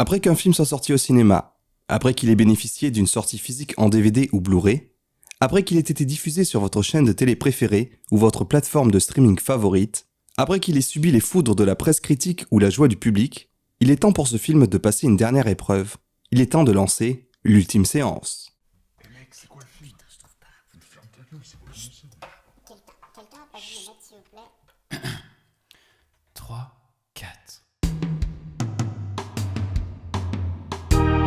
Après qu'un film soit sorti au cinéma, après qu'il ait bénéficié d'une sortie physique en DVD ou Blu-ray, après qu'il ait été diffusé sur votre chaîne de télé préférée ou votre plateforme de streaming favorite, après qu'il ait subi les foudres de la presse critique ou la joie du public, il est temps pour ce film de passer une dernière épreuve. Il est temps de lancer l'ultime séance. Mec, c'est quoi le film? Putain, je trouve pas. Ferme ta gueule, c'est quoi ça? Quelqu'un a pas vu le mettre, s'il vous plaît? 3, 4.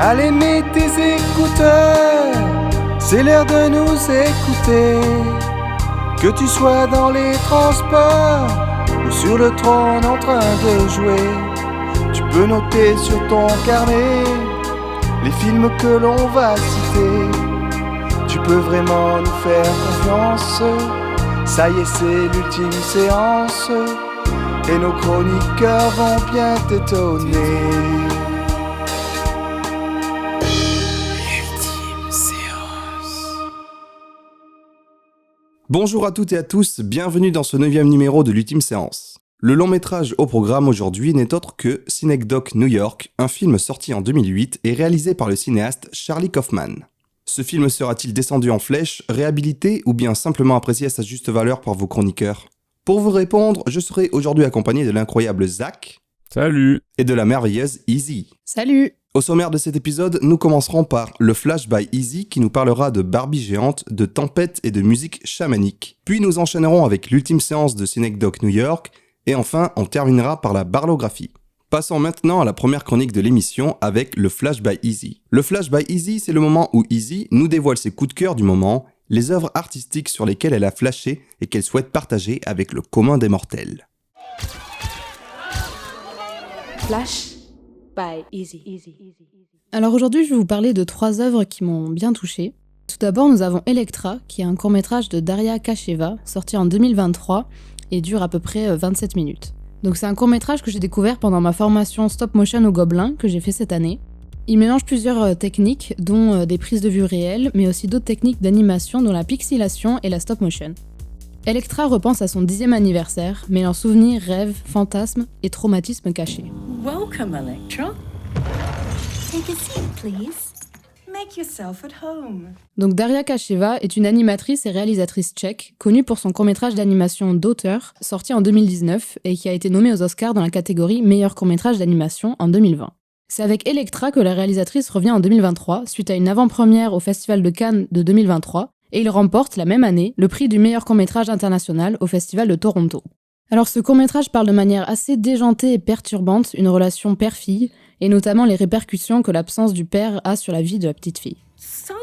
Allez, mets tes écouteurs, c'est l'heure de nous écouter. Que tu sois dans les transports ou sur le trône en train de jouer, tu peux noter sur ton carnet les films que l'on va citer. Tu peux vraiment nous faire confiance, ça y est, c'est l'ultime séance, et nos chroniqueurs vont bien t'étonner. Bonjour à toutes et à tous, bienvenue dans ce 9e numéro de l'ultime séance. Le long métrage au programme aujourd'hui n'est autre que Synecdoche New York, un film sorti en 2008 et réalisé par le cinéaste Charlie Kaufman. Ce film sera-t-il descendu en flèche, réhabilité ou bien simplement apprécié à sa juste valeur par vos chroniqueurs? Pour vous répondre, je serai aujourd'hui accompagné de l'incroyable Zach. Salut. Et de la merveilleuse Izzy. Salut. Au sommaire de cet épisode, nous commencerons par le Flash by Izzy qui nous parlera de Barbie géante, de tempête et de musique chamanique. Puis nous enchaînerons avec l'ultime séance de Synecdoche New York et enfin on terminera par la barlographie. Passons maintenant à la première chronique de l'émission avec le Flash by Izzy. Le Flash by Izzy, c'est le moment où Izzy nous dévoile ses coups de cœur du moment, les œuvres artistiques sur lesquelles elle a flashé et qu'elle souhaite partager avec le commun des mortels. Flash by Izzy. Alors aujourd'hui, je vais vous parler de 3 œuvres qui m'ont bien touchée. Tout d'abord, nous avons Electra, qui est un court-métrage de Daria Kasheva, sorti en 2023 et dure à peu près 27 minutes. Donc c'est un court-métrage que j'ai découvert pendant ma formation stop motion au Gobelin que j'ai fait cette année. Il mélange plusieurs techniques, dont des prises de vue réelles, mais aussi d'autres techniques d'animation dont la pixelation et la stop motion. Electra repense à son 10e anniversaire, mêlant souvenirs, rêves, fantasmes et traumatismes cachés. Welcome, Electra. Take a seat, please. Make yourself at home. Donc Daria Kasheva est une animatrice et réalisatrice tchèque, connue pour son court-métrage d'animation Daughter, sorti en 2019 et qui a été nommée aux Oscars dans la catégorie meilleur court-métrage d'animation en 2020. C'est avec Electra que la réalisatrice revient en 2023, suite à une avant-première au Festival de Cannes de 2023, et il remporte la même année le prix du meilleur court-métrage international au Festival de Toronto. Alors ce court-métrage parle de manière assez déjantée et perturbante une relation père-fille, et notamment les répercussions que l'absence du père a sur la vie de la petite fille. So,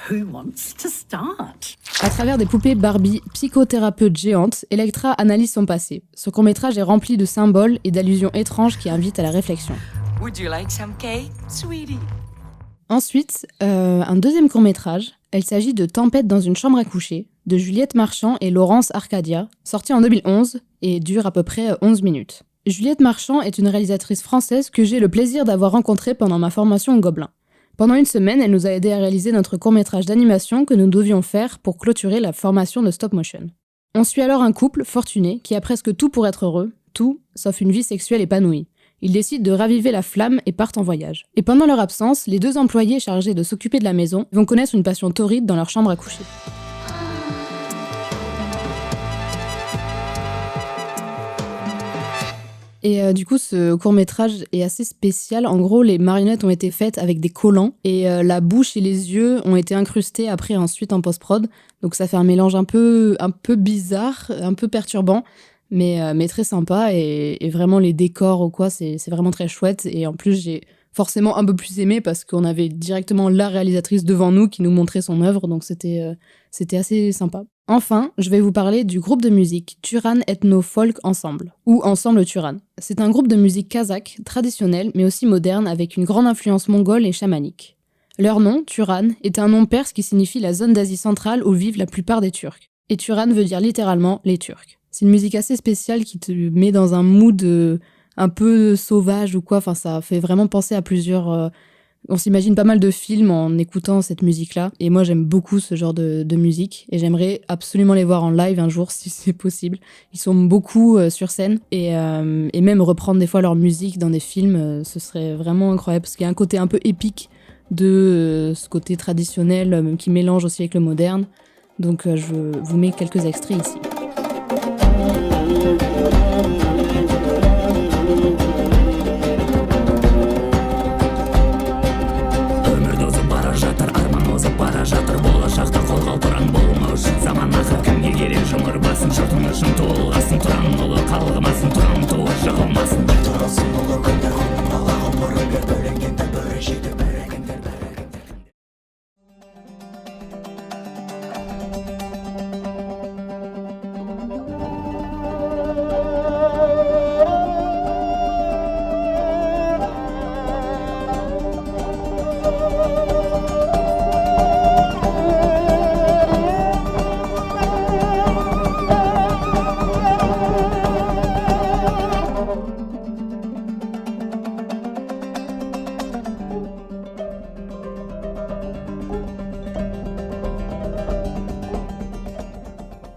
who wants to start? À travers des poupées Barbie psychothérapeutes géantes, Electra analyse son passé. Ce court-métrage est rempli de symboles et d'allusions étranges qui invitent à la réflexion. Would you like some cake, sweetie? Ensuite, un deuxième court-métrage. Il s'agit de Tempête dans une chambre à coucher, de Juliette Marchand et Laurence Arcadia, sorti en 2011 et dure à peu près 11 minutes. Juliette Marchand est une réalisatrice française que j'ai le plaisir d'avoir rencontrée pendant ma formation au Gobelin. Pendant une semaine, elle nous a aidé à réaliser notre court-métrage d'animation que nous devions faire pour clôturer la formation de stop motion. On suit alors un couple fortuné qui a presque tout pour être heureux, tout sauf une vie sexuelle épanouie. Ils décident de raviver la flamme et partent en voyage. Et pendant leur absence, les 2 employés chargés de s'occuper de la maison vont connaître une passion torride dans leur chambre à coucher. Et du coup, ce court-métrage est assez spécial. En gros, les marionnettes ont été faites avec des collants et la bouche et les yeux ont été incrustés après ensuite en post-prod. Donc ça fait un mélange un peu bizarre, un peu perturbant. Mais très sympa et vraiment les décors ou quoi, c'est vraiment très chouette. Et en plus, j'ai forcément un peu plus aimé parce qu'on avait directement la réalisatrice devant nous qui nous montrait son œuvre, donc c'était assez sympa. Enfin, je vais vous parler du groupe de musique Turan Ethno Folk Ensemble, ou Ensemble Turan. C'est un groupe de musique kazakh, traditionnel mais aussi moderne, avec une grande influence mongole et chamanique. Leur nom, Turan, est un nom perse qui signifie la zone d'Asie centrale où vivent la plupart des Turcs. Et Turan veut dire littéralement les Turcs. C'est une musique assez spéciale qui te met dans un mood un peu sauvage ou quoi. Enfin, ça fait vraiment penser à plusieurs On s'imagine pas mal de films en écoutant cette musique-là. Et moi, j'aime beaucoup ce genre de musique. Et j'aimerais absolument les voir en live un jour, si c'est possible. Ils sont beaucoup sur scène. Et même reprendre des fois leur musique dans des films, ce serait vraiment incroyable. Parce qu'il y a un côté un peu épique de ce côté traditionnel qui mélange aussi avec le moderne. Donc je vous mets quelques extraits ici.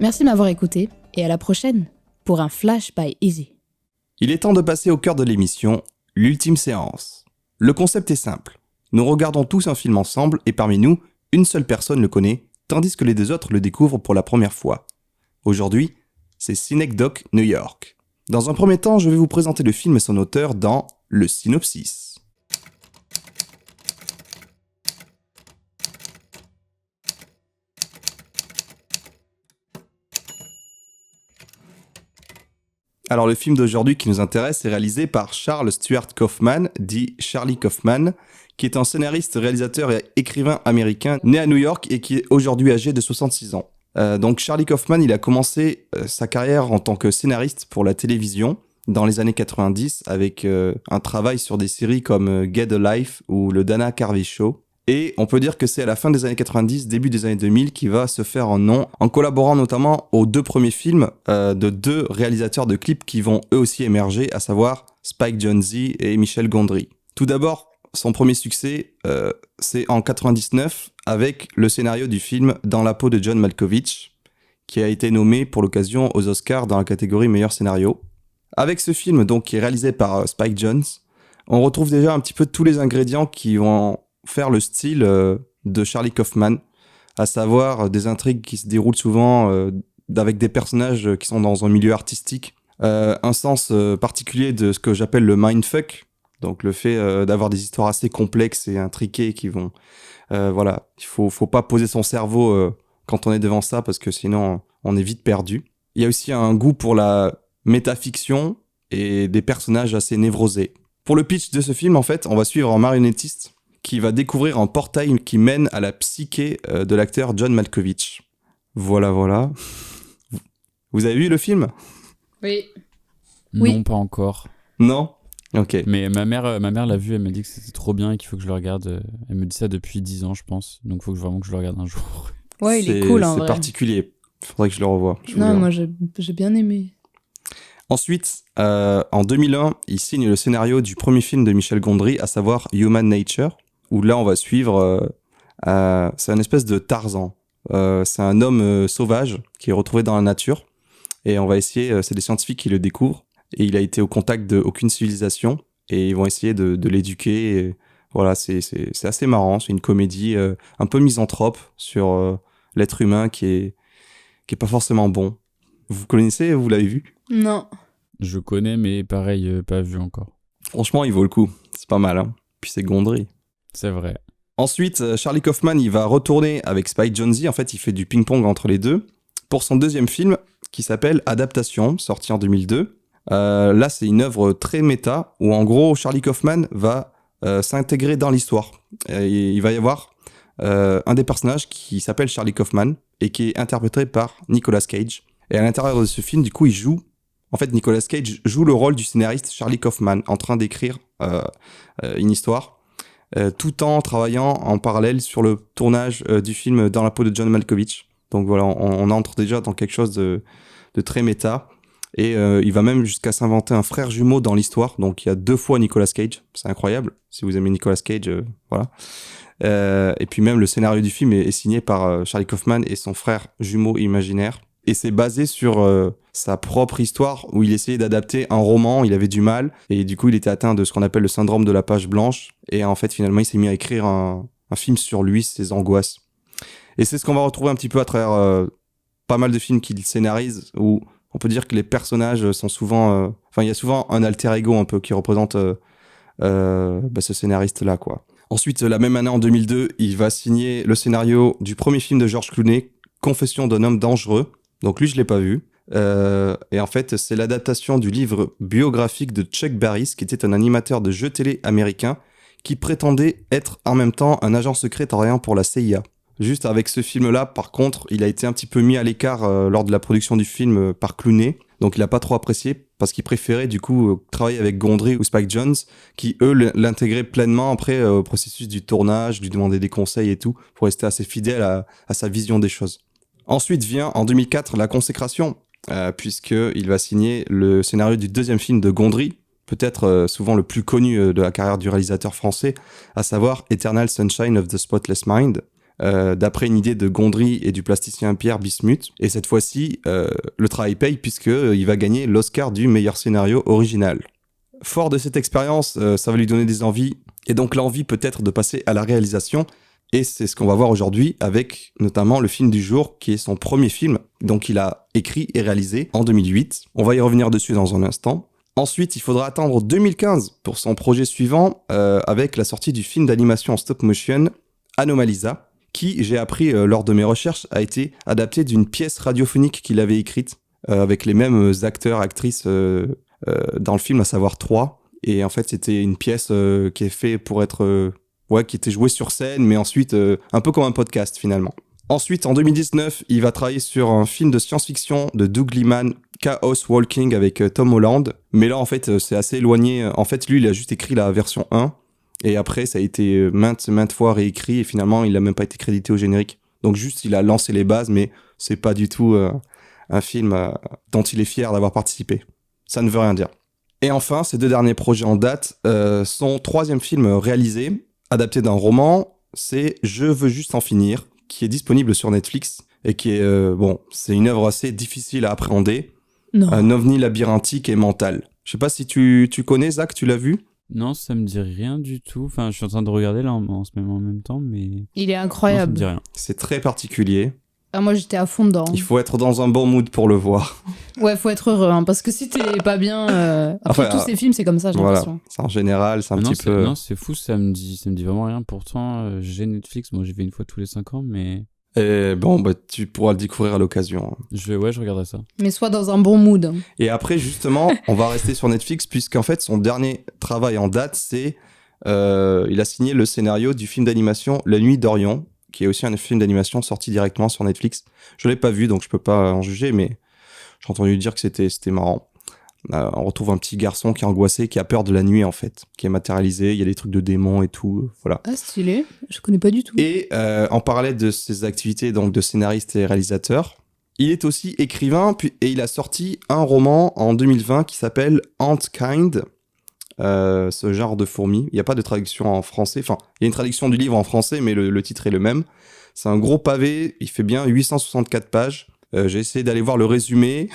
Merci de m'avoir écouté et à la prochaine pour un Flash by Easy. Il est temps de passer au cœur de l'émission, l'ultime séance. Le concept est simple. Nous regardons tous un film ensemble et parmi nous, une seule personne le connaît, tandis que les deux autres le découvrent pour la première fois. Aujourd'hui, c'est Synecdoche New York. Dans un premier temps, je vais vous présenter le film et son auteur dans le synopsis. Alors le film d'aujourd'hui qui nous intéresse est réalisé par Charles Stuart Kaufman, dit Charlie Kaufman, qui est un scénariste, réalisateur et écrivain américain né à New York et qui est aujourd'hui âgé de 66 ans. Donc Charlie Kaufman, il a commencé sa carrière en tant que scénariste pour la télévision dans les années 90 avec un travail sur des séries comme Get a Life ou le Dana Carvey Show. Et on peut dire que c'est à la fin des années 90, début des années 2000 qu'il va se faire un nom en collaborant notamment aux deux premiers films de deux réalisateurs de clips qui vont eux aussi émerger, à savoir Spike Jonze et Michel Gondry. Tout d'abord, son premier succès, c'est en 99 avec le scénario du film Dans la peau de John Malkovich, qui a été nommé pour l'occasion aux Oscars dans la catégorie meilleur scénario. Avec ce film, donc, qui est réalisé par Spike Jonze, on retrouve déjà un petit peu tous les ingrédients qui vont faire le style de Charlie Kaufman, à savoir des intrigues qui se déroulent souvent avec des personnages qui sont dans un milieu artistique, un sens particulier de ce que j'appelle le mindfuck, donc le fait d'avoir des histoires assez complexes et intriquées qui vont... voilà, il faut pas poser son cerveau quand on est devant ça, parce que sinon on est vite perdu. Il y a aussi un goût pour la métafiction et des personnages assez névrosés. Pour le pitch de ce film, en fait, on va suivre un marionnettiste qui va découvrir un portail qui mène à la psyché de l'acteur John Malkovich. Voilà. Vous avez vu le film ? Oui. Non, pas encore. Non ? Ok. Mais ma mère l'a vu, elle m'a dit que c'était trop bien et qu'il faut que je le regarde. Elle me dit ça depuis 10 ans, je pense. Donc il faut vraiment que je le regarde un jour. Ouais, il est cool en vrai. C'est particulier. Faudrait que je le revoie. Non, moi j'ai bien aimé. Ensuite, en 2001, il signe le scénario du premier film de Michel Gondry, à savoir Human Nature, où là on va suivre, c'est un espèce de Tarzan. C'est un homme sauvage qui est retrouvé dans la nature, et on va essayer, c'est des scientifiques qui le découvrent, et il a été au contact d'aucune civilisation, et ils vont essayer de l'éduquer. Et voilà, c'est assez marrant, c'est une comédie un peu misanthrope sur l'être humain qui est pas forcément bon. Vous connaissez, vous l'avez vu ? Non. Je connais, mais pareil, pas vu encore. Franchement, il vaut le coup, c'est pas mal, hein. Puis c'est Gondry. C'est vrai. Ensuite, Charlie Kaufman, il va retourner avec Spike Jonze. En fait, il fait du ping-pong entre les deux pour son deuxième film qui s'appelle Adaptation, sorti en 2002. Là, c'est une œuvre très méta où, en gros, Charlie Kaufman va s'intégrer dans l'histoire. Il va y avoir un des personnages qui s'appelle Charlie Kaufman et qui est interprété par Nicolas Cage. Et à l'intérieur de ce film, du coup, Nicolas Cage joue le rôle du scénariste Charlie Kaufman en train d'écrire une histoire. Tout en travaillant en parallèle sur le tournage du film Dans la peau de John Malkovich. Donc voilà, on entre déjà dans quelque chose de très méta. Et il va même jusqu'à s'inventer un frère jumeau dans l'histoire. Donc il y a 2 fois Nicolas Cage. C'est incroyable. Si vous aimez Nicolas Cage, voilà. Et puis même le scénario du film est signé par Charlie Kaufman et son frère jumeau imaginaire. Et c'est basé sur sa propre histoire où il essayait d'adapter un roman, il avait du mal, et du coup il était atteint de ce qu'on appelle le syndrome de la page blanche, et en fait finalement il s'est mis à écrire un film sur lui, ses angoisses. Et c'est ce qu'on va retrouver un petit peu à travers pas mal de films qu'il scénarise, où on peut dire que les personnages sont souvent... Enfin il y a souvent un alter ego un peu qui représente ce scénariste-là, quoi. Ensuite, la même année, en 2002, il va signer le scénario du premier film de George Clooney, Confession d'un homme dangereux. Donc lui, je l'ai pas vu. Et en fait, c'est l'adaptation du livre biographique de Chuck Barris, qui était un animateur de jeux télé américain, qui prétendait être en même temps un agent secret travaillant pour la CIA. Juste avec ce film-là, par contre, il a été un petit peu mis à l'écart lors de la production du film par Clooney. Donc il a pas trop apprécié parce qu'il préférait du coup travailler avec Gondry ou Spike Jonze, qui eux l'intégraient pleinement après au processus du tournage, lui demandaient des conseils et tout, pour rester assez fidèle à sa vision des choses. Ensuite vient en 2004 la consécration, puisqu'il va signer le scénario du 2e film de Gondry, peut-être souvent le plus connu de la carrière du réalisateur français, à savoir Eternal Sunshine of the Spotless Mind, d'après une idée de Gondry et du plasticien Pierre Bismuth. Et cette fois-ci, le travail paye puisqu'il va gagner l'Oscar du meilleur scénario original. Fort de cette expérience, ça va lui donner des envies, et donc l'envie peut-être de passer à la réalisation. Et c'est ce qu'on va voir aujourd'hui avec notamment le film du jour, qui est son premier film, donc il a écrit et réalisé en 2008. On va y revenir dessus dans un instant. Ensuite, il faudra attendre 2015 pour son projet suivant, avec la sortie du film d'animation en stop motion Anomalisa, qui, j'ai appris lors de mes recherches, a été adapté d'une pièce radiophonique qu'il avait écrite, avec les mêmes acteurs, actrices dans le film, à savoir 3. Et en fait, c'était une pièce qui est faite pour être... qui était jouée sur scène, mais ensuite, un peu comme un podcast, finalement. Ensuite, en 2019, il va travailler sur un film de science-fiction de Doug Liman, Chaos Walking, avec Tom Holland. Mais là, en fait, c'est assez éloigné. En fait, lui, il a juste écrit la version 1. Et après, ça a été maintes fois réécrit, et finalement, il n'a même pas été crédité au générique. Donc juste, il a lancé les bases, mais c'est pas du tout un film dont il est fier d'avoir participé. Ça ne veut rien dire. Et enfin, ces 2 derniers projets en date, son 3e film réalisé, adapté d'un roman, c'est Je veux juste en finir, qui est disponible sur Netflix, et qui est, c'est une œuvre assez difficile à appréhender. Non. Un ovni labyrinthique et mental. Je sais pas si tu connais, Zach, tu l'as vu ? Non, ça me dit rien du tout. Enfin, je suis en train de regarder là en même temps, mais... Il est Non, ça incroyable. me dit rien. C'est très particulier. Ah, moi, j'étais à fond dedans. Il faut être dans un bon mood pour le voir. Ouais, faut être heureux, hein, parce que si t'es pas bien... Après, Enfin, tous ces films, c'est comme ça, j'ai Voilà, l'impression. c'est en général, c'est un Non, petit peu... Non, c'est fou, ça me dit vraiment rien. Pourtant, j'ai Netflix, moi j'y vais une fois tous les 5 ans, mais... Et tu pourras le découvrir à l'occasion. Je regarderai ça. Mais sois dans un bon mood. Hein. Et après, justement, on va rester sur Netflix, puisqu'en fait, son dernier travail en date, c'est... il a signé le scénario du film d'animation La Nuit d'Orion, qui est aussi un film d'animation sorti directement sur Netflix. Je l'ai pas vu, donc je peux pas en juger, mais j'ai entendu dire que c'était marrant. On retrouve un petit garçon qui est angoissé, qui a peur de la nuit, en fait, qui est matérialisé, il y a des trucs de démons et tout, voilà. Ah, stylé. Je connais pas du tout. Et en parallèle de ses activités donc de scénariste et réalisateur, il est aussi écrivain, et il a sorti un roman en 2020 qui s'appelle Antkind, ce genre de fourmi. Il n'y a pas de traduction en français, enfin, il y a une traduction du livre en français, mais le titre est le même. C'est un gros pavé, il fait bien 864 pages. J'ai essayé d'aller voir le résumé.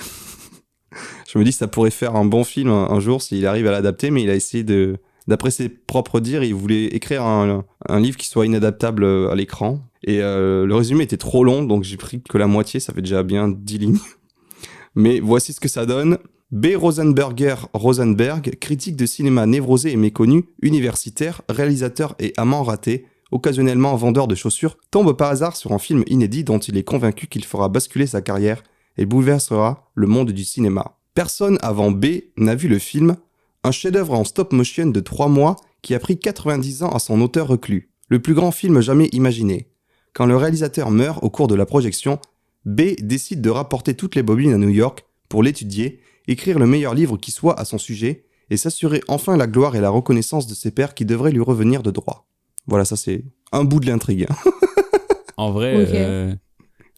Je me dis que ça pourrait faire un bon film un jour s'il arrive à l'adapter, mais il a essayé d'après ses propres dires, il voulait écrire un livre qui soit inadaptable à l'écran. Et le résumé était trop long, donc j'ai pris que la moitié, ça fait déjà bien 10 lignes. Mais voici ce que ça donne. B. Rosenberg, critique de cinéma névrosé et méconnu, universitaire, réalisateur et amant raté, occasionnellement vendeur de chaussures, tombe par hasard sur un film inédit dont il est convaincu qu'il fera basculer sa carrière et bouleversera le monde du cinéma. Personne avant B n'a vu le film, un chef-d'œuvre en stop motion de 3 mois qui a pris 90 ans à son auteur reclus. Le plus grand film jamais imaginé. Quand le réalisateur meurt au cours de la projection, B décide de rapporter toutes les bobines à New York pour l'étudier, écrire le meilleur livre qui soit à son sujet et s'assurer enfin la gloire et la reconnaissance de ses pairs qui devraient lui revenir de droit. Voilà, ça c'est un bout de l'intrigue. En vrai, Ok.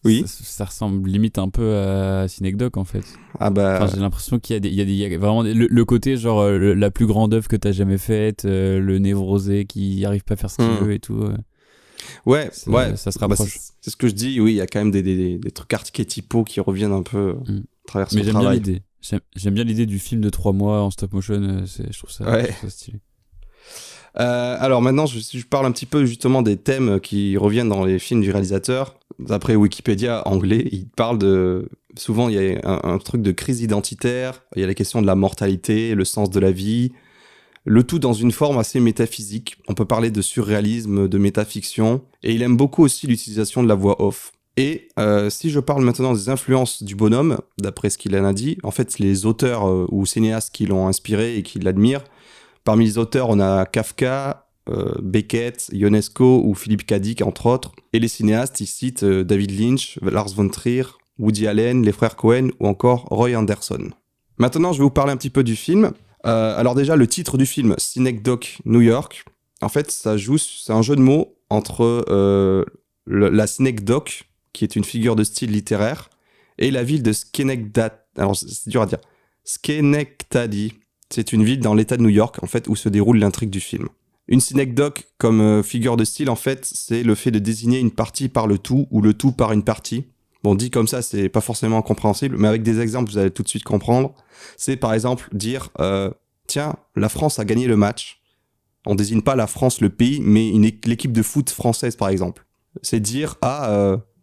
Oui. Ça ressemble limite un peu à Synecdoche en fait. Ah bah. Enfin, j'ai l'impression qu'il y a vraiment le côté genre la plus grande œuvre que t'as jamais faite, le névrosé qui arrive pas à faire ce qu'il veut et tout. Ouais, ça se Bah, rapproche. c'est ce que je dis, oui, il y a quand même des trucs archétypaux qui reviennent un peu à travers son Mais j'aime bien travail. l'idée. J'aime bien l'idée du film de 3 mois en stop motion. Je trouve ça stylé. Alors maintenant, je parle un petit peu justement des thèmes qui reviennent dans les films du réalisateur. D'après Wikipédia anglais, il parle de... Souvent, il y a un truc de crise identitaire, il y a la question de la mortalité, le sens de la vie, le tout dans une forme assez métaphysique. On peut parler de surréalisme, de métafiction, et il aime beaucoup aussi l'utilisation de la voix off. Et si je parle maintenant des influences du bonhomme, d'après ce qu'il en a dit, en fait, les auteurs ou cinéastes qui l'ont inspiré et qui l'admirent, parmi les auteurs, on a Kafka, Beckett, Ionesco ou Philippe K. Dick, entre autres. Et les cinéastes, ils citent David Lynch, Lars von Trier, Woody Allen, les frères Coen ou encore Roy Andersson. Maintenant, je vais vous parler un petit peu du film. Alors déjà, le titre du film, Synecdoche, New York, en fait, c'est un jeu de mots entre la Synecdoche, qui est une figure de style littéraire, et la ville de Schenectady. Alors, c'est dur à dire. Schenectady. C'est une ville dans l'état de New York, en fait, où se déroule l'intrigue du film. Une synecdoche, comme figure de style, en fait, c'est le fait de désigner une partie par le tout, ou le tout par une partie. Bon, dit comme ça, c'est pas forcément compréhensible, mais avec des exemples, vous allez tout de suite comprendre. C'est, par exemple, dire, tiens, la France a gagné le match. On désigne pas la France, le pays, mais l'équipe de foot française, par exemple. C'est dire,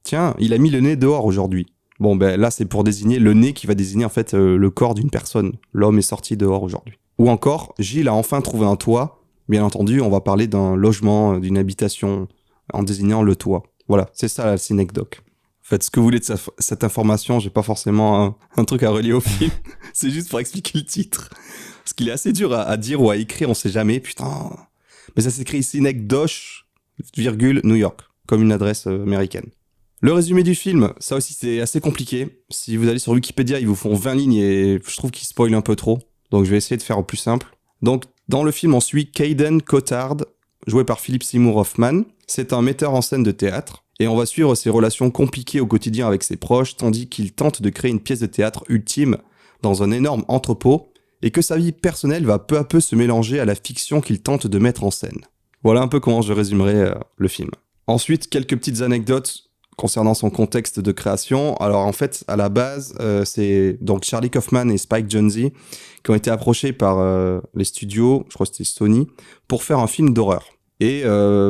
tiens, il a mis le nez dehors aujourd'hui. Bon, ben là, c'est pour désigner le nez qui va désigner en fait le corps d'une personne. L'homme est sorti dehors aujourd'hui. Ou encore, Gilles a enfin trouvé un toit. Bien entendu, on va parler d'un logement, d'une habitation, en désignant le toit. Voilà, c'est ça la synecdoche. Faites ce que vous voulez de cette information, j'ai pas forcément un truc à relier au film. C'est juste pour expliquer le titre. Parce qu'il est assez dur à dire ou à écrire, on sait jamais, putain. Mais ça s'écrit Synecdoche, New York, comme une adresse américaine. Le résumé du film, ça aussi c'est assez compliqué. Si vous allez sur Wikipédia, ils vous font 20 lignes et je trouve qu'ils spoilent un peu trop. Donc je vais essayer de faire au plus simple. Donc dans le film, on suit Caden Cotard, joué par Philip Seymour Hoffman. C'est un metteur en scène de théâtre. Et on va suivre ses relations compliquées au quotidien avec ses proches, tandis qu'il tente de créer une pièce de théâtre ultime dans un énorme entrepôt, et que sa vie personnelle va peu à peu se mélanger à la fiction qu'il tente de mettre en scène. Voilà un peu comment je résumerai le film. Ensuite, quelques petites anecdotes concernant son contexte de création. Alors en fait, à la base, c'est donc Charlie Kaufman et Spike Jonze qui ont été approchés par les studios, je crois que c'était Sony, pour faire un film d'horreur. Et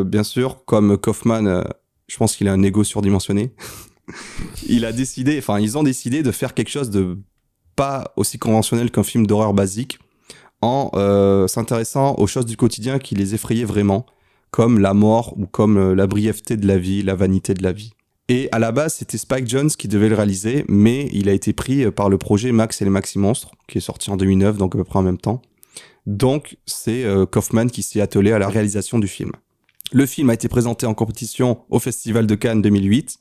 bien sûr, comme Kaufman, je pense qu'il a un ego surdimensionné, ils ont décidé de faire quelque chose de pas aussi conventionnel qu'un film d'horreur basique, en s'intéressant aux choses du quotidien qui les effrayaient vraiment, comme la mort ou comme la brièveté de la vie, la vanité de la vie. Et à la base, c'était Spike Jonze qui devait le réaliser, mais il a été pris par le projet Max et les Maxi Monstres, qui est sorti en 2009, donc à peu près en même temps. Donc, c'est Kaufman qui s'est attelé à la réalisation du film. Le film a été présenté en compétition au Festival de Cannes 2008,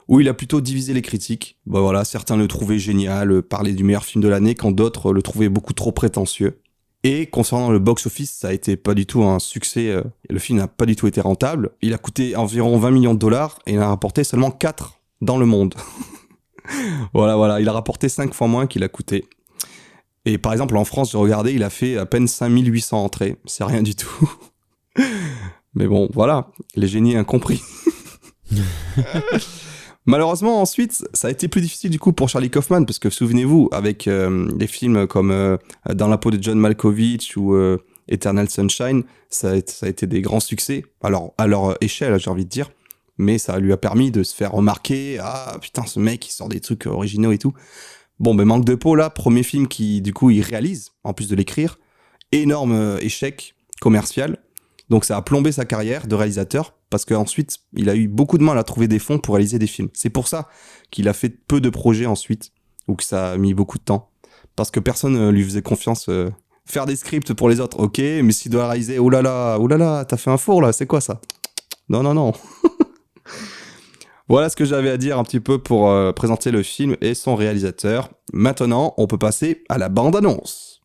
où il a plutôt divisé les critiques. Bah voilà, certains le trouvaient génial, parlaient du meilleur film de l'année, quand d'autres le trouvaient beaucoup trop prétentieux. Et concernant le box-office, ça a été pas du tout un succès. Le film n'a pas du tout été rentable. Il a coûté environ 20 millions de dollars et il en a rapporté seulement 4 dans le monde. Voilà, il a rapporté 5 fois moins qu'il a coûté. Et par exemple, en France, j'ai regardé, il a fait à peine 5800 entrées. C'est rien du tout. Mais bon, voilà, les génies incompris. Malheureusement, ensuite, ça a été plus difficile du coup pour Charlie Kaufman, parce que souvenez-vous, avec des films comme Dans la peau de John Malkovich ou Eternal Sunshine, ça a été des grands succès, alors à leur échelle, j'ai envie de dire, mais ça lui a permis de se faire remarquer, ah putain, ce mec, il sort des trucs originaux et tout. Bon, ben manque de peau là, premier film qui, du coup, il réalise, en plus de l'écrire, énorme échec commercial. Donc ça a plombé sa carrière de réalisateur, parce qu'ensuite, il a eu beaucoup de mal à trouver des fonds pour réaliser des films. C'est pour ça qu'il a fait peu de projets ensuite, ou que ça a mis beaucoup de temps. Parce que personne lui faisait confiance. Faire des scripts pour les autres, ok, mais s'il doit réaliser, oh là là, t'as fait un four là, c'est quoi ça? Non. Voilà ce que j'avais à dire un petit peu pour présenter le film et son réalisateur. Maintenant, on peut passer à la bande-annonce.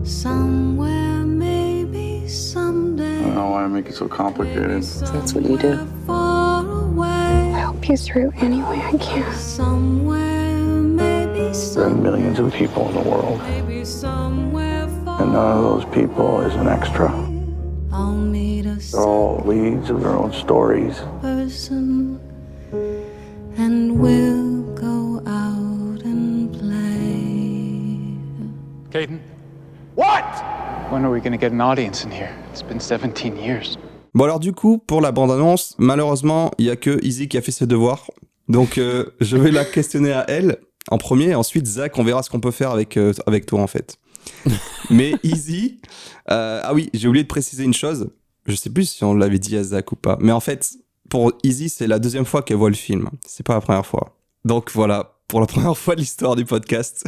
Somewhere, maybe someday. I don't want to make it so complicated. That's what you do. I hope walk you through any way I can. Somewhere, maybe There are millions of people in the world, maybe somewhere far. and none of those people is an extra. I'll meet a They're all leads of their own stories. person, and we'll go out and play. Caden? What? When are we gonna get an audience in here? It's been 17 years. Bon alors du coup, pour la bande-annonce, malheureusement, il y a que Izzy qui a fait ses devoirs. Donc je vais la questionner à elle en premier, ensuite Zach, on verra ce qu'on peut faire avec toi en fait. Mais Izzy, ah oui, j'ai oublié de préciser une chose, je sais plus si on l'avait dit à Zach ou pas, mais en fait, pour Izzy, c'est la deuxième fois qu'elle voit le film, c'est pas la première fois. Donc voilà, pour la première fois de l'histoire du podcast,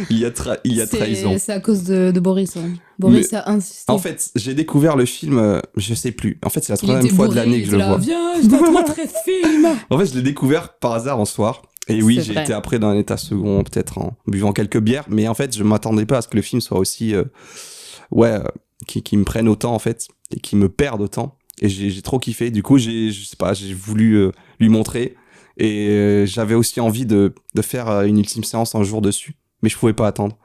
il y a trahison. C'est à cause de Boris. Hein. Boris a insisté. En fait, j'ai découvert le film, je sais plus. En fait, c'est la Il troisième était fois de bourré, l'année il que je le était là, vois. Viens, je dois te montrer ce film. En fait, je l'ai découvert par hasard en soir. Et oui, C'est j'ai vrai. été après dans un état second, peut-être en buvant quelques bières. Mais en fait, je m'attendais pas à ce que le film soit aussi... qui me prenne autant, en fait. Et qui me perde autant. Et j'ai trop kiffé. Du coup, je sais pas, j'ai voulu lui montrer. Et j'avais aussi envie de faire une ultime séance un jour dessus. Mais je pouvais pas attendre.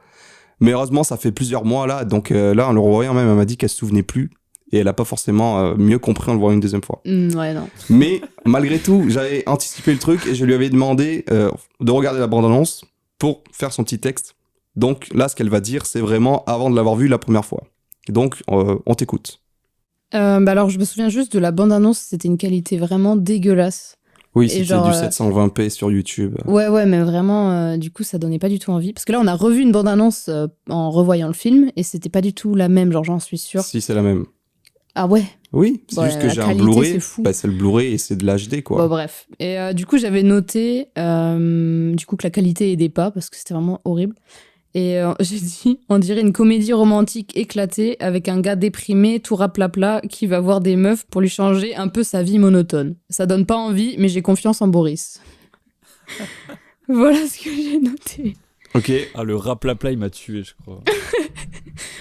Mais heureusement, ça fait plusieurs mois là. Donc là, en le revoyant même, elle m'a dit qu'elle se souvenait plus. Et elle a pas forcément mieux compris en le voyant une deuxième fois. Ouais, non. Mais malgré tout, j'avais anticipé le truc et je lui avais demandé de regarder la bande-annonce pour faire son petit texte. Donc là, ce qu'elle va dire, c'est vraiment avant de l'avoir vu la première fois. Donc, on t'écoute. Alors, je me souviens juste de la bande-annonce, c'était une qualité vraiment dégueulasse. Oui, Et c'était genre, du 720p sur YouTube. Ouais, mais vraiment, du coup, ça donnait pas du tout envie. Parce que là, on a revu une bande-annonce en revoyant le film et c'était pas du tout la même, genre, j'en suis sûre. Si, c'est la même. Ah ouais? Oui, c'est Ouais, juste que la j'ai un qualité, Blu-ray. c'est fou. Bah, c'est le Blu-ray et c'est de l'HD, quoi. Bon, bref. Et du coup, j'avais noté du coup que la qualité aidait pas parce que c'était vraiment horrible. Et j'ai dit, on dirait une comédie romantique éclatée avec un gars déprimé, tout raplapla, qui va voir des meufs pour lui changer un peu sa vie monotone. Ça donne pas envie, mais j'ai confiance en Boris. Voilà ce que j'ai noté. Ok. Ah, le raplapla, il m'a tué, je crois.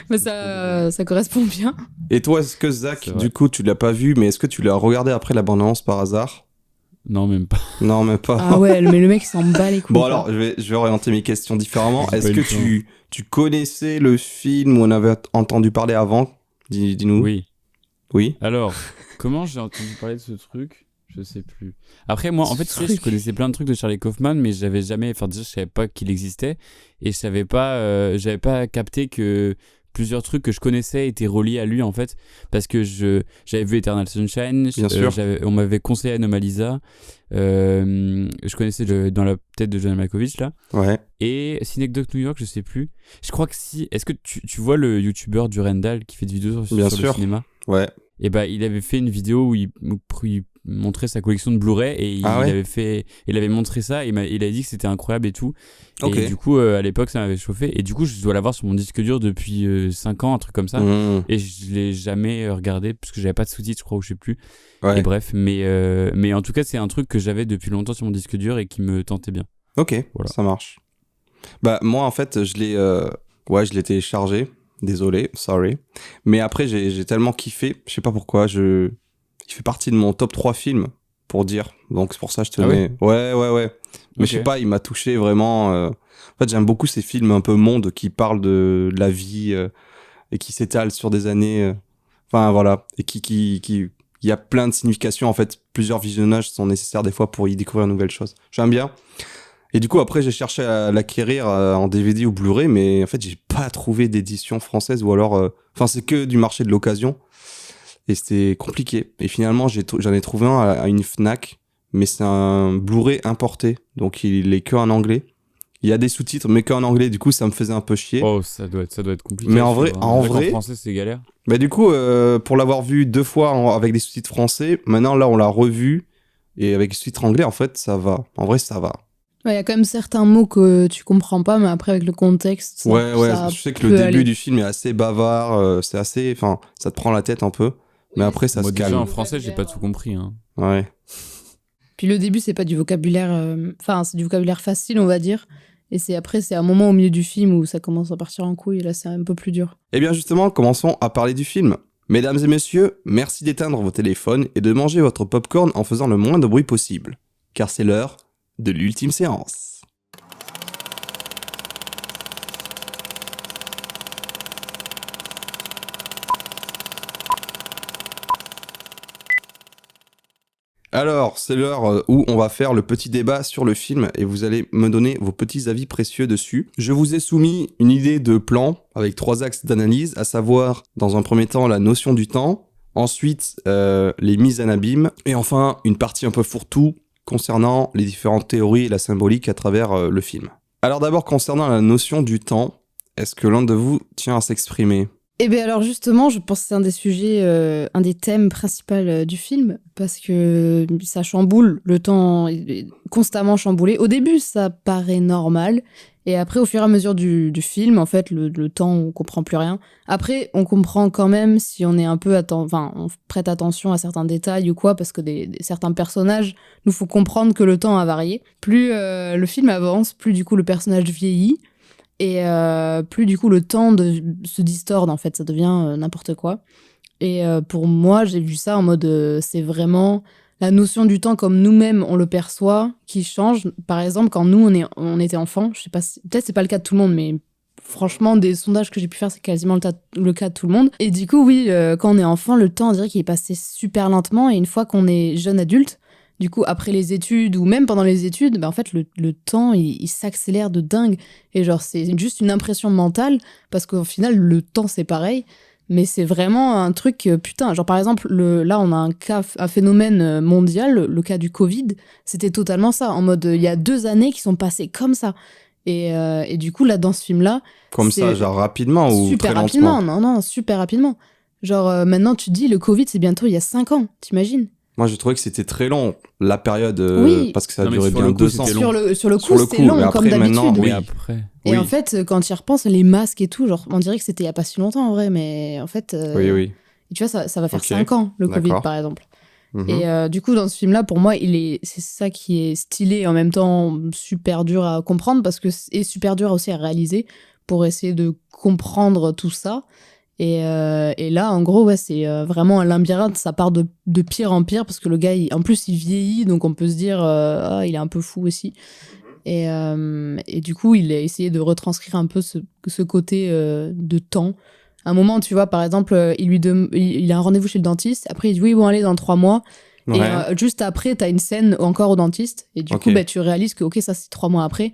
Mais ça correspond bien. Et toi, est-ce que C'est Zach, vrai. du coup, tu l'as pas vu, mais est-ce que tu l'as regardé après la bande-annonce par hasard? Non, même pas. Non, même pas. Ah ouais, mais le mec s'en bat les couilles. Bon quoi. alors, je vais orienter mes questions différemment. J'ai Est-ce pas que eu le tu connaissais le film ou on avait entendu parler avant? Dis-nous. Oui. Oui. Alors, comment j'ai entendu parler de ce truc? Je sais plus. Après, moi, en fait, tu sais, je truc. connaissais plein de trucs de Charlie Kaufman, mais j'avais jamais. Enfin, déjà, je savais pas qu'il existait. Et je savais pas. J'avais pas capté que plusieurs trucs que je connaissais étaient reliés à lui, en fait. Parce que j'avais vu Eternal Sunshine. Bien sûr. On m'avait conseillé Anomalisa. Je connaissais Dans la tête de John Malkovich, là. Ouais. Et Synecdoche New York, je sais plus. Je crois que si. Est-ce que tu vois le youtubeur Durandal qui fait des vidéos sur Bien le sûr. cinéma? Ouais. Et bah, il avait fait une vidéo où il montrait sa collection de Blu-ray et il avait montré ça et il a dit que c'était incroyable et tout. Ok. Et du coup, à l'époque, ça m'avait chauffé. Et du coup, je dois l'avoir sur mon disque dur depuis 5 ans, un truc comme ça. Mmh. Et je l'ai jamais regardé parce que j'avais pas de sous-titres, je crois, ou je sais plus. Ouais. Et bref, mais en tout cas, c'est un truc que j'avais depuis longtemps sur mon disque dur et qui me tentait bien. Ok, Voilà. ça marche. Bah moi en fait, je l'ai téléchargé. Désolé, sorry. Mais après j'ai tellement kiffé, je sais pas pourquoi, il fait partie de mon top 3 films pour dire. Donc c'est pour ça que je te Ah mets. Ouais. Mais Ok. je sais pas, il m'a touché vraiment. En fait, j'aime beaucoup ces films un peu monde qui parlent de la vie et qui s'étalent sur des années. Enfin voilà, et qui il y a plein de significations en fait. Plusieurs visionnages sont nécessaires des fois pour y découvrir de nouvelles choses. J'aime bien. Et du coup après j'ai cherché à l'acquérir en DVD ou Blu-ray, mais en fait j'ai pas trouvé d'édition française ou alors. Enfin c'est que du marché de l'occasion. Et c'était compliqué. Et finalement, j'en ai trouvé un à une Fnac, mais c'est un Blu-ray importé, donc il est que en anglais. Il y a des sous-titres, mais que en anglais. Du coup, ça me faisait un peu chier. Oh, ça doit être compliqué. Mais en à vrai- suivre, hein. en C'est vrai- qu'en français, c'est galère. Mais du coup, pour l'avoir vu 2 fois avec des sous-titres français, maintenant là, on l'a revu et avec des sous-titres anglais, en fait, ça va. En vrai, ça va. Il y a quand même certains mots que tu comprends pas, mais après, avec le contexte. Ouais. ça Je sais que peut le début aller. du film est assez bavard. C'est assez. Enfin, ça te prend la tête un peu. Mais après, ça Moi, se déjà, calme. en français, j'ai pas tout compris. Hein. Ouais. Puis le début, c'est pas du vocabulaire. Enfin, c'est du vocabulaire facile, on va dire. Et c'est un moment au milieu du film où ça commence à partir en couille. Et là, c'est un peu plus dur. Eh bien justement, commençons à parler du film. Mesdames et messieurs, merci d'éteindre vos téléphones et de manger votre popcorn en faisant le moins de bruit possible, car c'est l'heure de l'ultime séance. Alors, c'est l'heure où on va faire le petit débat sur le film et vous allez me donner vos petits avis précieux dessus. Je vous ai soumis une idée de plan avec 3 axes d'analyse, à savoir, dans un premier temps, la notion du temps, ensuite, les mises en abîme, et enfin, une partie un peu fourre-tout concernant les différentes théories et la symbolique à travers le film. Alors d'abord, concernant la notion du temps, est-ce que l'un de vous tient à s'exprimer ? Eh bien alors justement, je pense que c'est un des sujets, un des thèmes principaux du film, parce que ça chamboule, le temps est constamment chamboulé. Au début, ça paraît normal, et après, au fur et à mesure du film, en fait, le temps, on comprend plus rien. Après, on comprend quand même si on est un peu on prête attention à certains détails ou quoi, parce que certains personnages nous font comprendre que le temps a varié. Plus le film avance, plus du coup le personnage vieillit. Et plus du coup le temps se distorde, en fait, ça devient n'importe quoi. Et pour moi, j'ai vu ça en mode c'est vraiment la notion du temps comme nous-mêmes on le perçoit qui change. Par exemple, quand nous on était enfants, je sais pas peut-être c'est pas le cas de tout le monde, mais franchement des sondages que j'ai pu faire c'est quasiment le cas de tout le monde. Et du coup oui, quand on est enfant, le temps on dirait qu'il est passé super lentement, et une fois qu'on est jeune adulte, du coup, après les études ou même pendant les études, en fait, le temps, il s'accélère de dingue. Et genre, c'est juste une impression mentale, parce qu'au final, le temps, c'est pareil. Mais c'est vraiment un truc, putain. Genre, par exemple, là, on a un phénomène mondial, le cas du Covid. C'était totalement ça. En mode, il y a 2 années qui sont passées comme ça. Et du coup, là, dans ce film-là... Comme ça, genre rapidement ou super très rapidement. lentement ? Non, super rapidement. Genre, maintenant, tu te dis, le Covid, c'est bientôt il y a 5 ans. T'imagines ? Moi, j'ai trouvé que c'était très long, la période, Oui. parce que ça a Non, mais duré sur bien le coup, 2 ans. c'était long. Sur le coup, c'était long, mais comme après, maintenant, d'habitude. oui. Et après. Et Oui. en fait, quand tu y repenses, les masques et tout, genre, on dirait que c'était il y a pas si longtemps en vrai, mais en fait, Oui. tu vois, ça va faire Ok. 5 ans, le Covid, D'accord. par exemple. Mhm. Et du coup, dans ce film-là, pour moi, c'est ça qui est stylé et en même temps super dur à comprendre, et super dur aussi à réaliser pour essayer de comprendre tout ça. Et là, en gros, ouais, c'est vraiment un labyrinthe. Ça part de pire en pire parce que le gars, en plus, il vieillit, donc on peut se dire, il est un peu fou aussi. Et du coup, il a essayé de retranscrire un peu ce côté de temps. À un moment, tu vois, par exemple, il a un rendez-vous chez le dentiste. Après, il dit oui, bon, allez, dans 3 mois. Ouais. Et juste après, t'as une scène encore au dentiste. Et du Ok. coup, tu réalises que, ok, ça, c'est 3 mois après.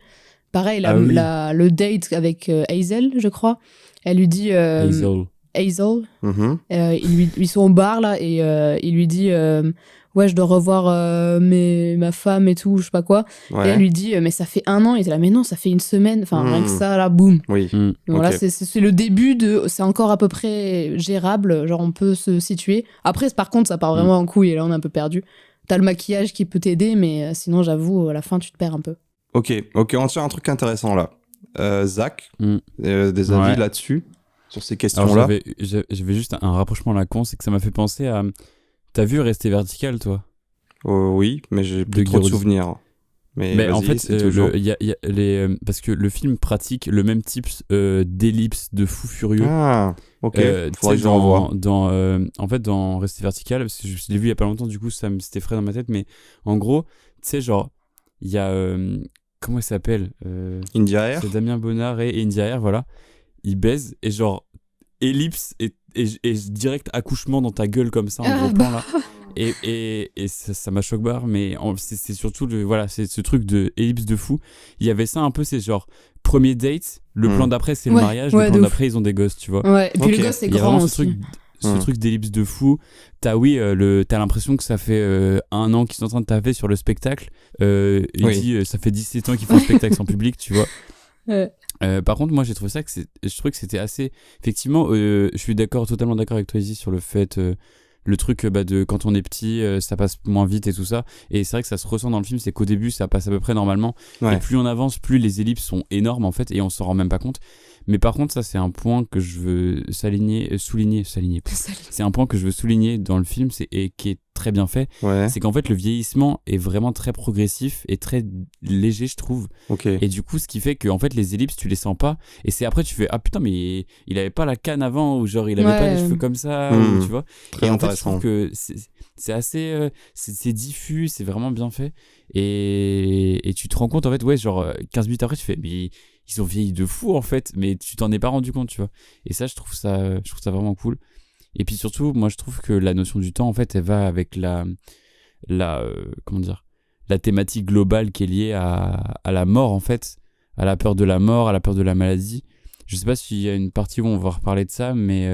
Pareil, oui. le date avec Hazel, je crois. Elle lui dit... Hazel. Mhm. Ils sont au bar, là, et il lui dit... ouais, je dois revoir ma femme et tout, je sais pas quoi. Ouais. Et elle lui dit, mais ça fait 1 an. Il était là, mais non, ça fait 1 semaine. Enfin, rien que Hmm. ça, là, boum. Oui. Donc voilà, Ok. c'est le début c'est encore à peu près gérable, genre on peut se situer. Après, par contre, ça part vraiment en couille et là on est un peu perdu. T'as le maquillage qui peut t'aider, mais sinon, j'avoue, à la fin, tu te perds un peu. Ok, on tient un truc intéressant là. Zach, Mm. des avis Ouais. là-dessus, sur ces Alors questions-là. j'avais juste un rapprochement à la con, c'est que ça m'a fait penser à... T'as vu Rester Vertical, toi ? Oui, mais j'ai plus De trop de Guy souvenirs. Mais Mais en vas-y, fait, c'est toujours... il y a parce que le film pratique le même type d'ellipse de fou furieux. Ah, ok, Tu faudrait sais, que je le revoie. en fait, dans Rester Vertical, parce que je l'ai vu il y a pas longtemps, du coup, c'était frais dans ma tête, mais en gros, tu sais, genre, il y a... comment il s'appelle India Air. C'est Damien Bonnard et Indy Air, voilà. Ils baisent, et genre, ellipse et direct accouchement dans ta gueule comme ça, en gros plan, là. Et ça m'a choqué barre, mais c'est surtout c'est ce truc de ellipse de fou. Il y avait ça un peu, c'est genre premier date, le plan d'après c'est le Ouais, mariage, ouais, le plan de ouf. d'après ils ont des gosses, tu vois. Ouais, et puis Ok. le gosse, c'est Il y a grand vraiment aussi. ce truc d'ellipse de fou. T'as l'impression que ça fait 1 an qu'ils sont en train de taper sur le spectacle. Il Oui. dit ça fait 17 ans qu'ils font un spectacle sans public, tu vois. Ouais. Par contre, moi j'ai trouvé ça je trouvais que c'était assez. Effectivement, je suis totalement d'accord avec toi, Izzy, sur le fait. Le truc de quand on est petit, ça passe moins vite et tout ça. Et c'est vrai que ça se ressent dans le film, c'est qu'au début, ça passe à peu près normalement. Ouais. Et plus on avance, plus les ellipses sont énormes en fait, et on s'en rend même pas compte. Mais par contre, ça, c'est un point que je veux souligner. C'est un point que je veux souligner dans le film et qui est très bien fait. Ouais. C'est qu'en fait, le vieillissement est vraiment très progressif et très léger, je trouve. Ok. Et du coup, ce qui fait que en fait, les ellipses, tu les sens pas. Et c'est après, tu fais ah putain, mais il avait pas la canne avant, ou genre il avait pas les cheveux comme ça, ou, tu vois. Très et en fait, je intéressant. trouve que c'est assez. C'est diffus, c'est vraiment bien fait. Et tu te rends compte, en fait, ouais, genre 15 minutes après, tu fais mais ils ont vieilli de fou en fait, mais tu t'en es pas rendu compte, tu vois. Et ça, je trouve ça vraiment cool. Et puis surtout, moi, je trouve que la notion du temps, en fait, elle va avec comment dire, la thématique globale qui est liée à la mort, en fait, à la peur de la mort, à la peur de la maladie. Je sais pas s'il y a une partie où on va reparler de ça, mais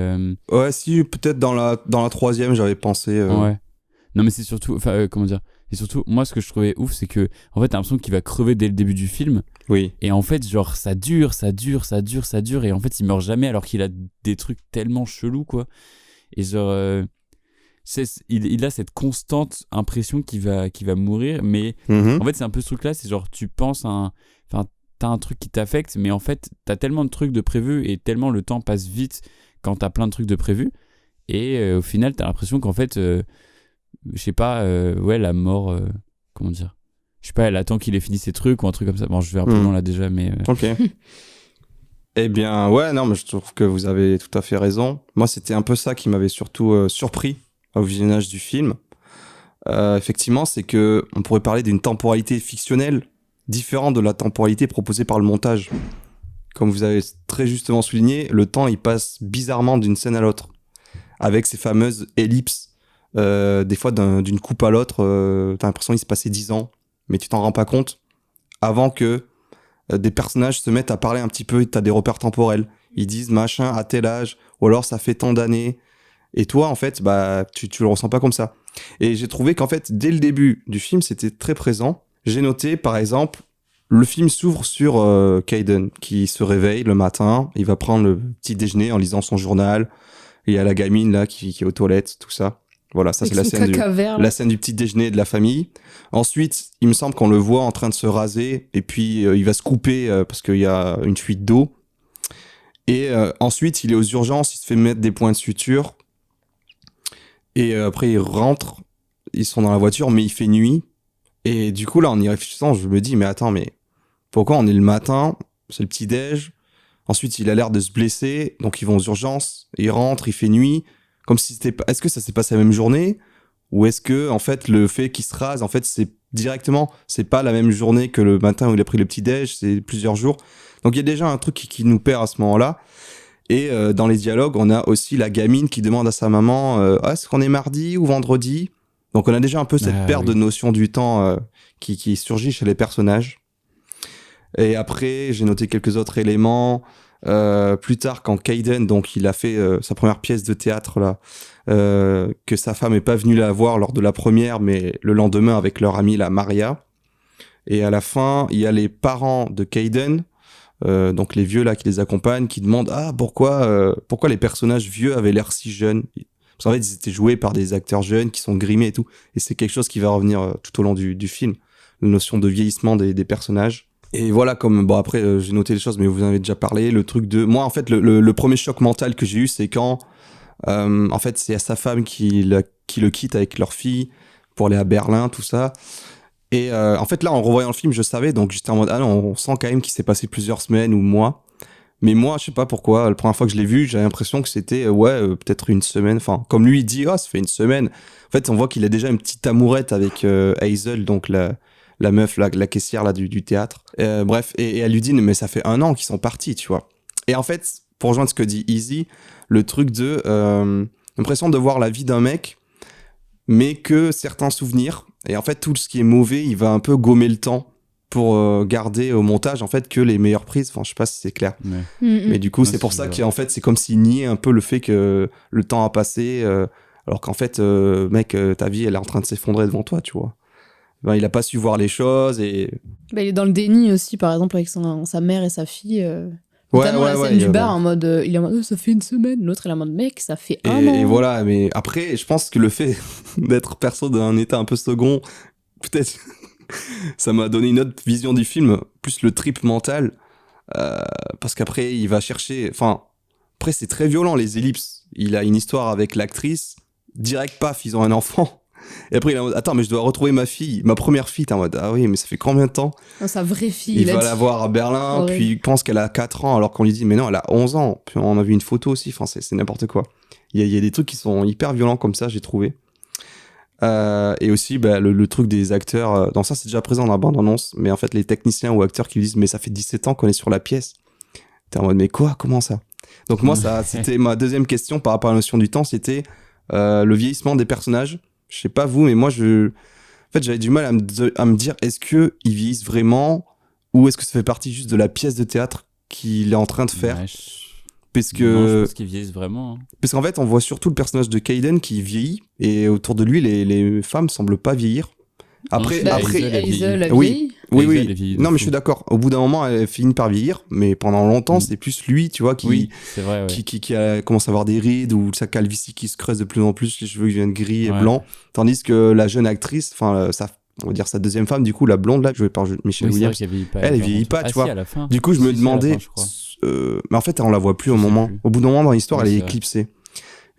Ouais, si, peut-être dans la 3e, j'avais pensé. ouais. Non, mais c'est surtout, comment dire. Et surtout, moi, ce que je trouvais ouf, c'est que, en fait, t'as l'impression qu'il va crever dès le début du film. Oui. Et en fait, genre, ça dure. Et en fait, il meurt jamais alors qu'il a des trucs tellement chelous, quoi. Et genre, il a cette constante impression qu'il va mourir. Mais en fait, c'est un peu ce truc-là. C'est genre, tu penses t'as un truc qui t'affecte, mais en fait, t'as tellement de trucs de prévus et tellement le temps passe vite quand t'as plein de trucs de prévus. Et au final, t'as l'impression qu'en fait, je sais pas, la mort, comment dire, je sais pas, elle attend qu'il ait fini ses trucs ou un truc comme ça. Bon, je vais un peu loin là déjà, mais ok. Eh bien, ouais, non, mais je trouve que vous avez tout à fait raison. Moi, c'était un peu ça qui m'avait surtout surpris au visionnage du film. Effectivement, c'est que on pourrait parler d'une temporalité fictionnelle différente de la temporalité proposée par le montage. Comme vous avez très justement souligné, le temps il passe bizarrement d'une scène à l'autre, avec ces fameuses ellipses. Des fois, d'une coupe à l'autre, t'as l'impression qu'il se passait 10 ans, mais tu t'en rends pas compte avant que des personnages se mettent à parler un petit peu. T'as des repères temporels. Ils disent machin à tel âge, ou alors ça fait tant d'années. Et toi, en fait, bah, tu le ressens pas comme ça. Et j'ai trouvé qu'en fait, dès le début du film, c'était très présent. J'ai noté, par exemple, le film s'ouvre sur Kayden, qui se réveille le matin. Il va prendre le petit déjeuner en lisant son journal. Il y a la gamine, là, qui est aux toilettes, tout ça. Voilà, ça, c'est la scène du petit déjeuner de la famille. Ensuite, il me semble qu'on le voit en train de se raser. Et puis, il va se couper parce qu'il y a une fuite d'eau. Et ensuite, il est aux urgences. Il se fait mettre des points de suture. Et après, il rentre. Ils sont dans la voiture, mais il fait nuit. Et du coup, là, en y réfléchissant, je me dis, mais attends, mais pourquoi on est le matin, c'est le petit-déj. Ensuite, il a l'air de se blesser, donc ils vont aux urgences. Il rentre, il fait nuit. Comme si c'était pas... Est-ce que ça s'est passé la même journée? Ou est-ce que, en fait, le fait qu'il se rase, en fait, c'est directement, c'est pas la même journée que le matin où il a pris le petit-déj, c'est plusieurs jours. Donc, il y a déjà un truc qui nous perd à ce moment-là. Et dans les dialogues, on a aussi la gamine qui demande à sa maman est-ce qu'on est mardi ou vendredi? Donc on a déjà un peu cette perte de notion du temps qui surgit chez les personnages. Et après, j'ai noté quelques autres éléments. Plus tard, quand Kayden, donc il a fait sa première pièce de théâtre là, que sa femme est pas venue la voir lors de la première, mais le lendemain avec leur amie la Maria. Et à la fin, il y a les parents de Kayden, donc les vieux là qui les accompagnent, qui demandent pourquoi les personnages vieux avaient l'air si jeunes. Parce qu'en fait, ils étaient joués par des acteurs jeunes qui sont grimés et tout. Et c'est quelque chose qui va revenir tout au long du film. La notion de vieillissement des personnages. Et voilà, après, j'ai noté les choses, mais vous en avez déjà parlé. Le truc de... Moi, en fait, le premier choc mental que j'ai eu, c'est quand, en fait, c'est à sa femme qui le quitte avec leur fille pour aller à Berlin, tout ça. Et en fait, là, en revoyant le film, je savais. Donc, j'étais en mode, ah non, on sent quand même qu'il s'est passé plusieurs semaines ou mois. Mais moi, je sais pas pourquoi, la première fois que je l'ai vu, j'avais l'impression que c'était, peut-être une semaine. Enfin, comme lui, il dit, ça fait une semaine. En fait, on voit qu'il a déjà une petite amourette avec Hazel, donc la meuf, la caissière là, du théâtre. Bref, et elle lui dit, mais ça fait 1 an qu'ils sont partis, tu vois. Et en fait, pour rejoindre ce que dit Easy, le truc de l'impression de voir la vie d'un mec, mais que certains souvenirs, et en fait, tout ce qui est mauvais, il va un peu gommer le temps pour garder au montage en fait que les meilleures prises. Enfin, je sais pas si c'est clair. Ouais. Mais du coup, c'est pour ça qu'en fait, c'est comme s'il niait un peu le fait que le temps a passé, alors qu'en fait, mec, ta vie, elle est en train de s'effondrer devant toi, tu vois. Ben, il a pas su voir les choses et... il est dans le déni aussi, par exemple, avec sa mère et sa fille. Notamment la scène du bar, en mode, il est en mode, ça fait une semaine. L'autre, il est en mode, mec, ça fait 1 an. Et voilà, mais après, je pense que le fait d'être perso d'un état un peu second, peut-être... ça m'a donné une autre vision du film, plus le trip mental. Parce qu'après, il va chercher... Enfin, après, c'est très violent, les ellipses. Il a une histoire avec l'actrice. Direct, paf, ils ont un enfant. Et après, il est en mode, attends, mais je dois retrouver ma fille, ma première fille. T'es en mode, ah oui, mais ça fait combien de temps? Non, sa vraie fille. Il va la voir à Berlin, Ouais. puis il pense qu'elle a 4 ans, alors qu'on lui dit, mais non, elle a 11 ans. Puis on a vu une photo aussi, enfin, c'est n'importe quoi. Il y a des trucs qui sont hyper violents comme ça, j'ai trouvé. Et aussi, le truc des acteurs, dans ça, c'est déjà présent dans la bande-annonce, mais en fait, les techniciens ou acteurs qui disent, mais ça fait 17 ans qu'on est sur la pièce. T'es en mode, mais quoi? Comment ça? Donc moi, ça, c'était ma deuxième question par rapport à la notion du temps, c'était le vieillissement des personnages. Je sais pas vous, mais moi, en fait, j'avais du mal à me dire, est-ce qu'ils vieillissent vraiment, ou est-ce que ça fait partie juste de la pièce de théâtre qu'il est en train de faire? Ouais, Parce Non, je que... pense qu'ils vieillissent vraiment. Hein. Parce qu'en fait, on voit surtout le personnage de Kaiden qui vieillit, et autour de lui, les femmes semblent pas vieillir. Après, Non, après, Hazel a oui. vieilli. oui, Hazel, elle oui. vieillit de Non, mais fou. je suis d'accord. Au bout d'un moment, elle finit par vieillir, mais pendant longtemps, Mm. c'est plus lui, tu vois, qui, Oui, c'est vrai. Ouais. qui commence à avoir des rides ou sa calvitie qui se creuse de plus en plus, les cheveux qui viennent gris et Ouais. blancs. Tandis que la jeune actrice, enfin, on va dire sa deuxième femme, du coup, la blonde, là, jouée par Michelle Oui, c'est vrai Williams, qu'elle vieillit pas. elle vieillit pas, Ah, tu si, vois. à la fin. Du coup, je me Si, si, à la demandais, fin, je crois. mais en fait, on la voit plus au Je sais moment. plus. Au bout d'un moment dans l'histoire, Oui, elle est c'est vrai. éclipsée.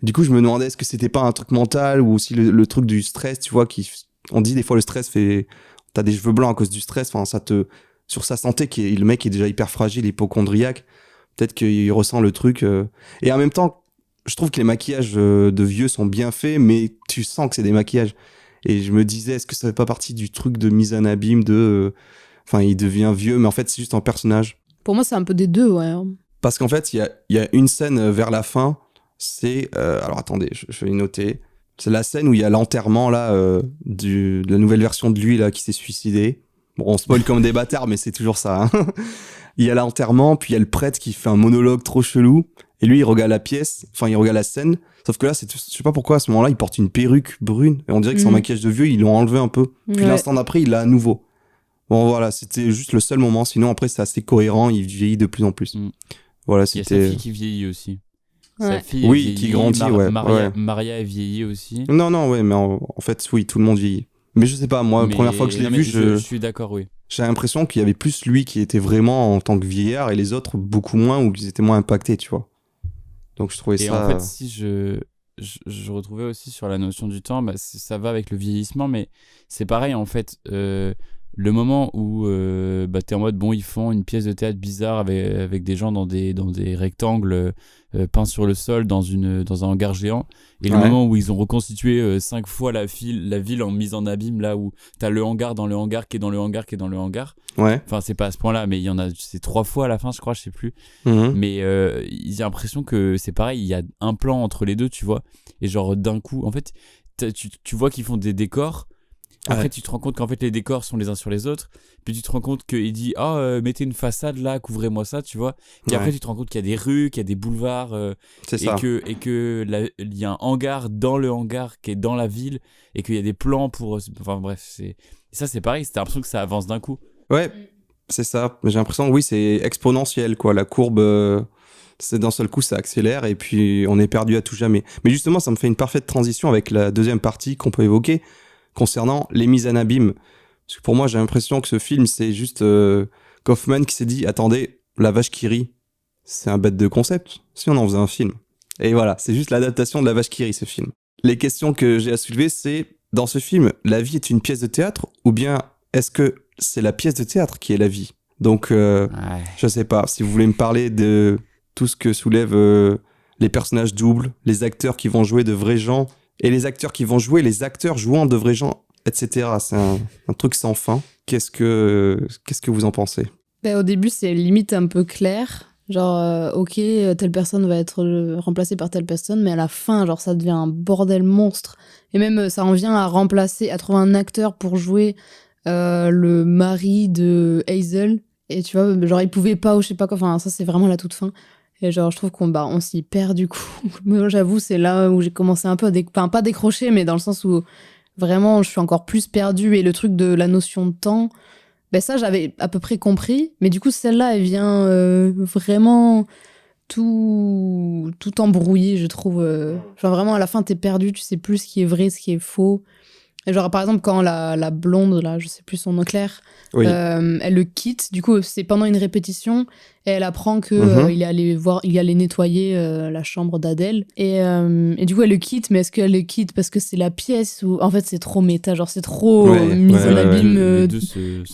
Du coup, je me demandais est-ce que c'était pas un truc mental ou aussi le truc du stress, tu vois, on dit des fois le stress fait, t'as des cheveux blancs à cause du stress, enfin, sur sa santé, le mec est déjà hyper fragile, hypochondriaque. Peut-être qu'il ressent le truc. Et en même temps, je trouve que les maquillages de vieux sont bien faits, mais tu sens que c'est des maquillages. Et je me disais, est-ce que ça fait pas partie du truc de mise en abîme enfin, il devient vieux, mais en fait, c'est juste un personnage. Pour moi, c'est un peu des deux, ouais. Parce qu'en fait, il y a une scène vers la fin, c'est... alors attendez, je vais y noter. C'est la scène où il y a l'enterrement là, de la nouvelle version de lui là, qui s'est suicidé. Bon, on spoil comme des bâtards, mais c'est toujours ça. Hein. Il y a l'enterrement, puis il y a le prêtre qui fait un monologue trop chelou. Et lui, il regarde la pièce, enfin, il regarde la scène. Sauf que là, je sais pas pourquoi, à ce moment-là, il porte une perruque brune. Et on dirait que son Mhm. maquillage de vieux, ils l'ont enlevé un peu. Puis Ouais. l'instant d'après, il l'a à nouveau. Bon, voilà, c'était juste le seul moment. Sinon, après, c'est assez cohérent. Il vieillit de plus en plus. Mm. Voilà, Il y a sa c'était... fille qui vieillit aussi. Ouais. Sa fille, Oui, elle vieillit. qui grandit, ouais, ouais. Maria est vieillie aussi. Non, ouais, mais en fait, oui, tout le monde vieillit. Mais je sais pas, moi, la Mais- première fois que je l'ai non, mais vu, je suis d'accord, oui. j'ai l'impression qu'il y avait plus lui qui était vraiment en tant que vieillard et les autres beaucoup moins ou qu'ils étaient moins impactés, tu vois. Donc je trouvais Et ça... en fait, si je retrouvais aussi sur la notion du temps, bah, ça va avec le vieillissement, mais c'est pareil en fait. Le moment où t'es en mode, bon, ils font une pièce de théâtre bizarre avec des gens dans des rectangles peints sur le sol dans un hangar géant, et le Ouais. moment où ils ont reconstitué 5 fois la ville en mise en abîme, là où t'as le hangar dans le hangar qui est dans le hangar qui est dans le hangar. Ouais. Enfin, c'est pas à ce point-là, mais il y en a, c'est 3 fois à la fin, je crois, je sais plus. Mhm. Mais j'ai l'impression que c'est pareil, il y a un plan entre les deux, tu vois. Et genre d'un coup, en fait, tu vois qu'ils font des décors. Après, Ouais. tu te rends compte qu'en fait, les décors sont les uns sur les autres. Puis tu te rends compte qu'il dit, mettez une façade là, couvrez-moi ça, tu vois. Puis après, Ouais. tu te rends compte qu'il y a des rues, qu'il y a des boulevards. C'est Et ça. il y a un hangar dans le hangar qui est dans la ville. Et qu'il y a des plans pour. Enfin bref, et ça, c'est pareil, c'était l'impression que ça avance d'un coup. Ouais, c'est ça. Mais j'ai l'impression que oui, c'est exponentiel, quoi. La courbe, c'est d'un seul coup, ça accélère et puis on est perdu à tout jamais. Mais justement, ça me fait une parfaite transition avec la deuxième partie qu'on peut évoquer concernant les mises en abîme. Parce que pour moi, j'ai l'impression que ce film, c'est juste Kaufman qui s'est dit, attendez, la vache qui rit, c'est un bête de concept. Si on en faisait un film. Et voilà, c'est juste l'adaptation de la vache qui rit, ce film. Les questions que j'ai à soulever, c'est, dans ce film, la vie est une pièce de théâtre ou bien est-ce que c'est la pièce de théâtre qui est la vie? Donc, Ouais. je sais pas, si vous voulez me parler de tout ce que soulèvent les personnages doubles, les acteurs qui vont jouer de vrais gens, et les acteurs qui vont jouer les acteurs jouant de vrais gens, etc. C'est un truc sans fin. Qu'est-ce que vous en pensez? Au début, c'est limite un peu clair. Genre, ok, telle personne va être remplacée par telle personne, mais à la fin, genre, ça devient un bordel monstre. Et même, ça en vient à trouver un acteur pour jouer le mari de Hazel. Et tu vois, genre, il pouvait pas ou je sais pas quoi. Enfin, ça, c'est vraiment la toute fin. Et genre, je trouve on s'y perd du coup. Moi, j'avoue, c'est là où j'ai commencé un peu enfin, pas décrocher, mais dans le sens où vraiment, je suis encore plus perdue. Et le truc de la notion de temps, ça, j'avais à peu près compris. Mais du coup, celle-là, elle vient vraiment tout embrouiller, je trouve. Genre, vraiment, à la fin, t'es perdu, tu sais plus ce qui est vrai, ce qui est faux. Et genre, par exemple, quand la blonde, là, je sais plus son nom, Claire, Oui. elle le quitte, du coup, c'est pendant une répétition, et elle apprend que il est allé nettoyer la chambre d'Adèle. Et du coup, elle le quitte, mais est-ce qu'elle le quitte parce que c'est la pièce ou... En fait, c'est trop méta, genre, c'est trop mise en abîme, Les deux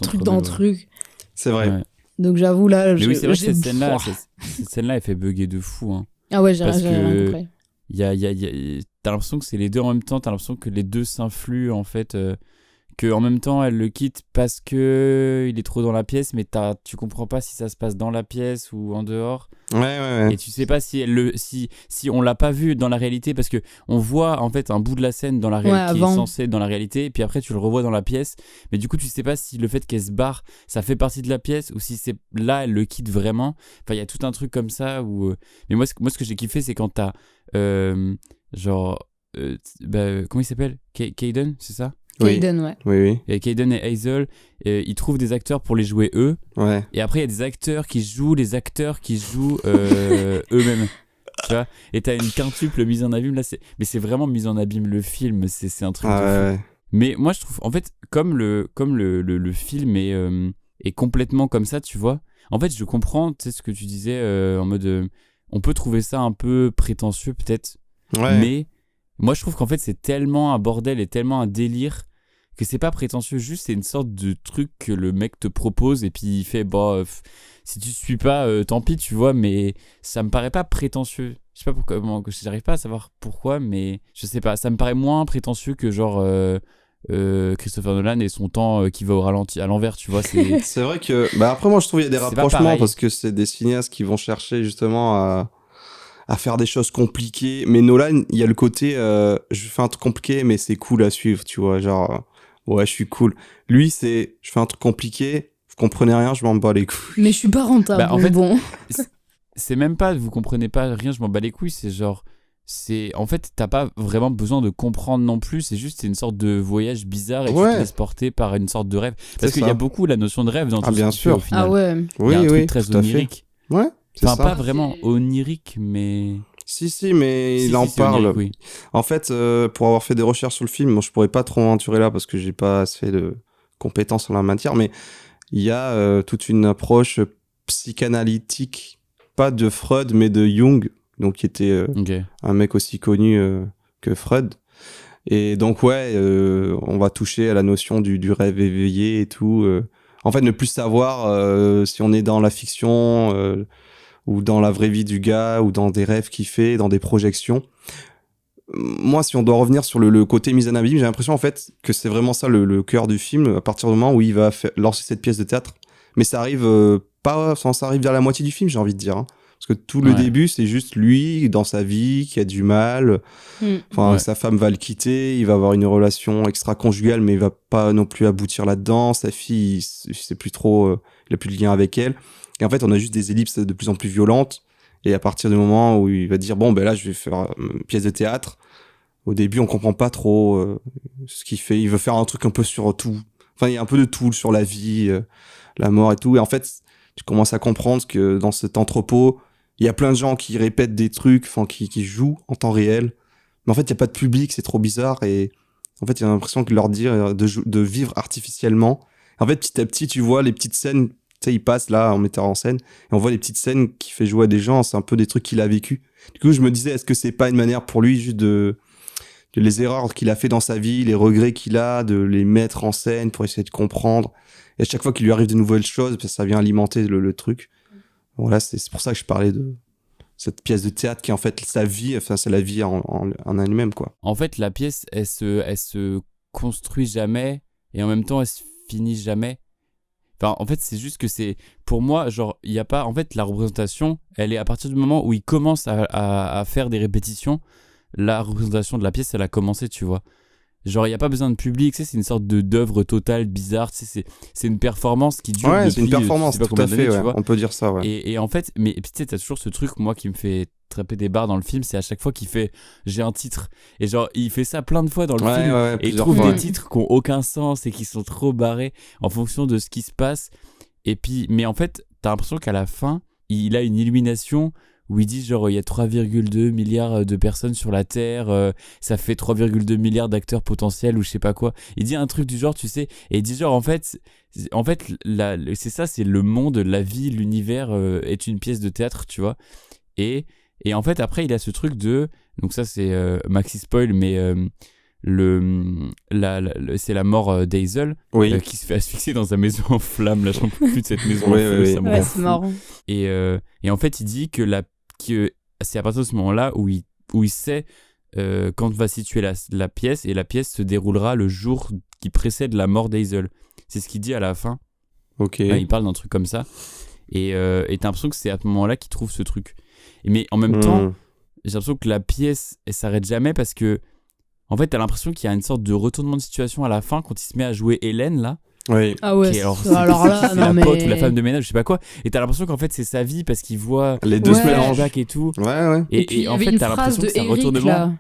truc dans truc. C'est vrai. Ouais. Donc, j'avoue, là... Mais oui, c'est vrai que j'ai- cette scène-là, elle fait bugger de fou. Hein. Ah ouais, j'ai Parce rien que compris. t'as l'impression que c'est les deux en même temps, t'as l'impression que les deux s'influent en fait, que en même temps elle le quitte parce que il est trop dans la pièce, mais tu comprends pas si ça se passe dans la pièce ou en dehors, Ouais. et tu sais pas si si on l'a pas vu dans la réalité, parce que on voit en fait un bout de la scène dans la réalité qui est avant. censé être dans la réalité, et puis après tu le revois dans la pièce, mais du coup tu sais pas si le fait qu'elle se barre ça fait partie de la pièce ou si c'est là elle le quitte vraiment. Enfin il y a tout un truc comme ça où mais moi ce que j'ai kiffé c'est quand t'as genre comment il s'appelle, Caden, c'est ça? Caden, ouais. Oui. Et Caden et Hazel, ils trouvent des acteurs pour les jouer eux, Ouais. et après il y a des acteurs qui jouent les acteurs qui jouent eux-mêmes, tu vois, et t'as une quintuple mise en abîme là, mais c'est vraiment mise en abîme le film, c'est un truc de fou. Ouais. Mais moi je trouve en fait comme le film est complètement comme ça, tu vois, en fait je comprends, tu sais, ce que tu disais en mode on peut trouver ça un peu prétentieux peut-être, Ouais. mais moi je trouve qu'en fait c'est tellement un bordel et tellement un délire que c'est pas prétentieux, juste c'est une sorte de truc que le mec te propose et puis il fait si tu suis pas tant pis, tu vois, mais ça me paraît pas prétentieux. Je sais pas pourquoi, j'arrive pas à savoir pourquoi, mais je sais pas, ça me paraît moins prétentieux que genre Christopher Nolan et son temps qui va au ralenti à l'envers, tu vois, c'est C'est vrai que... Bah après, moi, je trouve qu'il y a des C'est pas rapprochements pareil. parce que c'est des cinéastes qui vont chercher justement à faire des choses compliquées. Mais Nolan, il y a le côté... je fais un truc compliqué, mais c'est cool à suivre, tu vois. Genre, ouais, je suis cool. Lui, c'est... Je fais un truc compliqué, vous comprenez rien, je m'en bats les couilles. Mais je suis pas rentable. Bah, en fait, bon. c'est même pas vous comprenez pas rien, je m'en bats les couilles, c'est genre en fait t'as pas vraiment besoin de comprendre non plus, c'est une sorte de voyage bizarre et tu Ouais. te laisses porter par une sorte de rêve, parce qu'il y ça. a beaucoup la notion de rêve dans tout bien ce qu'il fait, sûr. au final. Ah ouais. Il y a un Oui, truc très tout à fait. onirique, Ouais, c'est enfin ça. pas vraiment onirique, mais Si, mais il en c'est parle. onirique, oui. En fait, pour avoir fait des recherches sur le film, moi, je pourrais pas trop m'aventurer là parce que j'ai pas assez de compétences en la matière, mais il y a toute une approche psychanalytique, pas de Freud, mais de Jung, donc qui était Ok. un mec aussi connu que Freud. Et donc, ouais, on va toucher à la notion du rêve éveillé et tout. En fait, ne plus savoir si on est dans la fiction ou dans la vraie vie du gars, ou dans des rêves qu'il fait, dans des projections. Moi, si on doit revenir sur le côté mise en abîme, j'ai l'impression en fait que c'est vraiment ça le cœur du film, à partir du moment où il va lancer cette pièce de théâtre. Mais ça arrive ça arrive vers la moitié du film, j'ai envie de dire. Hein. Parce que tout le Ouais. début, c'est juste lui, dans sa vie, qui a du mal. Enfin, Ouais. sa femme va le quitter, il va avoir une relation extra-conjugale, mais il va pas non plus aboutir là-dedans. Sa fille, il sait plus trop, il a plus de lien avec elle. Et en fait, on a juste des ellipses de plus en plus violentes. Et à partir du moment où il va dire, bon, ben là, je vais faire une pièce de théâtre, au début, on comprend pas trop ce qu'il fait. Il veut faire un truc un peu sur tout. Enfin, il y a un peu de tout sur la vie, la mort et tout. Et en fait, tu commences à comprendre que dans cet entrepôt, il y a plein de gens qui répètent des trucs, enfin, qui jouent en temps réel. Mais en fait, il n'y a pas de public, c'est trop bizarre. Et en fait, il y a l'impression que leur dire de vivre artificiellement. En fait, petit à petit, tu vois les petites scènes, tu sais, il passe là en metteur en scène, et on voit les petites scènes qu'il fait jouer à des gens, c'est un peu des trucs qu'il a vécu. Du coup, je me disais, est-ce que c'est pas une manière pour lui juste de les erreurs qu'il a fait dans sa vie, les regrets qu'il a, de les mettre en scène pour essayer de comprendre. Et à chaque fois qu'il lui arrive de nouvelles choses, ça vient alimenter le truc. Voilà, c'est pour ça que je parlais de cette pièce de théâtre qui est en fait sa vie, enfin c'est la vie en elle-même, quoi. En fait, la pièce, elle se construit jamais et en même temps, elle se finit jamais. Enfin, en fait, c'est juste que c'est... Pour moi, genre, il n'y a pas... En fait, la représentation, elle est à partir du moment où il commence à faire des répétitions, la représentation de la pièce, elle a commencé, tu vois. Genre, il n'y a pas besoin de public, tu sais, c'est une sorte d'œuvre totale, bizarre, tu sais, c'est une performance qui dure ouais, depuis... c'est une performance, je sais pas tout combien à fait, d'années, ouais. tu vois. On peut dire ça, ouais. Et en fait, mais tu sais, t'as toujours ce truc, moi, qui me fait taper des barres dans le film, c'est à chaque fois qu'il fait « j'ai un titre ». Et genre, il fait ça plein de fois dans le film, Ouais, et il plusieurs trouve fois, des titres qui n'ont aucun sens et qui sont trop barrés en fonction de ce qui se passe. Et puis, mais en fait, t'as l'impression qu'à la fin, il a une illumination où il dit genre il y a 3,2 milliards de personnes sur la Terre, ça fait 3,2 milliards d'acteurs potentiels ou je sais pas quoi. Il dit un truc du genre, tu sais, et il dit genre en fait c'est ça, c'est le monde, la vie, l'univers est une pièce de théâtre, tu vois. Et en fait après il a ce truc de, donc ça c'est maxi spoil, mais c'est la mort d'Hazel qui se fait asphyxier dans sa maison en flammes. Là j'en peux plus de cette maison en feu, ça me rend fou. C'est marrant. Et en fait il dit que c'est à partir de ce moment-là où il sait quand va situer la pièce, et la pièce se déroulera le jour qui précède la mort d'Hazel. C'est ce qu'il dit à la fin. Ok. Il parle d'un truc comme ça, et t'as l'impression que c'est à ce moment-là qu'il trouve ce truc. Mais en même temps, j'ai l'impression que la pièce elle s'arrête jamais, parce que en fait t'as l'impression qu'il y a une sorte de retournement de situation à la fin quand il se met à jouer Hélène là. Oui. Ah ouais. Alors là, la pote ou la femme de ménage, je sais pas quoi. Et t'as l'impression qu'en fait c'est sa vie, parce qu'il voit les deux se mélangent et tout. Ouais. Et en fait t'as l'impression que c'est un retournement.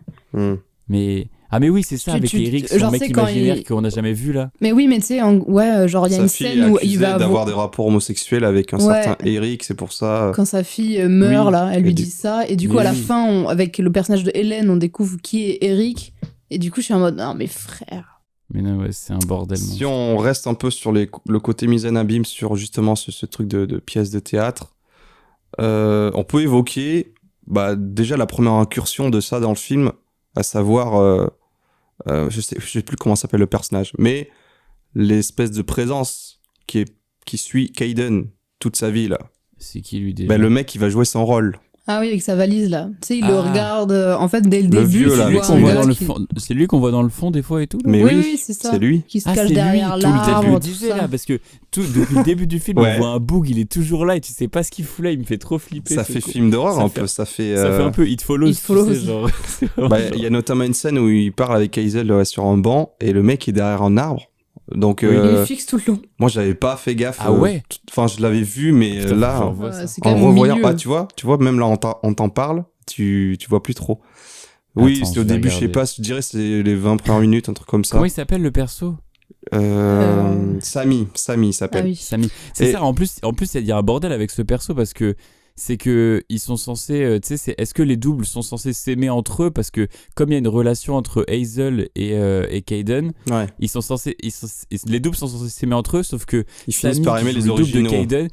Mais oui, c'est ça, avec Eric, son mec imaginaire qu'on n'a jamais vu là. Mais oui, mais tu sais, genre il y a une scène où il va d'avoir des rapports homosexuels avec un certain Eric, c'est pour ça. Quand sa fille meurt là, elle lui dit ça, et du coup à la fin, avec le personnage de Hélène, on découvre qui est Eric, et du coup je suis en mode non mais frère. Mais non, ouais, c'est un bordel. Si on reste un peu sur le côté mise en abîme, sur justement ce truc de pièce de théâtre, on peut évoquer déjà la première incursion de ça dans le film, à savoir, je sais plus comment s'appelle le personnage, mais l'espèce de présence qui suit Kayden toute sa vie là. C'est qui lui déjà? Le mec, il va jouer son rôle. Ah oui, avec sa valise là. Tu sais, il le regarde en fait dès le début. Vieux, là, c'est lui qu'on voit dans le fond des fois et tout. Là. Mais oui, c'est ça. C'est lui. Qui se cache derrière l'arbre. Tout là, parce que depuis le début du film, on voit un boug, il est toujours là et tu sais pas ce qu'il fout là. Il me fait trop flipper. Ça fait film d'horreur un peu. Ça fait un peu It Follows. Genre. Il y a notamment une scène où il parle avec Hazel sur un banc et le mec est derrière un arbre. Donc, il est fixe tout le long. Moi, j'avais pas fait gaffe. Ah ouais. Enfin, je l'avais vu, mais là, c'est quand même en revoyant, tu vois, même là, on t'en parle, tu vois plus trop. Oui, c'est au début, je sais pas, je dirais c'est les 20 premières minutes, un truc comme ça. Comment il s'appelle le perso? Samy il s'appelle. Ah oui. Samy. C'est ça. En plus, il y a un bordel avec ce perso, parce que c'est que ils sont censés, tu sais, est-ce que les doubles sont censés s'aimer entre eux, parce que comme il y a une relation entre Hazel et Kayden, ils sont censés, les doubles sont censés s'aimer entre eux, sauf que ils finissent par aimer les originaux. Le double de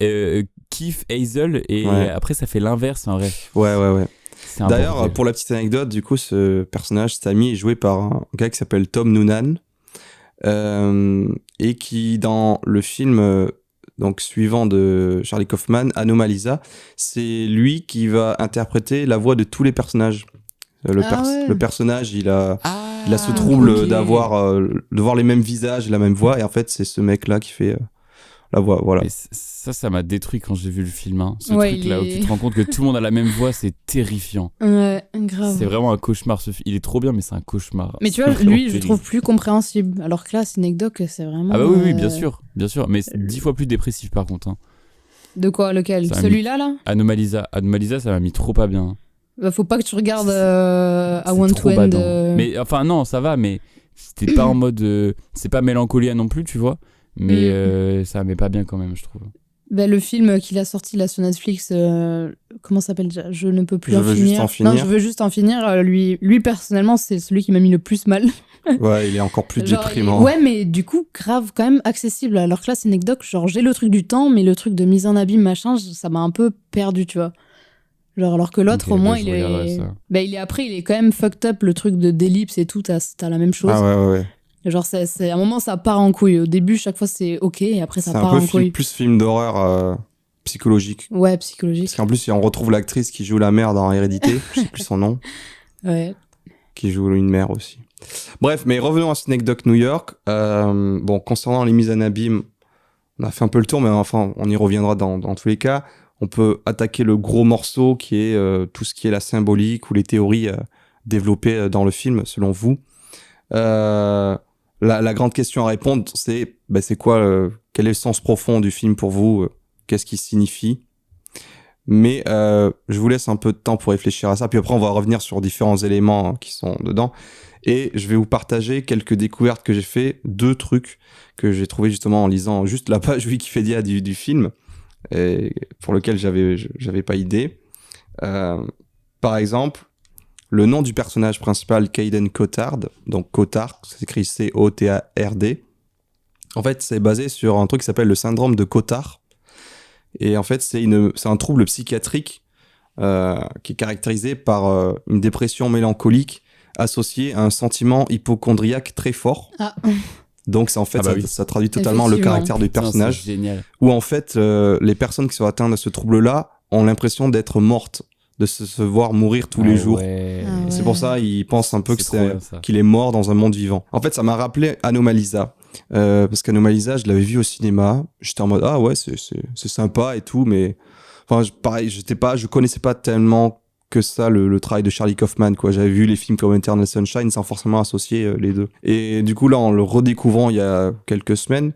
Kayden kiffe Hazel, et après ça fait l'inverse en vrai. Ouais. D'ailleurs, pour la petite anecdote, du coup, ce personnage Samy est joué par un gars qui s'appelle Tom Noonan, et qui dans le film donc suivant de Charlie Kaufman, Anomalisa, c'est lui qui va interpréter la voix de tous les personnages. Le personnage, il a ce trouble de voir les mêmes visages, la même voix, et en fait c'est ce mec-là qui fait la voix, voilà. Et ça m'a détruit quand j'ai vu le film, hein. Ce truc-là où tu te rends compte que tout le monde a la même voix, c'est terrifiant. Ouais, grave. C'est vraiment un cauchemar, il est trop bien, mais c'est un cauchemar. Mais tu vois, lui, je trouve plus compréhensible, alors que là, Synecdoche, c'est vraiment... Ah bah oui, bien sûr, mais c'est 10 fois plus dépressif par contre, hein. De quoi, lequel? Celui-là, là? Anomalisa, ça m'a mis trop pas bien. Faut pas que tu regardes I Want to End. Mais enfin non, ça va, mais c'était pas en mode... c'est pas Mélancolia non plus, tu vois. Mais ça met pas bien quand même, je trouve. Le film qu'il a sorti là sur Netflix, comment ça s'appelle déjà? Je ne peux plus en finir. Non, je veux juste en finir. Lui personnellement, c'est celui qui m'a mis le plus mal. Ouais, il est encore plus déprimant. Ouais, mais du coup, grave, quand même accessible. Alors que là, c'est Synecdoche, genre j'ai le truc du temps, mais le truc de mise en abîme, machin, ça m'a un peu perdu, tu vois. Genre, alors que l'autre, au moins, il est après, il est quand même fucked up, le truc d'ellipse et tout, t'as la même chose. Ah ouais. Genre, à un moment, ça part en couille. Au début, chaque fois, c'est ok, et après, ça part en couille. C'est un peu plus film d'horreur psychologique. Ouais, psychologique. Parce qu'en plus, on retrouve l'actrice qui joue la mère dans Hérédité, je sais plus son nom. Ouais. Qui joue une mère aussi. Bref, mais revenons à Synecdoche New York. Bon, concernant les mises en abîme, on a fait un peu le tour, mais enfin, on y reviendra dans tous les cas. On peut attaquer le gros morceau qui est tout ce qui est la symbolique ou les théories développées dans le film, selon vous. La grande question à répondre, c'est quoi, quel est le sens profond du film pour vous, qu'est-ce qu'il signifie? Mais je vous laisse un peu de temps pour réfléchir à ça, puis après on va revenir sur différents éléments qui sont dedans, et je vais vous partager quelques découvertes que j'ai fait, 2 trucs que j'ai trouvé justement en lisant juste la page Wikipédia du film, et pour lequel j'avais pas idée. Par exemple, le nom du personnage principal, Kayden Cotard, donc Cotard, ça s'écrit C-O-T-A-R-D. En fait, c'est basé sur un truc qui s'appelle le syndrome de Cotard. Et en fait, c'est un trouble psychiatrique qui est caractérisé par une dépression mélancolique associée à un sentiment hypocondriaque très fort. Ah. Donc, ça, en fait, Ah bah ça traduit totalement le caractère du personnage. C'est génial. Où en fait, les personnes qui sont atteintes de ce trouble-là ont l'impression d'être mortes, de se voir mourir tous les jours. Ouais. Ah ouais. C'est pour ça ils pensent un peu C'est trop bien, ça. qu'il est mort dans un monde vivant. En fait, ça m'a rappelé Anomalisa. Parce qu'Anomalisa, je l'avais vu au cinéma. J'étais en mode, ah ouais, c'est sympa et tout, mais enfin, pareil, je connaissais pas tellement que ça le travail de Charlie Kaufman, quoi. J'avais vu les films comme Eternal Sunshine sans forcément associer les deux. Et du coup, là, en le redécouvrant il y a quelques semaines,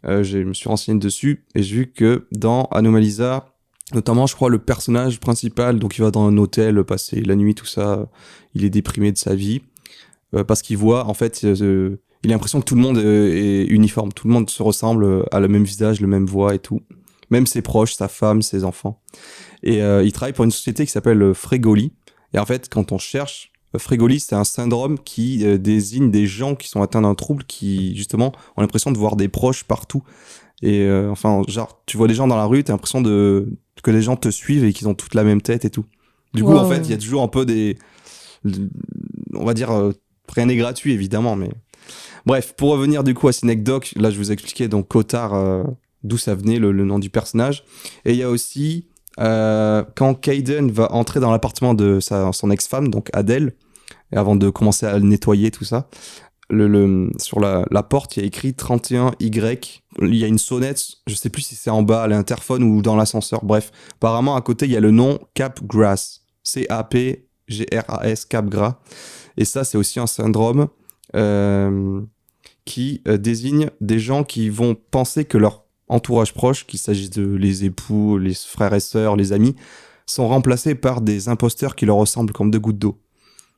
je me suis renseigné dessus et j'ai vu que dans Anomalisa, notamment, je crois, le personnage principal, donc il va dans un hôtel passer la nuit, tout ça, il est déprimé de sa vie, parce qu'il voit, en fait, il a l'impression que tout le monde est uniforme, tout le monde se ressemble, a le même visage, le même voix et tout, même ses proches, sa femme, ses enfants. Et il travaille pour une société qui s'appelle Frégoli, et en fait, quand on cherche, Frégoli, c'est un syndrome qui désigne des gens qui sont atteints d'un trouble, qui, justement, ont l'impression de voir des proches partout. Et enfin, genre, tu vois des gens dans la rue, t'as l'impression que les gens te suivent et qu'ils ont toute la même tête et tout. Du coup, en fait, il y a toujours un peu on va dire, rien n'est gratuit, évidemment, mais... Bref, pour revenir du coup à Synecdoche, là, je vous expliquais donc Cotard, d'où ça venait, le nom du personnage. Et il y a aussi, quand Kayden va entrer dans l'appartement de son ex-femme, donc Adèle, et avant de commencer à le nettoyer, tout ça, sur la porte, il y a écrit 31Y. Il y a une sonnette, je sais plus si c'est en bas à l'interphone ou dans l'ascenseur. Bref, apparemment à côté il y a le nom Capgras, C-A-P-G-R-A-S, Capgras. Et ça, c'est aussi un syndrome qui désigne des gens qui vont penser que leur entourage proche, qu'il s'agisse de les époux, les frères et sœurs, les amis, sont remplacés par des imposteurs qui leur ressemblent comme deux gouttes d'eau.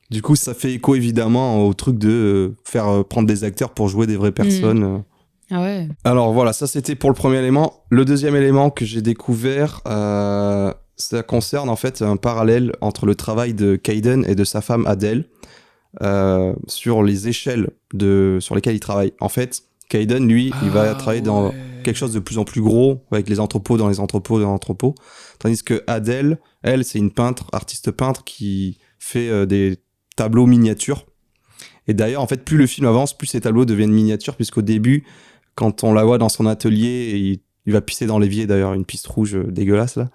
Du coup, ça fait écho évidemment au truc de faire prendre des acteurs pour jouer des vraies personnes. Ah ouais. Alors voilà, ça c'était pour le premier élément. Le deuxième élément que j'ai découvert, ça concerne en fait un parallèle entre le travail de Kayden et de sa femme Adèle sur les échelles sur lesquelles il travaille. En fait, Kayden, lui, il va travailler dans quelque chose de plus en plus gros, avec les entrepôts dans les entrepôts dans l'entrepôt. Tandis que Adèle, elle, c'est une artiste peintre qui fait des tableaux miniatures. Et d'ailleurs, en fait, plus le film avance, plus ces tableaux deviennent miniatures, puisqu'au début, quand on la voit dans son atelier, il va pisser dans l'évier, d'ailleurs, une piste rouge dégueulasse, là.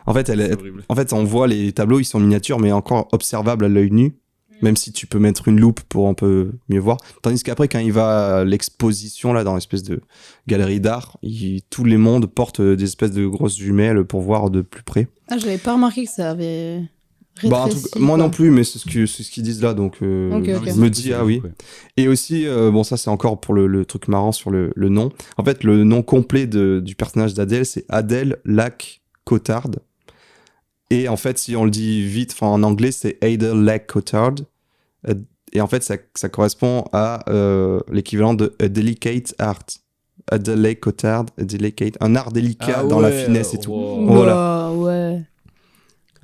En fait, on voit les tableaux, ils sont miniatures, mais encore observables à l'œil nu, même si tu peux mettre une loupe pour un peu mieux voir. Tandis qu'après, quand il va à l'exposition, là, dans l'espèce de galerie d'art, tous les mondes portent des espèces de grosses jumelles pour voir de plus près. Ah, j'avais pas remarqué que ça avait... Bah, moi non plus, mais c'est ce qu'ils disent là, donc Ok. je me dis ah oui. Et aussi, bon ça c'est encore pour le truc marrant sur le nom. En fait, le nom complet du personnage d'Adèle, c'est Adèle Lack Cotard. Et en fait, si on le dit vite, en anglais, c'est Adèle Lack Cotard. Et en fait, ça correspond à l'équivalent de A Delicate Art. Adèle Lack Cotard, a delicate, un art délicat dans la finesse et tout. Wow. Voilà. Ouais.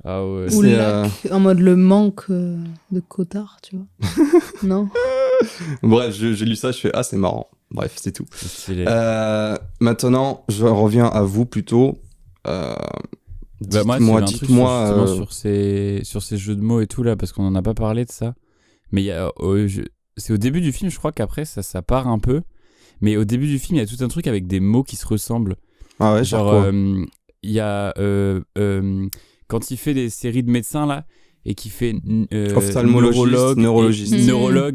Ah ouais. Ou lac, en mode le manque de Cotard, tu vois. Non. Bref, j'ai lu ça, je fais c'est marrant. Bref, c'est tout. C'est stylé. Maintenant, je reviens à vous plutôt. Moi, dites-moi. Sur ces jeux de mots et tout là, parce qu'on en a pas parlé de ça. Mais c'est au début du film, je crois qu'après ça part un peu. Mais au début du film, il y a tout un truc avec des mots qui se ressemblent. Ah ouais, genre il y a quand il fait des séries de médecins là et qui fait neurologue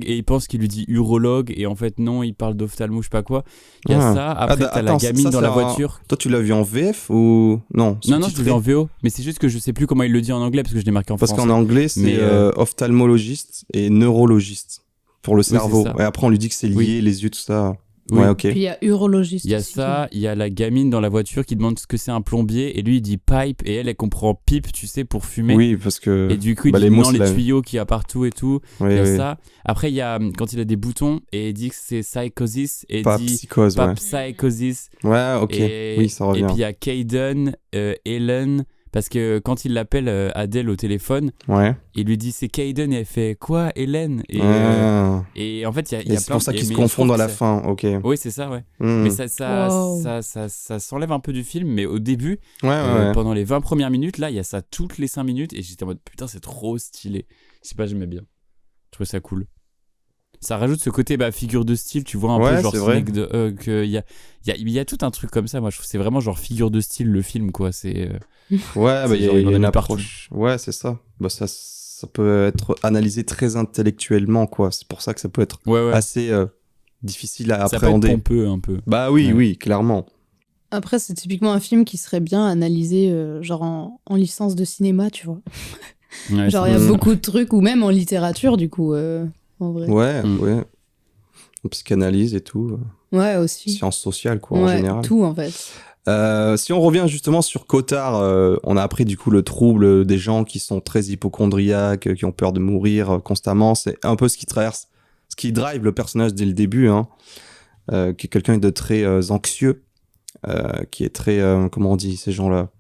et il pense qu'il lui dit urologue et en fait non, il parle d'ophtalmo, je sais pas quoi. Il y a ça. Après t'as la gamine dans la voiture. Toi tu l'as vu en VF ou non? Non, je l'ai vu en VO, mais c'est juste que je sais plus comment il le dit en anglais parce que je l'ai marqué en français. Parce qu'en anglais c'est ophtalmologiste et neurologiste pour le cerveau. Et après on lui dit que c'est lié, les yeux, tout ça. Oui. Ouais, ok. Puis il y a urologiste. Il y a aussi, ça, il y a la gamine dans la voiture qui demande ce que c'est un plombier et lui il dit pipe et elle comprend pipe, tu sais, pour fumer. Oui, parce que. Et du coup il dit non, les tuyaux qu'il y a partout et tout. Il y a ça. Après il y a quand il a des boutons et il dit que c'est psychosis et pas dit psychose, pas psychosis. Ouais, ok. Oui, ça revient. Et puis il y a Kayden, Ellen, Parce que quand il l'appelle Adèle au téléphone, Ouais. il lui dit c'est Kaiden et elle fait quoi Hélène et en fait il y a Et plein c'est pour ça de- qu'ils se mais je confondent trouve à la que fin, ok. Oui, c'est ça, ouais. Hmm. Mais ça Wow. s'enlève un peu du film, mais au début, Ouais. pendant les 20 premières minutes, là, il y a ça toutes les 5 minutes, et j'étais en mode putain, c'est trop stylé. Je sais pas, j'aimais bien. Je trouvais ça cool. Ça rajoute ce côté figure de style, tu vois, un Ouais, peu genre c'est vrai. il y a tout un truc comme ça. Moi, je trouve que c'est vraiment genre figure de style le film, quoi. C'est Ouais, C'est il y genre, a il en a une mis partout. approche. Ouais, c'est ça. Ça peut être analysé très intellectuellement, quoi. C'est pour ça que ça peut être ouais. assez difficile à Ça peut être appréhender. pompeux un peu. Bah oui, Ouais. oui, clairement. Après, c'est typiquement un film qui serait bien analysé genre en licence de cinéma, tu vois. Ouais, Genre, il y a Mm. beaucoup de trucs, ou même en littérature, du coup, en vrai. Ouais, Mm. ouais. Psychanalyse et tout. Ouais, aussi. Sciences sociales, quoi, en Ouais, général. tout, en fait. Si on revient justement sur Cotard, on a appris du coup le trouble des gens qui sont très hypochondriaques, qui ont peur de mourir constamment. C'est un peu ce qui drive le personnage dès le début, hein, qui est quelqu'un de très anxieux, qui est très, comment on dit, ces gens-là,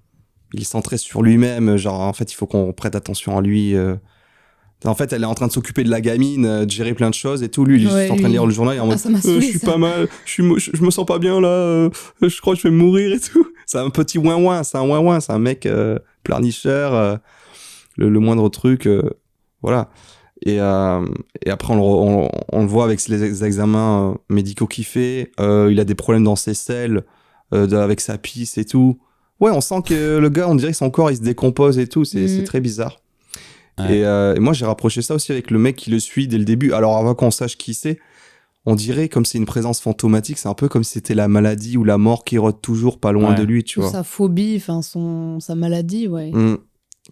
il est centré sur lui-même, genre en fait il faut qu'on prête attention à lui. En fait, elle est en train de s'occuper de la gamine, de gérer plein de choses et tout. Lui, il est juste Ouais, en train de lui. lire le journal et en mode ça m'a je saoulé, suis ça. pas mal, je me sens pas bien là, je crois que je vais mourir et tout. C'est un petit ouin-ouin, c'est un mec pleurnicheur, le moindre truc, voilà. Et après, on le voit avec les examens médicaux qu'il fait. Il a des problèmes dans ses selles, avec sa pisse et tout. Ouais, on sent que le gars, on dirait que son corps, il se décompose et tout. C'est très bizarre. Ouais. Et moi, j'ai rapproché ça aussi avec le mec qui le suit dès le début. Alors, avant qu'on sache qui c'est, on dirait comme c'est une présence fantomatique. C'est un peu comme si c'était la maladie ou la mort qui rôde toujours pas loin Ouais. de lui, tu Ou vois. sa phobie, enfin, sa maladie, ouais.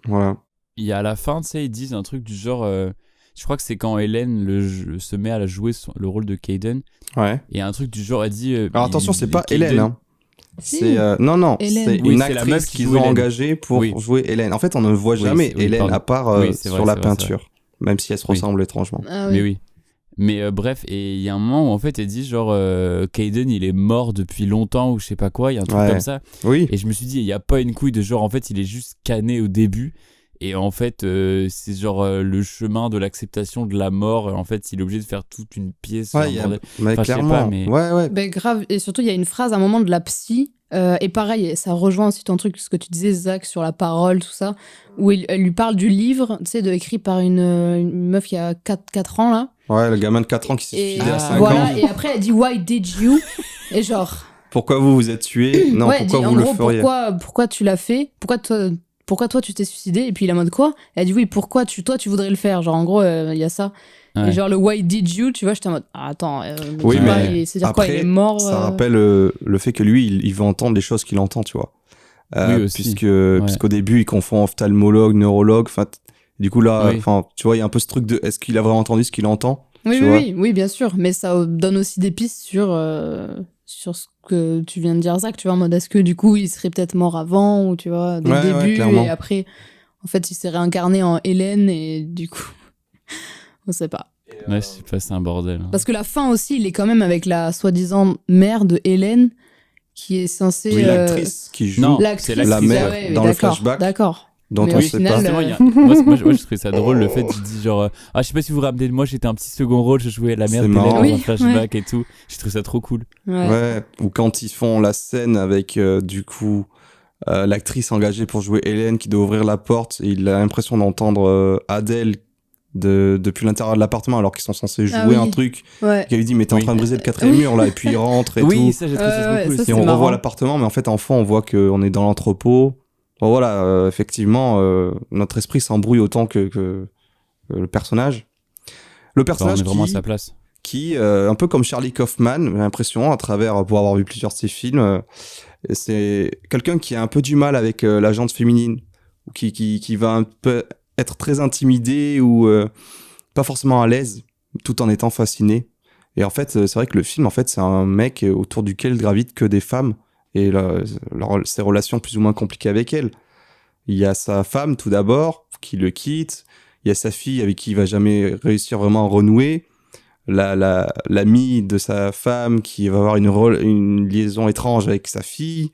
Voilà. Il y a à la fin, tu sais, ils disent un truc du genre. Je crois que c'est quand Hélène se met à jouer le rôle de Kaiden. Ouais. Et un truc du genre, elle dit. Alors, attention, c'est pas Kaiden- Hélène, hein. Si. C'est non, Hélène. c'est Oui, une c'est la meuf actrice qui qu'ils joue ont Hélène. engagée pour Oui. jouer Hélène. En fait, on ne voit Oui, jamais oui, Hélène pardon. à part Oui, c'est vrai, sur la c'est vrai, peinture, même si elle se Oui. ressemble étrangement. Ah Mais oui. Mais bref, et il y a un moment où en fait elle dit genre Kaiden il est mort depuis longtemps ou je sais pas quoi, il y a un truc Ouais. comme ça. Oui. Et je me suis dit, il y a pas une couille de genre en fait il est juste cané au début. Et en fait, c'est genre le chemin de l'acceptation de la mort. En fait, il est obligé de faire toute une pièce. Ouais, un bordel. mais Enfin, je sais clairement. pas, mais- Ouais. Ben, grave. Et surtout, il y a une phrase à un moment de la psy. Et pareil, ça rejoint aussi ton truc, ce que tu disais, Zach, sur la parole, tout ça, où elle lui parle du livre, tu sais, écrit par une meuf qui a 4 ans, là. Ouais, le gamin de 4 ans qui s'est Et suicidé à 5 voilà, ans. et après, elle dit, Why did you? Et genre. Pourquoi vous êtes tué? Non, ouais, elle pourquoi dit, vous en le gros, feriez? pourquoi tu l'as fait? Pourquoi toi tu t'es suicidé? Et puis il est en mode quoi? Elle dit oui, pourquoi toi tu voudrais le faire? Genre en gros, il y a ça. Ouais. Et genre le why did you, tu vois, j'étais en mode attends, Oui, dis pas, mais c'est-à-dire quoi, il est mort? ça rappelle le fait que lui, il veut entendre les choses qu'il entend, tu vois. Oui, aussi. Puisqu'au début, il confond ophtalmologue, neurologue. Enfin, du coup, là, Oui. enfin, tu vois, il y a un peu ce truc de est-ce qu'il a vraiment entendu ce qu'il entend? Oui, tu oui, vois. oui, bien sûr, mais ça donne aussi des pistes sur ce que tu viens de dire, Zach, tu vois, en mode est-ce que du coup il serait peut-être mort avant, ou tu vois, dès Ouais, le ouais, début, clairement. et après, en fait, il s'est réincarné en Hélène, et du coup, on sait pas. Ouais, je sais pas, c'est un bordel. Parce que la fin aussi, il est quand même avec la soi-disant mère de Hélène, qui est censée. Oui, l'actrice qui joue Non, L'actrice, c'est l'actrice, la mère ah ouais, dans le d'accord, flashback. D'accord. dont Mais on au sait final, pas. Justement, moi, je trouvais ça drôle le fait qu'il dit genre je sais pas si vous vous rappelez de moi, j'étais un petit second rôle, je jouais la mère C'est d'Hélène marrant. dans Oui, un flashback et tout. J'ai trouvé ça trop cool. Ouais. Ouais. Ou quand ils font la scène avec, du coup, l'actrice engagée pour jouer Hélène qui doit ouvrir la porte et il a l'impression d'entendre Adèle depuis l'intérieur de l'appartement alors qu'ils sont censés jouer Ah oui. un truc. Ouais. Et lui dit mais t'es Oui. en train de briser le quatrième mur là, et puis il rentre et Oui, tout. ça j'ai trouvé ça Ouais, trop cool. ça, aussi. Et c'est on marrant. revoit l'appartement, mais en fait, en fond, on voit qu'on est dans l'entrepôt. Bon, voilà, effectivement, notre esprit s'embrouille autant que le personnage. Le Enfin, on personnage est vraiment à qui, sa place. un peu comme Charlie Kaufman, j'ai l'impression, à travers, pour avoir vu plusieurs de ses films, c'est quelqu'un qui a un peu du mal avec la gente féminine, ou qui va un peu être très intimidé ou pas forcément à l'aise, tout en étant fasciné. Et en fait, c'est vrai que le film, en fait, c'est un mec autour duquel gravitent que des femmes et ses relations plus ou moins compliquées avec elle. Il y a sa femme, tout d'abord, qui le quitte. Il y a sa fille avec qui il va jamais réussir vraiment à renouer. L'amie de sa femme qui va avoir une liaison étrange avec sa fille.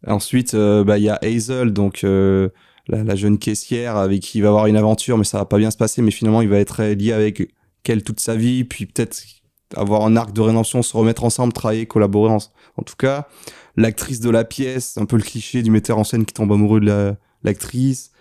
Ensuite, il y a Hazel, donc la jeune caissière avec qui il va avoir une aventure, mais ça va pas bien se passer. Mais finalement, il va être lié avec elle toute sa vie, puis peut-être avoir un arc de rédemption, se remettre ensemble, travailler, collaborer. En tout cas, l'actrice de la pièce, un peu le cliché du metteur en scène qui tombe amoureux de l'actrice.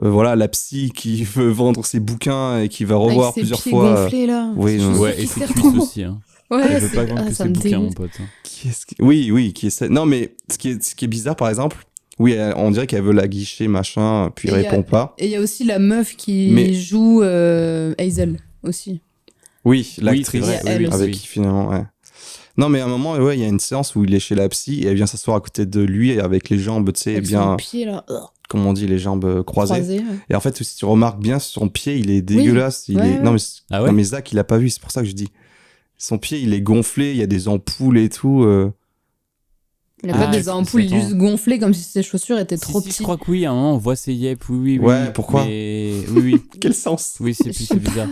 Voilà, la psy qui veut vendre ses bouquins et qui va revoir avec ses plusieurs pieds fois. gonflés, là. Oui, non. Ouais, et ses cuisses aussi. Hein. Ouais, Elle veut pas vendre que ça ses me bouquins, mon dégoûte. pote. Hein. Oui, qui essaie. Non, mais ce qui est bizarre, par exemple, oui, on dirait qu'elle veut la guicher, machin, puis il répond pas. Et il y a aussi la meuf qui Mais- joue Hazel aussi. Oui, Oui, l'actrice c'est vrai, elle avec aussi. qui finalement, ouais. Non, mais à un moment, ouais, il y a une séance où il est chez la psy et elle vient s'asseoir à côté de lui et avec les jambes, tu sais, Avec bien, son pied là, comment on dit, les jambes croisées. croisé. Ouais. Et en fait, si tu remarques bien, son pied, il est dégueulasse. Il ouais, est... ouais. Non, mais... Ah ouais non, mais Zach, il a pas vu, c'est pour ça que je dis. Son pied, il est gonflé, il y a des ampoules et tout. Il a pas des ampoules attends. juste gonflées comme si ses chaussures étaient trop Si, petites. je crois que oui, à un moment, on voit ses yep, oui. Ouais, pourquoi mais... Oui. Quel sens? Oui, c'est bizarre.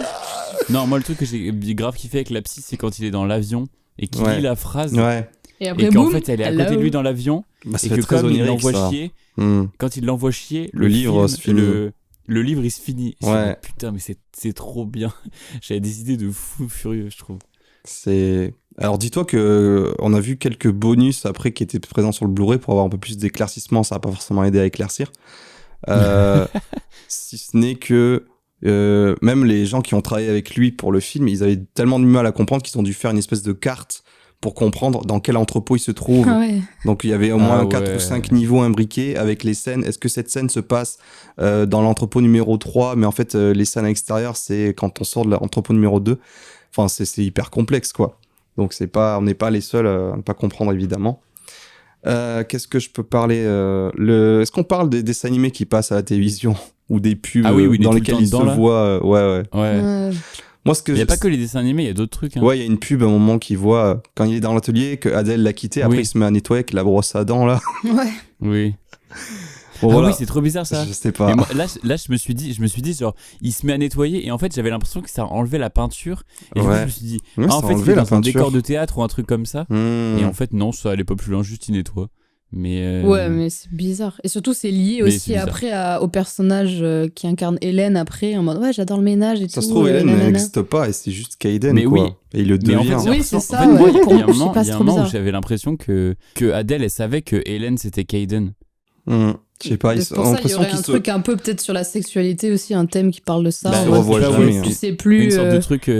Non, moi, le truc que j'ai grave kiffé avec la psy, c'est quand il est dans l'avion et qu'il Ouais. lit la phrase Ouais. Et après, et qu'en boum, fait, elle est à côté de lui dans l'avion Bah, ça et fait que très comme il onirique, l'envoie ça. chier, Hmm. quand il l'envoie chier, Le livre film, se finit. Le livre, il se finit. Je Ouais. me dis, putain, mais c'est trop bien. J'avais des idées de fou furieux, je trouve. C'est... Alors dis-toi que on a vu quelques bonus après qui étaient présents sur le Blu-ray pour avoir un peu plus d'éclaircissement, ça n'a pas forcément aidé à éclaircir. Si ce n'est que même les gens qui ont travaillé avec lui pour le film, ils avaient tellement de mal à comprendre qu'ils ont dû faire une espèce de carte pour comprendre dans quel entrepôt il se trouve. Ah ouais. Donc il y avait au moins Ah 4 ouais. ou 5 niveaux imbriqués avec les scènes. Est-ce que cette scène se passe dans l'entrepôt numéro 3, mais en fait les scènes à l'extérieur, c'est quand on sort de l'entrepôt numéro 2. Enfin, c'est hyper complexe, quoi. Donc on n'est pas les seuls à ne pas comprendre, évidemment. Qu'est-ce que je peux parler Est-ce qu'on parle des dessins animés qui passent à la télévision ou des pubs Ah oui, il est dans tout le lesquels temps ils se dedans, là. voient ouais. Ouais. Moi, ce que Il n'y a pas que les dessins animés, il y a d'autres trucs. Hein. Ouais, il y a une pub à un moment qu'il voit quand il est dans l'atelier, que Adèle l'a quitté, après Oui. il se met à nettoyer avec la brosse à dents, là. Ouais. Oui. Bon, Ah voilà. oui, c'est trop bizarre ça. Je sais pas. Et moi, là, je me suis dit, genre, il se met à nettoyer et en fait, j'avais l'impression que ça enlevait la peinture. Et du coup, Ouais. je me suis dit, Ouais, ah, ça en fait, il enlevait est la dans un peinture. décor de théâtre ou un truc comme ça. Hmm. Et en fait, non, ça allait pas plus loin, juste il nettoie. Mais Ouais, mais c'est bizarre. Et surtout, c'est lié Mais aussi c'est bizarre. après au personnage qui incarne Hélène après, en mode ouais, j'adore le ménage et tout. Ça se trouve, Hélène nanana. n'existe pas et c'est juste Kaiden, Mais quoi. oui. Et il le Mais en devient. fait, j'ai Oui, l'impression- c'est en ça, fait, moi, ouais. il y a Pour un moi, je sais moment, pas, il y c'est a un trop moment où bizarre. j'avais l'impression que Adèle, elle savait que Hélène c'était Kaiden. Je sais pas, C'est pour ça qu'il y aurait un truc un peu peut-être sur la sexualité aussi, un thème qui parle de ça. Bah, en se mode, revoit tu- jamais, Tu hein. sais plus. Une sorte de truc.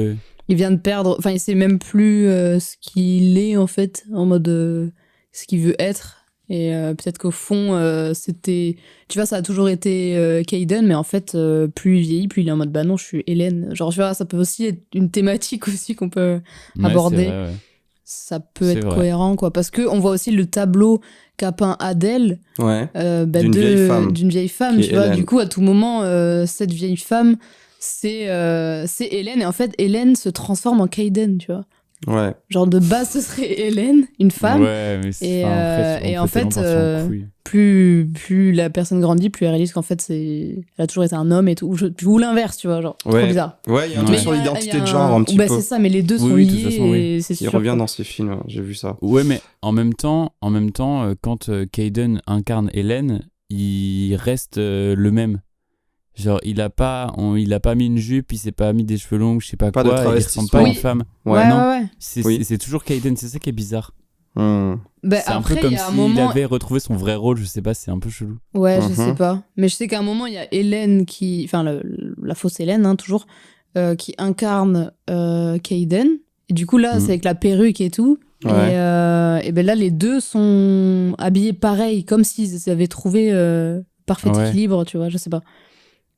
Il vient de perdre. Enfin, il sait même plus ce qu'il est en fait, en mode ce qu'il veut être. Et peut-être qu'au fond, c'était. Tu vois, ça a toujours été Kaiden, mais en fait, plus il vieillit, plus il est en mode bah non, je suis Hélène. Genre, tu vois, ça peut aussi être une thématique aussi qu'on peut Ouais, aborder. c'est vrai, ouais. Ça peut C'est être vrai. cohérent, quoi. Parce qu'on voit aussi le tableau qu'a peint Adèle Ouais. d'une D'une vieille femme, qui tu est vois. Hélène. Du coup, à tout moment, cette vieille femme, c'est Hélène. Et en fait, Hélène se transforme en Kaiden, tu vois. Ouais. Genre, de base, ce serait Hélène, une femme. Ouais, mais c'est- Et, enfin, et on en peut tellement fait, partir en couille. plus la personne grandit, plus elle réalise qu'en fait, elle a toujours été un homme et tout. Ou l'inverse, tu vois, genre, trop Ouais. bizarre. Ouais, il y a un Ouais. truc Mais sur il y a l'identité de un- genre un petit bah, peu. c'est ça, mais les deux Oui, sont oui, de toute liés façon, oui. et c'est Qui sûr. revient quoi. dans ces films, j'ai vu ça. Ouais, mais en même temps, quand Kaiden incarne Hélène, il reste le même. Genre, il a pas mis une jupe, il s'est pas mis des cheveux longs, je sais pas, Pas de quoi, il ressemble travestissement. pas à une Oui. femme. Ouais, non. ouais. C'est toujours Kaiden, c'est ça qui est bizarre. Hmm. Bah, C'est un après, peu il comme y a un s'il moment. avait retrouvé son vrai rôle, je sais pas, c'est un peu chelou. Ouais, je Mhm. sais pas. Mais je sais qu'à un moment, il y a Hélène qui. Enfin, la fausse Hélène, hein, toujours, qui incarne Kaiden. Et du coup, là, Mhm. c'est avec la perruque et tout. Ouais. Et ben là, les deux sont habillés pareil, comme s'ils avaient trouvé parfait Ouais. équilibre, tu vois, je sais pas.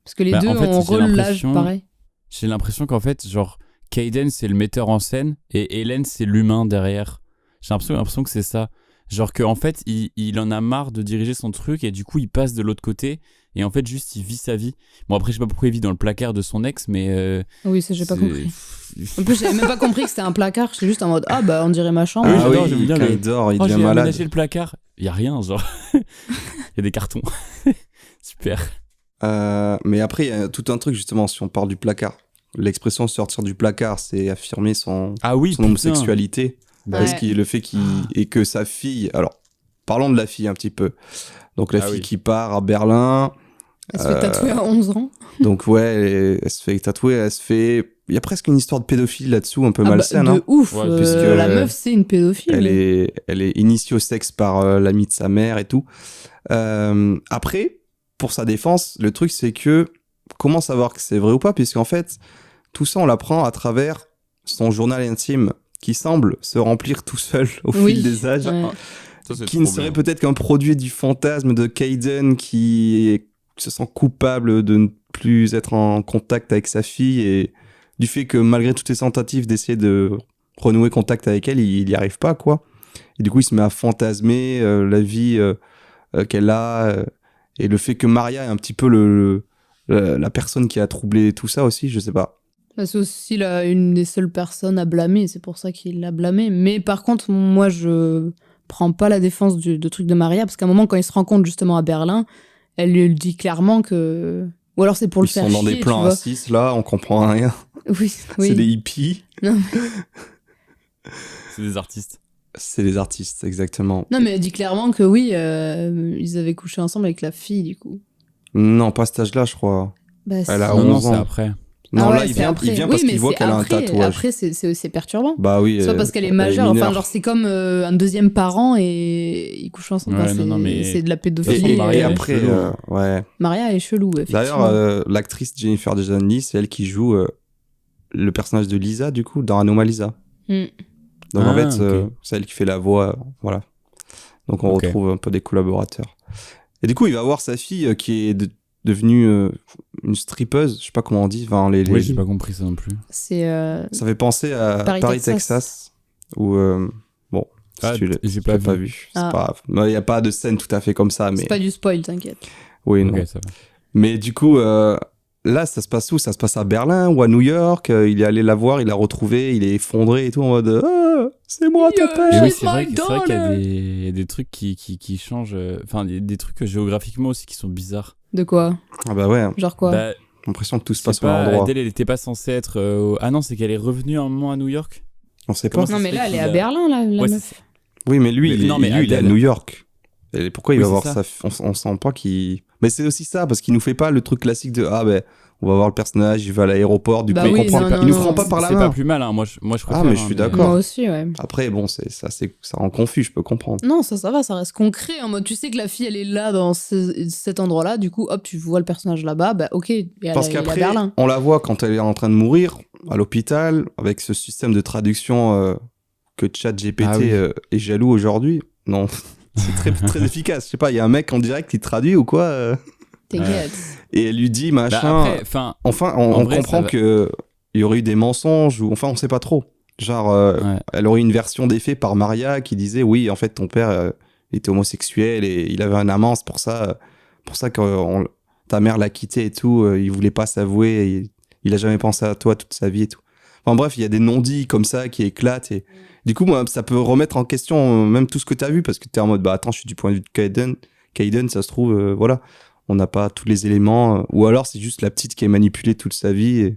Parce que les Bah, deux en fait, ont j'ai rôle l'âge l'impression- pareil. J'ai l'impression qu'en fait, genre, Kaiden c'est le metteur en scène et Hélène c'est l'humain derrière. J'ai l'impression que c'est ça. Genre qu'en fait, il en a marre de diriger son truc et du coup, il passe de l'autre côté et en fait, juste, il vit sa vie. Bon, après, je sais pas pourquoi il vit dans le placard de son ex, mais. Oui, ça, j'ai pas c'est- compris. En plus, j'avais même pas compris que c'était un placard. J'étais juste en mode, ah bah, on dirait ma chambre. oui, Ah j'adore, oui, j'aime bien quand le- il dort, il Oh, j'ai devient malade. aménagé le placard. Il y a rien, genre. Il y a des cartons. Super. Mais après, il y a tout un truc, justement, si on parle du placard. L'expression sortir du placard, c'est affirmer son Ah oui, homosexualité. Bah, Ouais. Est-ce qu'il le fait qu'il et que sa fille, alors parlons de la fille un petit peu. Donc la Ah fille oui. qui part à Berlin. Elle se fait tatouer à 11 ans. Donc ouais, elle se fait tatouer, il y a presque une histoire de pédophilie là-dessous, un peu malsaine. de Hein. ouf. Ouais, puisque, La meuf, c'est une pédophile. Elle est initiée au sexe par l'ami de sa mère et tout. Après, pour sa défense, le truc c'est que comment savoir que c'est vrai ou pas, puisqu'en fait, tout ça on l'apprend à travers son journal intime qui semble se remplir tout seul au fil des âges. Ouais. Ça, c'est Qui ne trop serait bien. peut-être qu'un produit du fantasme de Kayden qui se sent coupable de ne plus être en contact avec sa fille et du fait que malgré toutes ses tentatives d'essayer de renouer contact avec elle, il n'y arrive pas, quoi. Et du coup, il se met à fantasmer la vie qu'elle a et le fait que Maria est un petit peu la personne qui a troublé tout ça aussi, je sais pas. Bah, c'est aussi une des seules personnes à blâmer, c'est pour ça qu'il l'a blâmé. Mais par contre, moi, je prends pas la défense de truc de Maria, parce qu'à un moment, quand ils se rencontrent justement à Berlin, elle lui dit clairement que... Ou alors c'est pour le Ils faire sont dans chier, des plans tu vois. à 6, là, on comprend rien. Oui, oui. C'est des hippies. Non, C'est des artistes. C'est des artistes, exactement. non, mais elle dit clairement que oui, ils avaient couché ensemble avec la fille, du coup. Non, pas à cet âge-là, je crois. Bah, Elle a si. Non, 11 c'est ans. après. Non, Ah ouais, là, il c'est vient après. parce Oui, mais qu'il voit c'est qu'elle a un après. tatouage. Après, c'est perturbant. Bah oui. Soit parce qu'elle est elle majeure, mineure. enfin, genre, c'est comme un deuxième parent et ils couchent ensemble. Ouais, Enfin, non, mais- c'est de la Et, pédophilie. et Maria, après, chelou. ouais. Maria est chelou, effectivement. D'ailleurs, l'actrice Jennifer Jason Leigh, c'est elle qui joue le personnage de Lisa, du coup, dans Anomalisa. Mm. Donc en Ah, fait, ok. c'est elle qui fait la voix, voilà. Donc on Ok. retrouve un peu des collaborateurs. Et du coup, il va voir sa fille qui est devenue une strippeuse, je sais pas comment on dit. Enfin, Oui, j'ai pas compris ça non plus. C'est Ça fait penser à Paris, Paris, Texas. Texas, où bon, si Ah, tu l'as j'ai tu pas l'as vu. c'est Ah. pas grave. Il y a pas de scène tout à fait comme ça, mais c'est pas du spoil, t'inquiète. oui, non. Ok, ça va. Mais du coup, là, ça se passe où? Ça se passe à Berlin ou à New York? Il est allé la voir, il l'a retrouvée, il est effondré et tout en mode ah, c'est moi ton Et père. oui, She's c'est vrai, my c'est vrai qu'il y a daughter. des trucs qui changent. Enfin, des trucs géographiquement aussi qui sont bizarres. De quoi? Ah bah ouais, Genre quoi? Bah, j'ai l'impression que tout se c'est passe au pas, même endroit. Adèle, elle était pas censée être. Ah non, c'est qu'elle est revenue un moment à New York. On sait pas. Comment ça Non, se mais fait là, elle est qu'il à a- Berlin, là, la Ouais, meuf. c'est- Oui, mais lui, Mais- il est, non, mais lui, il est à Adèle. New York. Et pourquoi il Oui, va c'est voir ça. ça on sent pas qu'il. Mais c'est aussi ça, parce qu'il nous fait pas le truc classique de ah ben on va voir le personnage, il va à l'aéroport, du Bah coup oui, on comprend non, le non, il nous non. prend pas par la C'est main. pas plus mal, hein. Moi, je préfère. mais je suis d'accord. Moi aussi, ouais. Après bon, ça rend confus, je peux comprendre. Non, ça va, ça reste concret. En mode, tu sais que la fille, elle est là, dans cet endroit-là. Du coup, hop, tu vois le personnage là-bas. Bah, ok, et elle, Parce elle est à qu'après, Berlin. on la voit quand elle est en train de mourir à l'hôpital avec ce système de traduction que ChatGPT Ah oui. est jaloux aujourd'hui. Non, c'est très très efficace. Je sais pas, il y a un mec en direct qui traduit ou quoi T'inquiète. et elle lui dit Bah, machin. après, enfin, Enfin, En on vrai, comprend ça va. que il y aurait eu des mensonges ou enfin on sait pas trop. Genre, ouais. elle aurait une version des faits par Maria qui disait oui, en fait ton père était homosexuel et il avait un amant, c'est pour ça que ta mère l'a quitté et tout. Il voulait pas s'avouer, et il a jamais pensé à toi toute sa vie et tout. Enfin bref, il y a des non-dits comme ça qui éclatent et du coup moi ça peut remettre en question même tout ce que t'as vu parce que t'es en mode bah attends, je suis du point de vue de Kayden, ça se trouve voilà, on n'a pas tous les éléments ou alors c'est juste la petite qui est manipulée toute sa vie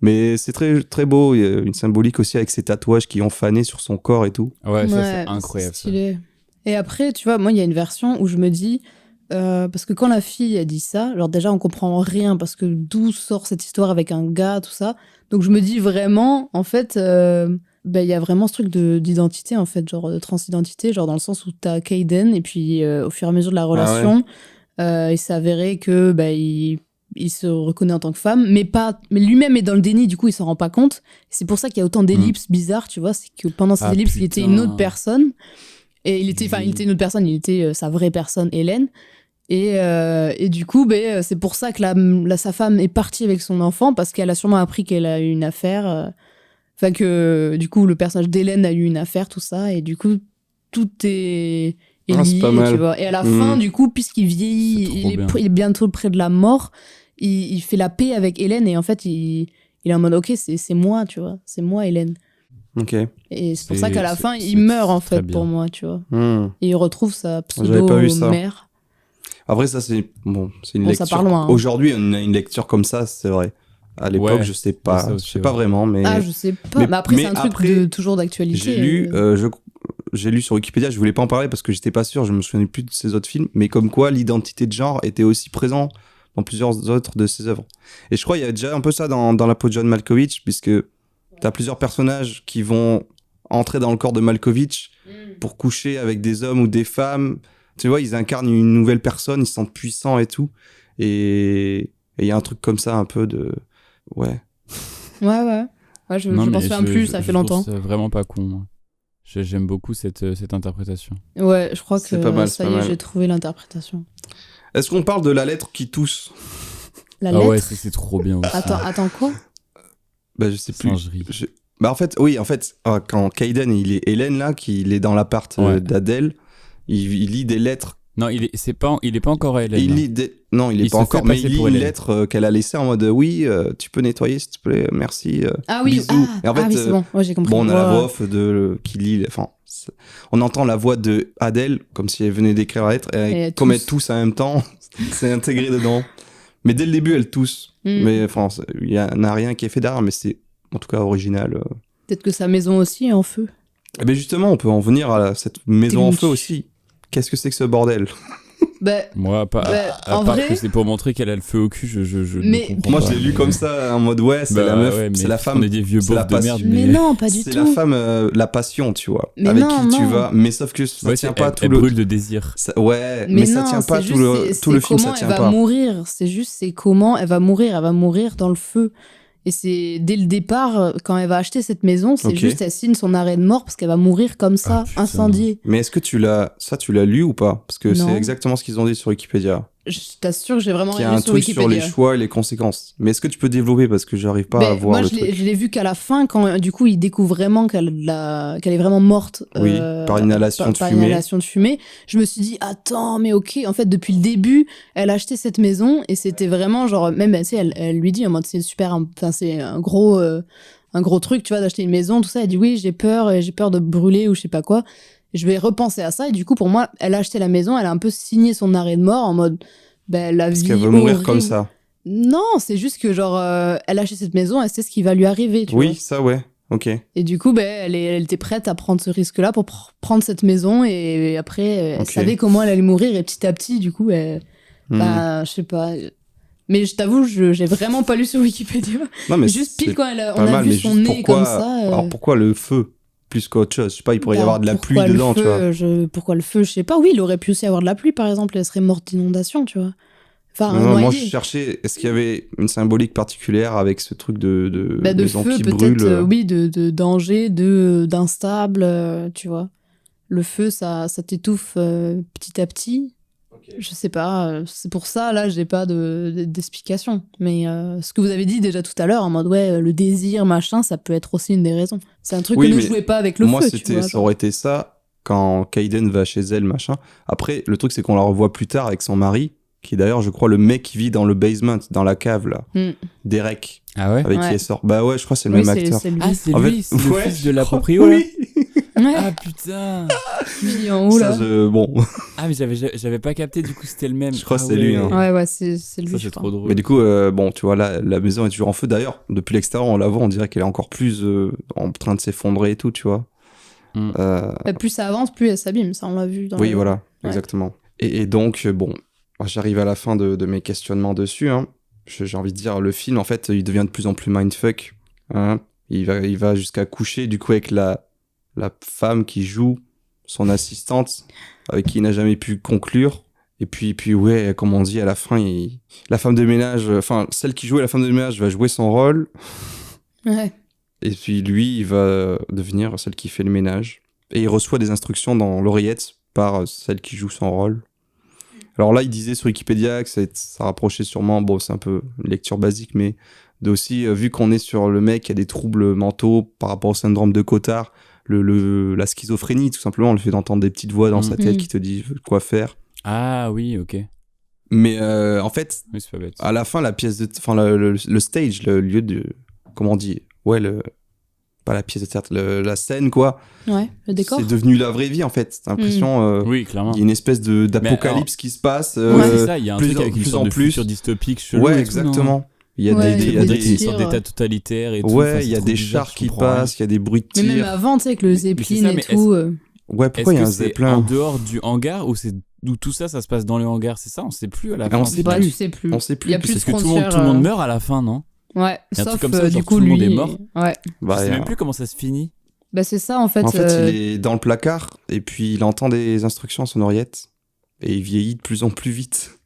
mais c'est très très beau, il y a une symbolique aussi avec ces tatouages qui ont fané sur son corps et tout. Ouais, ça, Ouais, c'est incroyable. Ça. stylé. Et après, tu vois, moi, il y a une version où je me dis. Parce que quand la fille a dit ça, alors déjà, on comprend rien parce que d'où sort cette histoire avec un gars, tout ça. Donc je me dis vraiment, en fait. Il y a vraiment ce truc d'identité, en fait, genre de transidentité, genre dans le sens où t'as Kayden, et puis au fur et à mesure de la relation, il s'est avéré que il se reconnaît en tant que femme, mais lui-même est dans le déni, du coup il s'en rend pas compte. C'est pour ça qu'il y a autant d'ellipses bizarres, tu vois, c'est que pendant ces ellipses, il était une autre personne, et il était une autre personne, il était sa vraie personne, Hélène. Et du coup, c'est pour ça que sa femme est partie avec son enfant, parce qu'elle a sûrement appris qu'elle a eu une affaire. Enfin, que du coup, le personnage d'Hélène a eu une affaire, tout ça, et du coup, tout est Ah, c'est lié, pas mal. tu vois. Et à la fin, du coup, puisqu'il vieillit, C'est trop bien. il est bientôt près de la mort, il fait la paix avec Hélène, et en fait, il est en mode, ok, c'est moi, tu vois, c'est moi, Hélène. Ok. Et c'est pour C'est- ça qu'à la c'est- fin, c'est il meurt, en très fait, bien. pour moi, tu vois. Hmm. Et il retrouve sa J'avais pas vu ça. pseudo-mère. Après ça c'est bon, c'est une Bon, ça lecture. part loin, hein. Aujourd'hui on a une lecture comme ça, c'est vrai. À l'époque, Ouais, je sais ça pas, aussi, je sais pas ouais. vraiment, mais Ah, je sais pas. Mais, après, c'est un truc après, toujours d'actualité. j'ai lu, j'ai lu sur Wikipédia, je voulais pas en parler parce que j'étais pas sûr, je me souvenais plus de ses autres films, mais comme quoi l'identité de genre était aussi présente dans plusieurs autres de ses œuvres. Et je crois qu'il y a déjà un peu ça dans la peau de John Malkovich, puisque t'as plusieurs personnages qui vont entrer dans le corps de Malkovich pour coucher avec des hommes ou des femmes. Tu vois, ils incarnent une nouvelle personne, ils se sentent puissants et tout. Et il y a un truc comme ça un peu de... Ouais. Ouais, je m'en souviens plus, ça fait longtemps. C'est vraiment pas con. J'aime beaucoup cette interprétation. Ouais, je crois que C'est pas mal, ça y est, j'ai trouvé l'interprétation. Est-ce qu'on parle de la lettre qui tousse? La lettre. Ah ouais, c'est trop bien aussi. Attends, quoi? Bah, je sais plus. Singerie. Bah, en fait, quand Kaiden, il est Hélène, là, qu'il est dans l'appart d'Adèle, il lit des lettres. Non, il est pas encore Hélène. Non, il est pas encore, mais il lit une lettre qu'elle a laissée en mode oui, tu peux nettoyer s'il te plaît, merci. Ah oui, bisous. Et en fait, oui, c'est bon, ouais, j'ai compris. Bon, on a la voix off qui lit, enfin, on entend la voix de Adèle comme si elle venait d'écrire la lettre, et comme elle tousse en même temps, c'est intégré dedans. Mais dès le début, elle tousse. Mais enfin, il y en a rien qui est fait derrière, mais c'est en tout cas original. Peut-être que sa maison aussi est en feu. Et ben justement, on peut en venir à cette maison en feu aussi. Qu'est-ce que c'est que ce bordel? Moi, à part vrai... que c'est pour montrer qu'elle a le feu au cul, je ne comprends moi, pas. je l'ai lu comme ça, en mode ouais, c'est la meuf, c'est la femme. On est des vieux beaufs de merde. Mais non, pas du tout. C'est la femme, la passion, tu vois, mais avec non, qui tu vas. Mais sauf que ça tient pas tout elle brûle de désir. Ouais, mais ça tient pas tout le film, ça tient pas. Elle va mourir, c'est comment elle va mourir dans le feu. Et c'est dès le départ, quand elle va acheter cette maison, c'est juste elle signe son arrêt de mort parce qu'elle va mourir comme ça, incendiée. Mais est-ce que tu l'as lu ou pas? Parce que c'est exactement ce qu'ils ont dit sur Wikipédia. Je t'assure que j'ai vraiment rien lu sur Wikipédia. Il y a un truc sur les choix et les conséquences. Mais est-ce que tu peux développer parce que j'arrive pas à voir le truc. Moi, je l'ai vu qu'à la fin, quand du coup, il découvre vraiment qu'elle est vraiment morte. Oui, par inhalation de fumée. Je me suis dit, attends, mais ok. En fait, depuis le début, elle a acheté cette maison et c'était vraiment genre, même elle lui dit en mode, c'est super, enfin, c'est un gros truc, tu vois, d'acheter une maison, tout ça. Elle dit, oui, j'ai peur de brûler ou je sais pas quoi. Je vais repenser à ça et du coup pour moi elle a acheté la maison, elle a un peu signé son arrêt de mort en mode la vie parce qu'elle veut mourir comme ça. Non, c'est juste que genre elle a acheté cette maison, elle sait ce qui va lui arriver, tu vois. Oui, ça ouais. OK. Et du coup elle était prête à prendre ce risque là pour prendre cette maison et après elle savait comment elle allait mourir et petit à petit du coup je sais pas. Mais je t'avoue, j'ai vraiment pas lu sur Wikipédia. Non, mais juste pile quand on a vu son nez comme ça. Alors pourquoi le feu plus qu'autre chose? Je sais pas, il pourrait y avoir de la pluie dedans, tu vois. Pourquoi le feu? Je sais pas. Oui, il aurait pu aussi avoir de la pluie, par exemple. Elle serait morte d'inondation, tu vois. Enfin, non, moi, je cherchais, est-ce qu'il y avait une symbolique particulière avec ce truc de maison feu, qui brûle oui, de danger, d'instable, tu vois. Le feu, ça t'étouffe petit à petit. Okay. Je sais pas, c'est pour ça, là, j'ai pas d'explication. Mais ce que vous avez dit déjà tout à l'heure, en mode, ouais, le désir, machin, ça peut être aussi une des raisons. C'est un truc que nous jouait pas avec le feu, tu vois. Ça aurait été ça quand Kaiden va chez elle, machin. Après, le truc, c'est qu'on la revoit plus tard avec son mari, qui est d'ailleurs, je crois, le mec qui vit dans le basement, dans la cave, là. Derek. Ah ouais? Avec qui elle sort. Bah ouais, je crois que c'est le même acteur. C'est lui. Ah, c'est lui, c'est le fils de la proprio, là? Ouais. Ah putain. Puis en haut, là. Bon. Ah mais j'avais pas capté, du coup c'était le même. Je crois que c'est lui. Hein. Ouais, c'est lui. Ça c'est trop drôle. Mais du coup, bon, tu vois, là, la maison est toujours en feu. D'ailleurs, depuis l'extérieur, on la voit, on dirait qu'elle est encore plus en train de s'effondrer et tout, tu vois. Plus ça avance, plus elle s'abîme, ça on l'a vu. Voilà, exactement. Et donc, bon, j'arrive à la fin de mes questionnements dessus. Hein. J'ai envie de dire, le film, en fait, il devient de plus en plus mindfuck. Hein. Il va jusqu'à coucher, du coup, avec la femme qui joue son assistante, avec qui il n'a jamais pu conclure. Et puis ouais, comme on dit, à la fin, la femme de ménage, enfin, celle qui jouait la femme de ménage va jouer son rôle. Ouais. Et puis lui, il va devenir celle qui fait le ménage. Et il reçoit des instructions dans l'oreillette par celle qui joue son rôle. Alors là, il disait sur Wikipédia que ça rapprochait sûrement, bon, c'est un peu une lecture basique, mais aussi, vu qu'on est sur le mec qui a des troubles mentaux par rapport au syndrome de Cotard, la schizophrénie, tout simplement, le fait d'entendre des petites voix dans sa tête qui te disent quoi faire. Ah oui, ok. Mais en fait, oui, c'est pas bête. À la fin, la pièce le stage, le lieu de... Comment on dit? Ouais, pas la pièce de théâtre, la scène, quoi. Ouais, le décor. C'est devenu la vraie vie, en fait. T'as l'impression... oui, clairement. Il y a une espèce d'apocalypse qui se passe. Ouais, c'est ça, il y a un truc avec une sorte de futur dystopique chelou. Ouais, exactement. Il y a des sortes d'états totalitaires et tout. Ouais, il y a des chars qui passent, il y a des bruits de tir. Mais même avant, tu sais, avec le Zeppelin et tout. Ouais, pourquoi il y a un Est-ce que c'est zeppelin en dehors du hangar ou c'est où tout ça se passe dans le hangar, c'est ça? On sait plus à la Ah, fin. on sait Bah, plus. tu sais plus. On sait plus. Il y a plus de Parce que tout le frontières. monde meurt à la fin, non? Ouais, Il y a un sauf truc comme ça, du genre coup tout le monde lui. est mort. Ouais. Bah, Je sais y a- même plus comment ça se finit. Bah c'est ça en fait. En fait, il est dans le placard et puis il entend des instructions à son oreillette et il vieillit de plus en plus vite.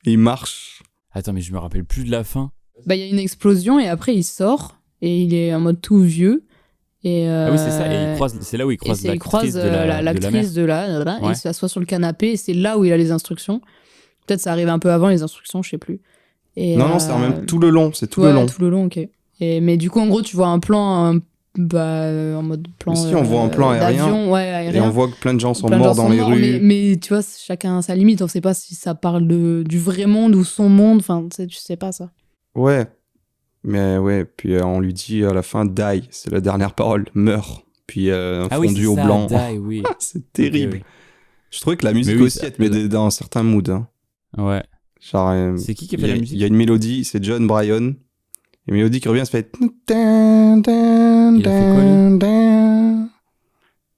Et il marche. Attends, mais je me rappelle plus de la fin. Bah il y a une explosion et après il sort et il est en mode tout vieux. Et Ah oui, c'est ça. Et c'est là où il croise l'actrice de la mère. l'actrice de la et Ouais. il s'assoit sur le canapé et c'est là où il a les instructions. Peut-être ça arrive un peu avant les instructions, je sais plus. Et, Non, c'est en même tout le long. C'est tout le ouais, long. tout le long, ok. Mais du coup, en gros, tu vois un plan en mode plan. Si, on voit un plan aérien. d'avion, ouais, Et aérien. on voit que plein de gens sont Plein de morts gens dans sont les morts, rues. mais tu vois, chacun a sa limite. On sait pas si ça parle du vrai monde ou son monde. Enfin, tu sais pas ça. Ouais. Mais ouais, puis on lui dit à la fin, die, c'est la dernière parole, meurs. Puis un Ah oui, fondu c'est au ça, blanc. Die, oui. C'est terrible. Ok, Je trouvais que la musique oui, aussi, ça- elle te met dans un certain mood. Hein. oui. Ouais. Genre, C'est qui il fait y a- la musique? Il y a une mélodie, c'est John Bryan. Une mélodie qui revient, ça fait. Il a fait quoi, lui?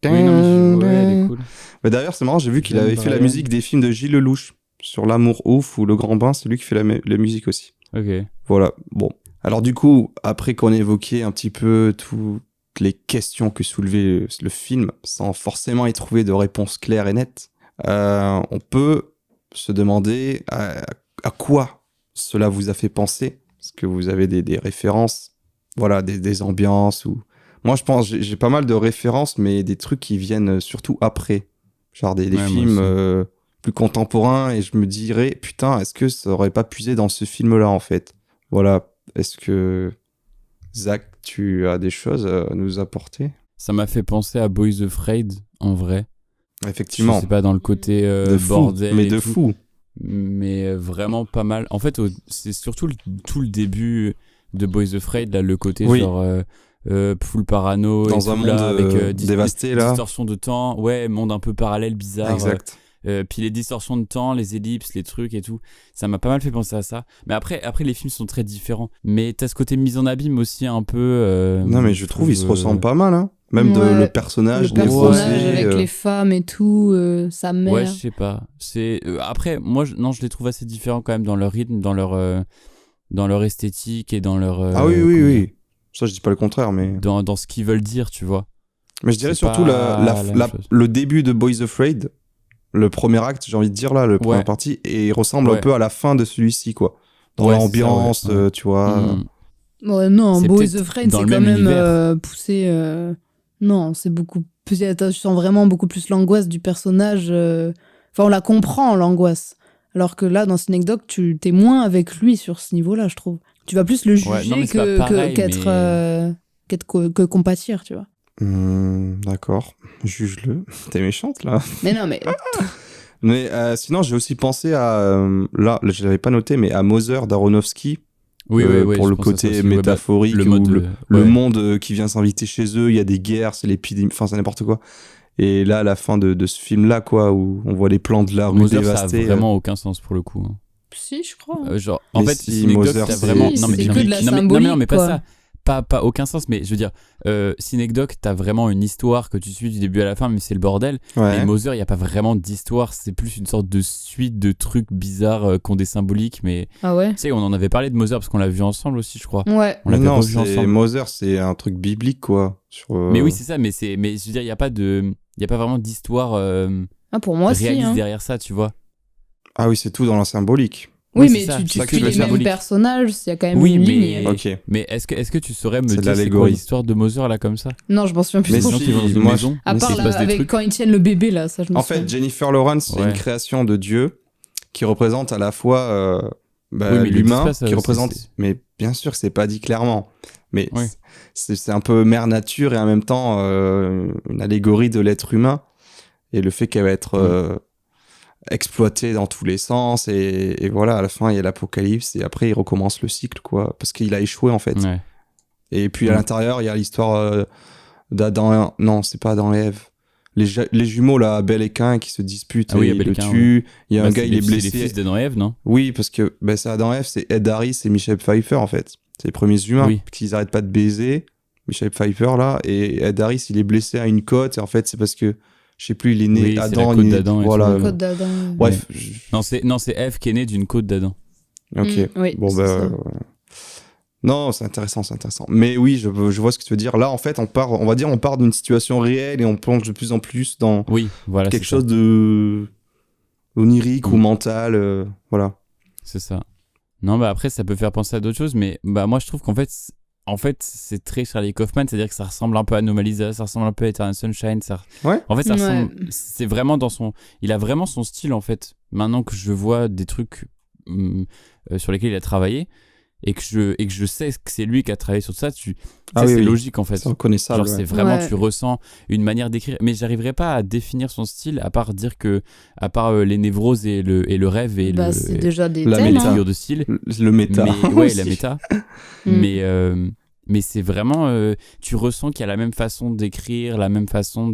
Oui, non, mais ouais, elle est cool. Bah, d'ailleurs, c'est marrant, j'ai vu qu'il John avait fait la Bryan. musique des films de Gilles Lelouch. Sur L'Amour Ouf ou Le Grand Bain, c'est lui qui fait la musique aussi. Ok. Voilà, bon. Alors du coup, après qu'on ait évoqué un petit peu toutes les questions que soulevait le film, sans forcément y trouver de réponse claire et nette, on peut se demander à quoi cela vous a fait penser. Est-ce que vous avez des références, voilà, des ambiances ou... Moi, je pense, j'ai pas mal de références, mais des trucs qui viennent surtout après. Genre des Ouais, moi films aussi. plus contemporains, et je me dirais, putain, est-ce que ça aurait pas puisé dans ce film-là, en fait? Voilà. Est-ce que, Zach, tu as des choses à nous apporter? Ça m'a fait penser à Boys Afraid, en vrai. Effectivement. Je sais pas, dans le côté De fou, bordel mais et de tout. fou. Mais vraiment pas mal. En fait, c'est surtout tout le début de Boys Afraid, là, le côté Oui. genre full parano. Dans et un tout, monde là, avec dévasté, là. distorsion de temps. Ouais, monde un peu parallèle, bizarre. Exact. Puis les distorsions de temps, les ellipses, les trucs et tout. Ça m'a pas mal fait penser à ça. Mais après les films sont très différents. Mais t'as ce côté mise en abîme aussi un peu. Non, mais je trouve ils se ressemblent pas mal, hein. Même Ouais, le personnage Le personnage névrosé, avec les femmes et tout, sa mère. Ouais, je sais pas. C'est après moi je les trouve assez différents quand même dans leur rythme, dans leur esthétique et dans leur Ah oui, oui, comment dire, oui. Ça, je dis pas le contraire, mais... dans ce qu'ils veulent dire, tu vois. Mais je dirais C'est surtout pas la même chose. le début de Boys Afraid, le premier acte, j'ai envie de dire là, le première partie, et il ressemble un Ouais. peu à la fin de celui-ci, quoi. Dans Ouais, c'est ça, l'ambiance, ouais. tu vois. Mm. Ouais, non, C'est Boys peut-être Afraid, dans c'est le quand même même univers. poussé. Non, c'est beaucoup plus. Tu sens vraiment beaucoup plus l'angoisse du personnage. Enfin, on la comprend, l'angoisse. Alors que là, dans Synecdoche, tu t'es moins avec lui sur ce niveau-là, je trouve. Tu vas plus le juger Ouais, non, mais c'est pas pareil, que compatir, tu vois. D'accord, juge-le. T'es méchante, là. Mais non, mais. Mais sinon, j'ai aussi pensé à... là, je l'avais pas noté, mais à Mother d'Aronofsky. Oui, oui, pour je le pense à ça côté aussi. Ouais, bah, métaphorique, le où mode, le ouais. monde qui vient s'inviter chez eux, il y a des guerres, c'est l'épidémie, enfin c'est n'importe quoi. Et là, à la fin de ce film-là, quoi, où on voit les plans de la rue Mother, ça a dévastés. vraiment aucun sens pour le coup. Hein. Si, je crois. Genre, en Mais fait, si, Synecdoche, Mother, t'as c'est- vraiment. Si, Non, mais c'est non, que mais- de la non, mais- symbolique, non, mais pas quoi. ça. Pas aucun sens, mais je veux dire, Synecdoche, t'as vraiment une histoire que tu suis du début à la fin, mais c'est le bordel. Ouais. Et Mother, il n'y a pas vraiment d'histoire, c'est plus une sorte de suite de trucs bizarres qui ont des symboliques. Mais Ah ouais? tu sais, on en avait parlé de Mother parce qu'on l'a vu ensemble aussi, je crois. Ouais. On l'avait non, revu c'est ensemble. Mother, c'est un truc biblique, quoi. Mais oui, c'est ça, mais je veux dire, il n'y a pas vraiment d'histoire Ah, pour moi, si. réaliste Hein. derrière ça, tu vois. Ah oui, c'est tout dans la symbolique. Oui, Oui, mais c'est ça, tu c'est ça que suis je veux les dire. mêmes personnages, il y a quand même Oui, une mais- ligne. Ok. Mais est-ce que tu saurais me C'est de dire c'est quoi l'allégorie. l'histoire de Mother là comme ça? Non, je m'en souviens plus Mais trop. Sinon, si, tu vas dans une moi, maison, À mais part il se là, passe des avec trucs. quand ils tiennent le bébé, là, ça, je me En souviens. fait, Jennifer Lawrence, c'est Ouais. une création de Dieu qui représente à la fois Oui, mais ils le l'humain, disent pas, ça qui aussi, représente... c'est- Mais bien sûr, c'est pas dit clairement. Mais Ouais. c'est un peu mère nature et en même temps une allégorie de l'être humain et le fait qu'elle va être exploitée dans tous les sens et voilà, à la fin, il y a l'apocalypse et après, il recommence le cycle, quoi, parce qu'il a échoué, en fait. Ouais. Et puis, à l'intérieur, il y a l'histoire d'Adam... Non, c'est pas Adam et Ève. Les jumeaux, là, Abel et Caïn, qui se disputent Ah oui, et Abel ils et le Caïn, tuent. Il y a Bah, un gars, c'est il est les blessé. fils d'Adam et Ève, non? Oui, parce que c'est Adam et Ève, c'est Ed Harris et Michelle Pfeiffer, en fait. C'est les premiers humains Oui. qui arrêtent pas de baiser. Michelle Pfeiffer, là, et Ed Harris, il est blessé à une côte. Et en fait, c'est parce que, je sais plus, il est né Oui, c'est Adam. la côte d'Adam et Voilà. tout. Côte d'Adam. Bref. Non, c'est Ève qui est née d'une côte d'Adam. Ok. Oui, Bon, c'est bah. ça. Non, c'est intéressant. Mais oui, je vois ce que tu veux dire. Là, en fait, on part d'une situation réelle et on plonge de plus en plus dans Oui, voilà. quelque c'est chose ça. de onirique ou mental. Voilà. C'est ça. Non, bah après, ça peut faire penser à d'autres choses, mais bah moi, je trouve qu'en fait, c'est très Charlie Kaufman, c'est-à-dire que ça ressemble un peu à Anomalisa, ça ressemble un peu à Eternal Sunshine. Ouais. En fait, ça Ouais. ressemble. C'est vraiment dans son. Il a vraiment son style, en fait. Maintenant que je vois des trucs sur lesquels il a travaillé et que je sais que c'est lui qui a travaillé sur ça, c'est logique, en fait. C'est reconnaissable. Genre, c'est vraiment, Ouais. tu ressens une manière d'écrire. Mais j'arriverai pas à définir son style, à part dire que, les névroses et le rêve et Bah, c'est déjà des la les thèmes. méta. figures de style. Le méta. Mais, ouais, aussi. la méta. Mm. Mais c'est vraiment, tu ressens qu'il y a la même façon d'écrire, la même façon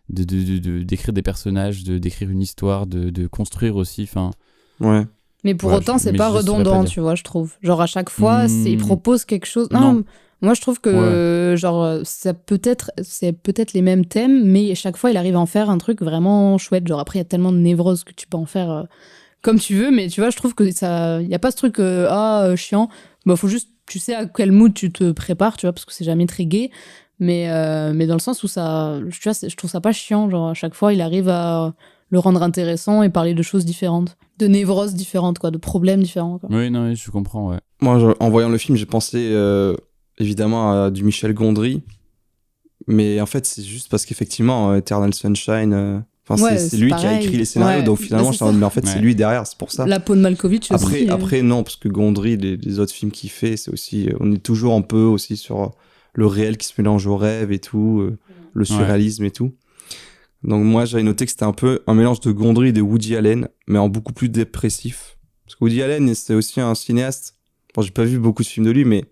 d'écrire des personnages, d'écrire une histoire, de construire aussi. Enfin, Ouais. Mais pour Ouais, autant, c'est mais pas je saurais pas redondant, dire. tu vois, je trouve. Genre, à chaque fois, il propose quelque chose. Non. Moi, je trouve que, genre, c'est peut-être les mêmes thèmes, mais chaque fois, il arrive à en faire un truc vraiment chouette. Genre, après, il y a tellement de névroses que tu peux en faire comme tu veux, mais tu vois, je trouve que ça. Il n'y a pas ce truc, chiant. Bah, faut juste. Tu sais à quel mood tu te prépares, tu vois, parce que c'est jamais très gai. Mais dans le sens où ça. Tu vois, je trouve ça pas chiant. Genre, à chaque fois, il arrive à le rendre intéressant et parler de choses différentes, de névroses différentes, quoi, de problèmes différents, quoi. oui, non, oui, je comprends, ouais. Moi, en voyant le film, j'ai pensé évidemment à du Michel Gondry. Mais en fait, c'est juste parce qu'effectivement, Eternal Sunshine. Ouais, c'est lui qui a pareil. écrit les scénarios, Ouais. donc finalement, Bah, je c'est suis en mode, ça. mais en fait, c'est Ouais. lui derrière, c'est pour ça. La peau de Malkovich aussi. Après, non, parce que Gondry, les autres films qu'il fait, c'est aussi. On est toujours un peu aussi sur le réel qui se mélange au rêve et tout, le surréalisme et tout. Donc, moi, j'avais noté que c'était un peu un mélange de Gondry et de Woody Allen, mais en beaucoup plus dépressif. Parce que Woody Allen, c'est aussi un cinéaste. Bon, j'ai pas vu beaucoup de films de lui, mais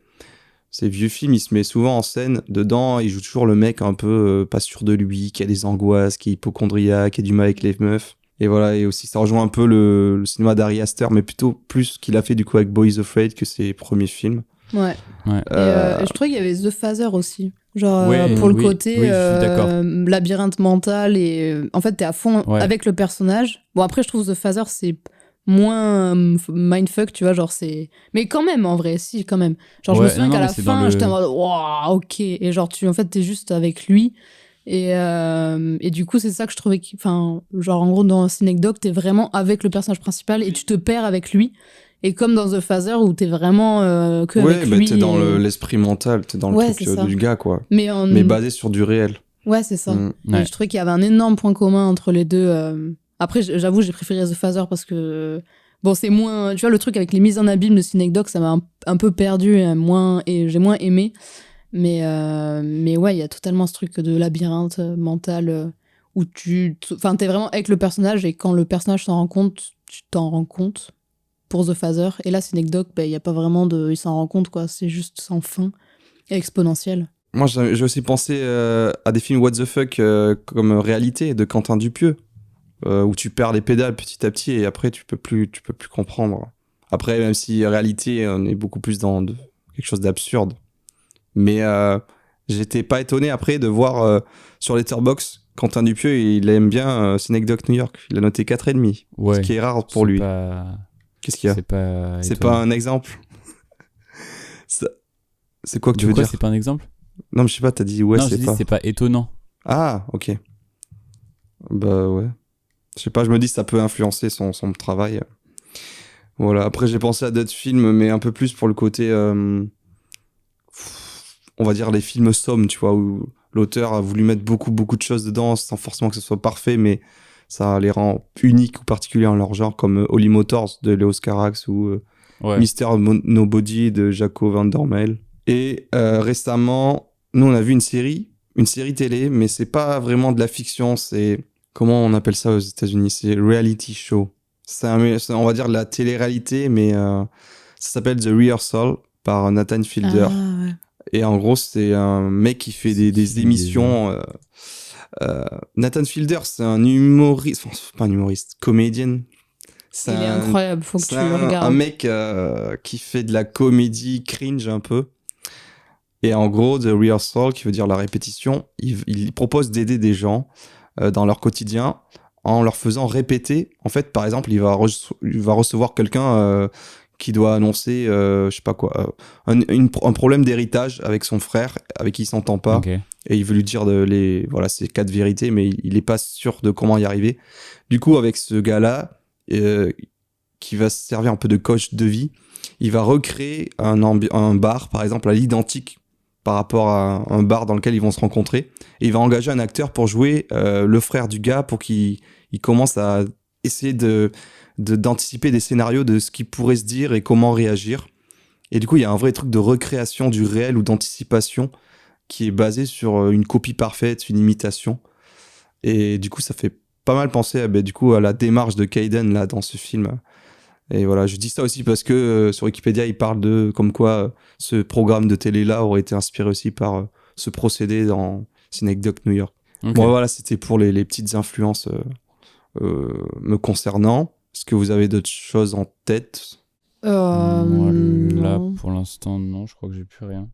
ces vieux films, il se met souvent en scène. Dedans, il joue toujours le mec un peu pas sûr de lui, qui a des angoisses, qui est hypochondriaque, qui a du mal avec les meufs. Et voilà, et aussi ça rejoint un peu le cinéma d'Ari Aster, mais plutôt plus qu'il a fait du coup avec Boys Afraid que ses premiers films. Ouais. Ouais. Et je trouvais qu'il y avait The Phaser aussi. Genre, Ouais, pour le oui, côté oui, je suis d'accord. labyrinthe mental et en fait, t'es à fond Ouais. avec le personnage. Bon, après, je trouve The Phaser, c'est moins mindfuck, tu vois, genre c'est. Mais quand même, en vrai, si, quand même. Genre, je me Ouais, souviens non, qu'à mais la c'est dans fin, le- j'étais en mode, waouh, ok. Et genre, en fait, t'es juste avec lui. Et du coup, c'est ça que je trouvais. Enfin, genre, en gros, dans Synecdoche, t'es vraiment avec le personnage principal et tu te perds avec lui. Et comme dans The Phaser, où t'es vraiment que Ouais, avec bah lui. t'es dans et- l'esprit mental, t'es dans le Ouais, truc c'est ça. du gars, quoi. Mais, Mais basé sur du réel. Ouais, c'est ça. Mm. Et Ouais. je trouvais qu'il y avait un énorme point commun entre les deux. Après, j'avoue, j'ai préféré The Phaser parce que. Bon, c'est moins. Tu vois, le truc avec les mises en abîme de Synecdoche, ça m'a un peu perdu et j'ai moins aimé. Mais ouais, il y a totalement ce truc de labyrinthe mental où enfin, t'es vraiment avec le personnage et quand le personnage s'en rend compte, tu t'en rends compte pour The Phaser. Et là, Synecdoche, il y a pas vraiment de. Il s'en rend compte, quoi. C'est juste sans fin et exponentiel. Moi, j'ai aussi pensé à des films what the fuck comme Réalité de Quentin Dupieux, où tu perds les pédales petit à petit et après tu peux plus comprendre. Après, même si Réalité, on est beaucoup plus dans quelque chose d'absurde. Mais j'étais pas étonné après de voir sur Letterboxd, Quentin Dupieux, il aime bien Synecdoche New York. Il a noté 4,5, Ouais. ce qui est rare pour C'est lui. pas- Qu'est-ce qu'il y a? C'est pas un exemple. C'est quoi que tu De veux quoi, dire? c'est pas un exemple? Non, mais je sais pas, t'as dit ouais, Non, c'est j'ai dit pas. c'est pas étonnant. Ah, ok. Bah ouais. Je sais pas, je me dis que ça peut influencer son travail. Voilà, après j'ai pensé à d'autres films, mais un peu plus pour le côté, on va dire les films sommes, tu vois, où l'auteur a voulu mettre beaucoup de choses dedans sans forcément que ce soit parfait, mais ça les rend uniques ou particuliers en leur genre, comme Holly Motors de Léos Carax ou Ouais. Mr. Nobody de Jaco Van Der Mel. Et récemment, nous on a vu une série télé, mais c'est pas vraiment de la fiction, c'est comment on appelle ça aux États-Unis, c'est reality show. C'est on va dire de la télé-réalité, mais ça s'appelle The Rehearsal par Nathan Fielder. Ah, ouais. Et en gros, c'est un mec qui fait des émissions. Nathan Fielder, c'est un humoriste, enfin, c'est pas un humoriste, comédien. Il est incroyable, faut que tu le regardes. Un mec qui fait de la comédie cringe un peu. Et en gros, The Rehearsal, qui veut dire la répétition, il propose d'aider des gens dans leur quotidien en leur faisant répéter. En fait, par exemple, il va recevoir quelqu'un qui doit annoncer, je sais pas quoi, un problème d'héritage avec son frère, avec qui il s'entend pas. Ok. Et il veut lui dire ces 4 vérités, mais il est pas sûr de comment y arriver. Du coup, avec ce gars-là, qui va se servir un peu de coach de vie, il va recréer un bar, par exemple, à l'identique par rapport à un bar dans lequel ils vont se rencontrer. Et il va engager un acteur pour jouer le frère du gars pour qu'il commence à essayer d'anticiper des scénarios de ce qu'il pourrait se dire et comment réagir. Et du coup, il y a un vrai truc de recréation du réel ou d'anticipation qui est basé sur une copie parfaite, une imitation. Et du coup, ça fait pas mal penser à la démarche de Kayden là, dans ce film. Et voilà, je dis ça aussi parce que sur Wikipédia, il parle de comme quoi ce programme de télé-là aurait été inspiré aussi par ce procédé dans Synecdoche New York. Ok. Bon, voilà, c'était pour les petites influences me concernant. Est-ce que vous avez d'autres choses en tête ? Moi, là, Non. pour l'instant, non, je crois que j'ai plus rien.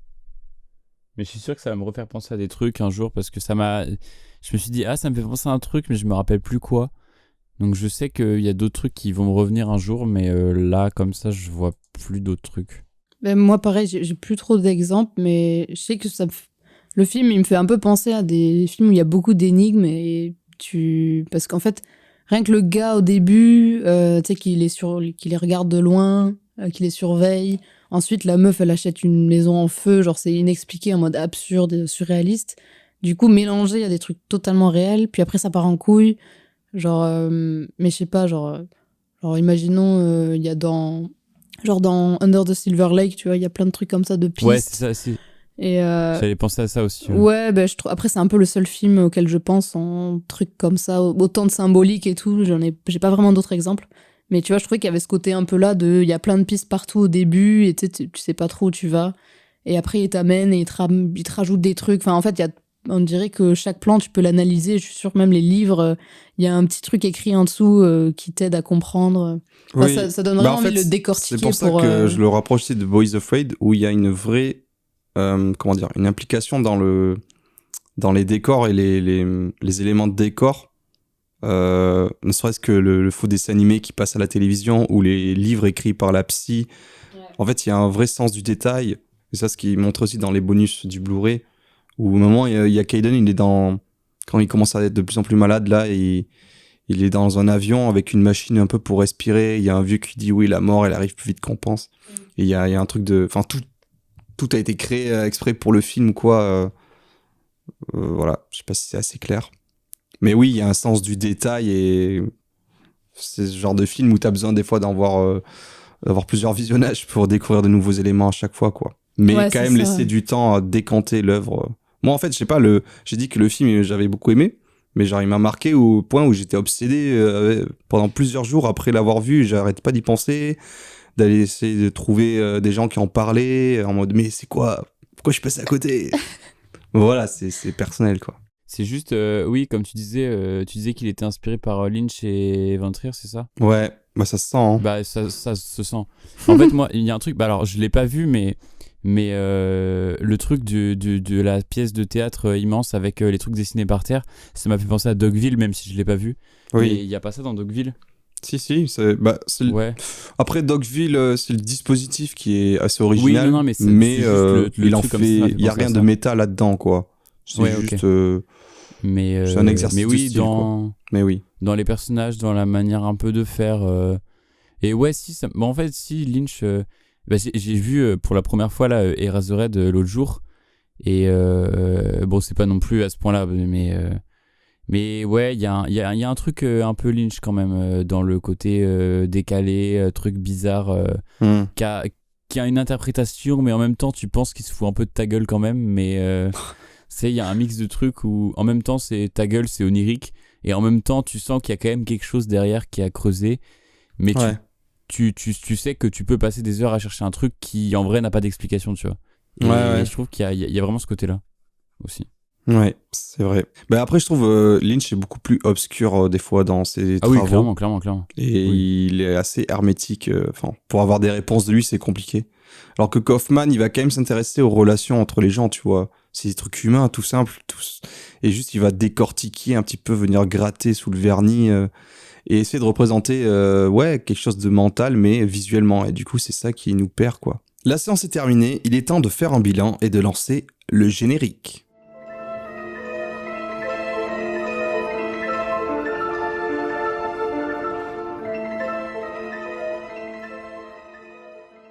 Mais je suis sûr que ça va me refaire penser à des trucs un jour parce que je me suis dit, ça me fait penser à un truc, mais je me rappelle plus quoi. Donc je sais qu'il y a d'autres trucs qui vont me revenir un jour, mais là, comme ça, je vois plus d'autres trucs. Ben, moi, pareil, j'ai plus trop d'exemples, mais je sais que le film, il me fait un peu penser à des films où il y a beaucoup d'énigmes parce qu'en fait, rien que le gars au début, tu sais, qu'il les regarde de loin, qu'il les surveille. Ensuite, la meuf, elle achète une maison en feu, genre c'est inexpliqué, en mode absurde, surréaliste. Du coup, mélangé, il y a des trucs totalement réels. Puis après, ça part en couille. Genre, mais je sais pas, genre imaginons, il y a dans Under the Silver Lake, tu vois, il y a plein de trucs comme ça, de pistes. Ouais, c'est ça, si. Et J'allais penser à ça aussi. ouais, ben, après, c'est un peu le seul film auquel je pense en trucs comme ça, autant de symbolique et tout. J'ai pas vraiment d'autres exemples. Mais tu vois, je trouvais qu'il y avait ce côté un peu là il y a plein de pistes partout au début et tu sais pas trop où tu vas. Et après, il t'amène et il te rajoute des trucs. Enfin, en fait, on dirait que chaque plan, tu peux l'analyser. Je suis sûre que même les livres, il y a un petit truc écrit en dessous qui t'aide à comprendre. Enfin, Oui. ça donne vraiment en fait, envie de le décortiquer. c'est pour ça que je le rapproche aussi de Boys Afraid, où il y a une vraie une implication dans les décors et les éléments de décor. Ne serait-ce que le faux dessin animé qui passe à la télévision ou les livres écrits par la psy. Ouais. En fait, il y a un vrai sens du détail. Et ça, ce qui montre aussi dans les bonus du Blu-ray, où au moment, il y a Kayden, quand il commence à être de plus en plus malade, là, il est dans un avion avec une machine un peu pour respirer. Il y a un vieux qui dit oui, la mort, elle arrive plus vite qu'on pense. Et il y a un truc de... Enfin, tout a été créé exprès pour le film, quoi. Voilà, je sais pas si c'est assez clair. Mais oui, il y a un sens du détail et c'est ce genre de film où tu as besoin des fois d'avoir plusieurs visionnages pour découvrir de nouveaux éléments à chaque fois, quoi. Mais Ouais, quand même laisser du temps à décanter l'œuvre. Moi, en fait, je sais pas, j'ai dit que le film, j'avais beaucoup aimé, mais genre, il m'a marqué au point où j'étais obsédé pendant plusieurs jours après l'avoir vu. J'arrête pas d'y penser, d'aller essayer de trouver des gens qui en parlaient en mode, mais c'est quoi ? Pourquoi je suis passé à côté ? Voilà, c'est personnel, quoi. C'est juste, oui, comme tu disais qu'il était inspiré par Lynch et Von Trier, c'est ça ? Ouais, bah ça se sent. Hein. Bah ça se sent. En fait, moi, il y a un truc, bah alors je l'ai pas vu, mais le truc de la pièce de théâtre immense avec les trucs dessinés par terre, ça m'a fait penser à Dogville, même si je l'ai pas vu. Oui. Il y a pas ça dans Dogville ? Si, Ouais. Après Dogville, c'est le dispositif qui est assez original, oui, non, mais il en fait, il y a rien de méta là-dedans, quoi. C'est juste c'est un exercice mais oui, de style, quoi. Mais oui, dans les personnages, dans la manière un peu de faire et ouais, si ça... en fait, si Lynch j'ai vu pour la première fois là Eraserhead l'autre jour et bon, c'est pas non plus à ce point-là, mais ouais, il y a un truc un peu Lynch quand même dans le côté décalé, truc bizarre qui a une interprétation, mais en même temps tu penses qu'il se fout un peu de ta gueule quand même, mais il y a un mix de trucs où en même temps c'est ta gueule, c'est onirique, et en même temps tu sens qu'il y a quand même quelque chose derrière qui a creusé, mais ouais. tu sais que tu peux passer des heures à chercher un truc qui en vrai n'a pas d'explication, tu vois. Et je trouve qu'il y a vraiment ce côté-là aussi. Ouais, c'est vrai. Bah après, je trouve Lynch est beaucoup plus obscur des fois dans ses travaux. Oui, clairement. Et il est assez hermétique. Pour avoir des réponses de lui, c'est compliqué. Alors que Kaufman, il va quand même s'intéresser aux relations entre les gens, tu vois. c'est des trucs humains, tout simples, et juste il va décortiquer un petit peu, venir gratter sous le vernis et essayer de représenter quelque chose de mental, mais visuellement. Et du coup, c'est ça qui nous perd, quoi. La séance est terminée, il est temps de faire un bilan et de lancer le générique.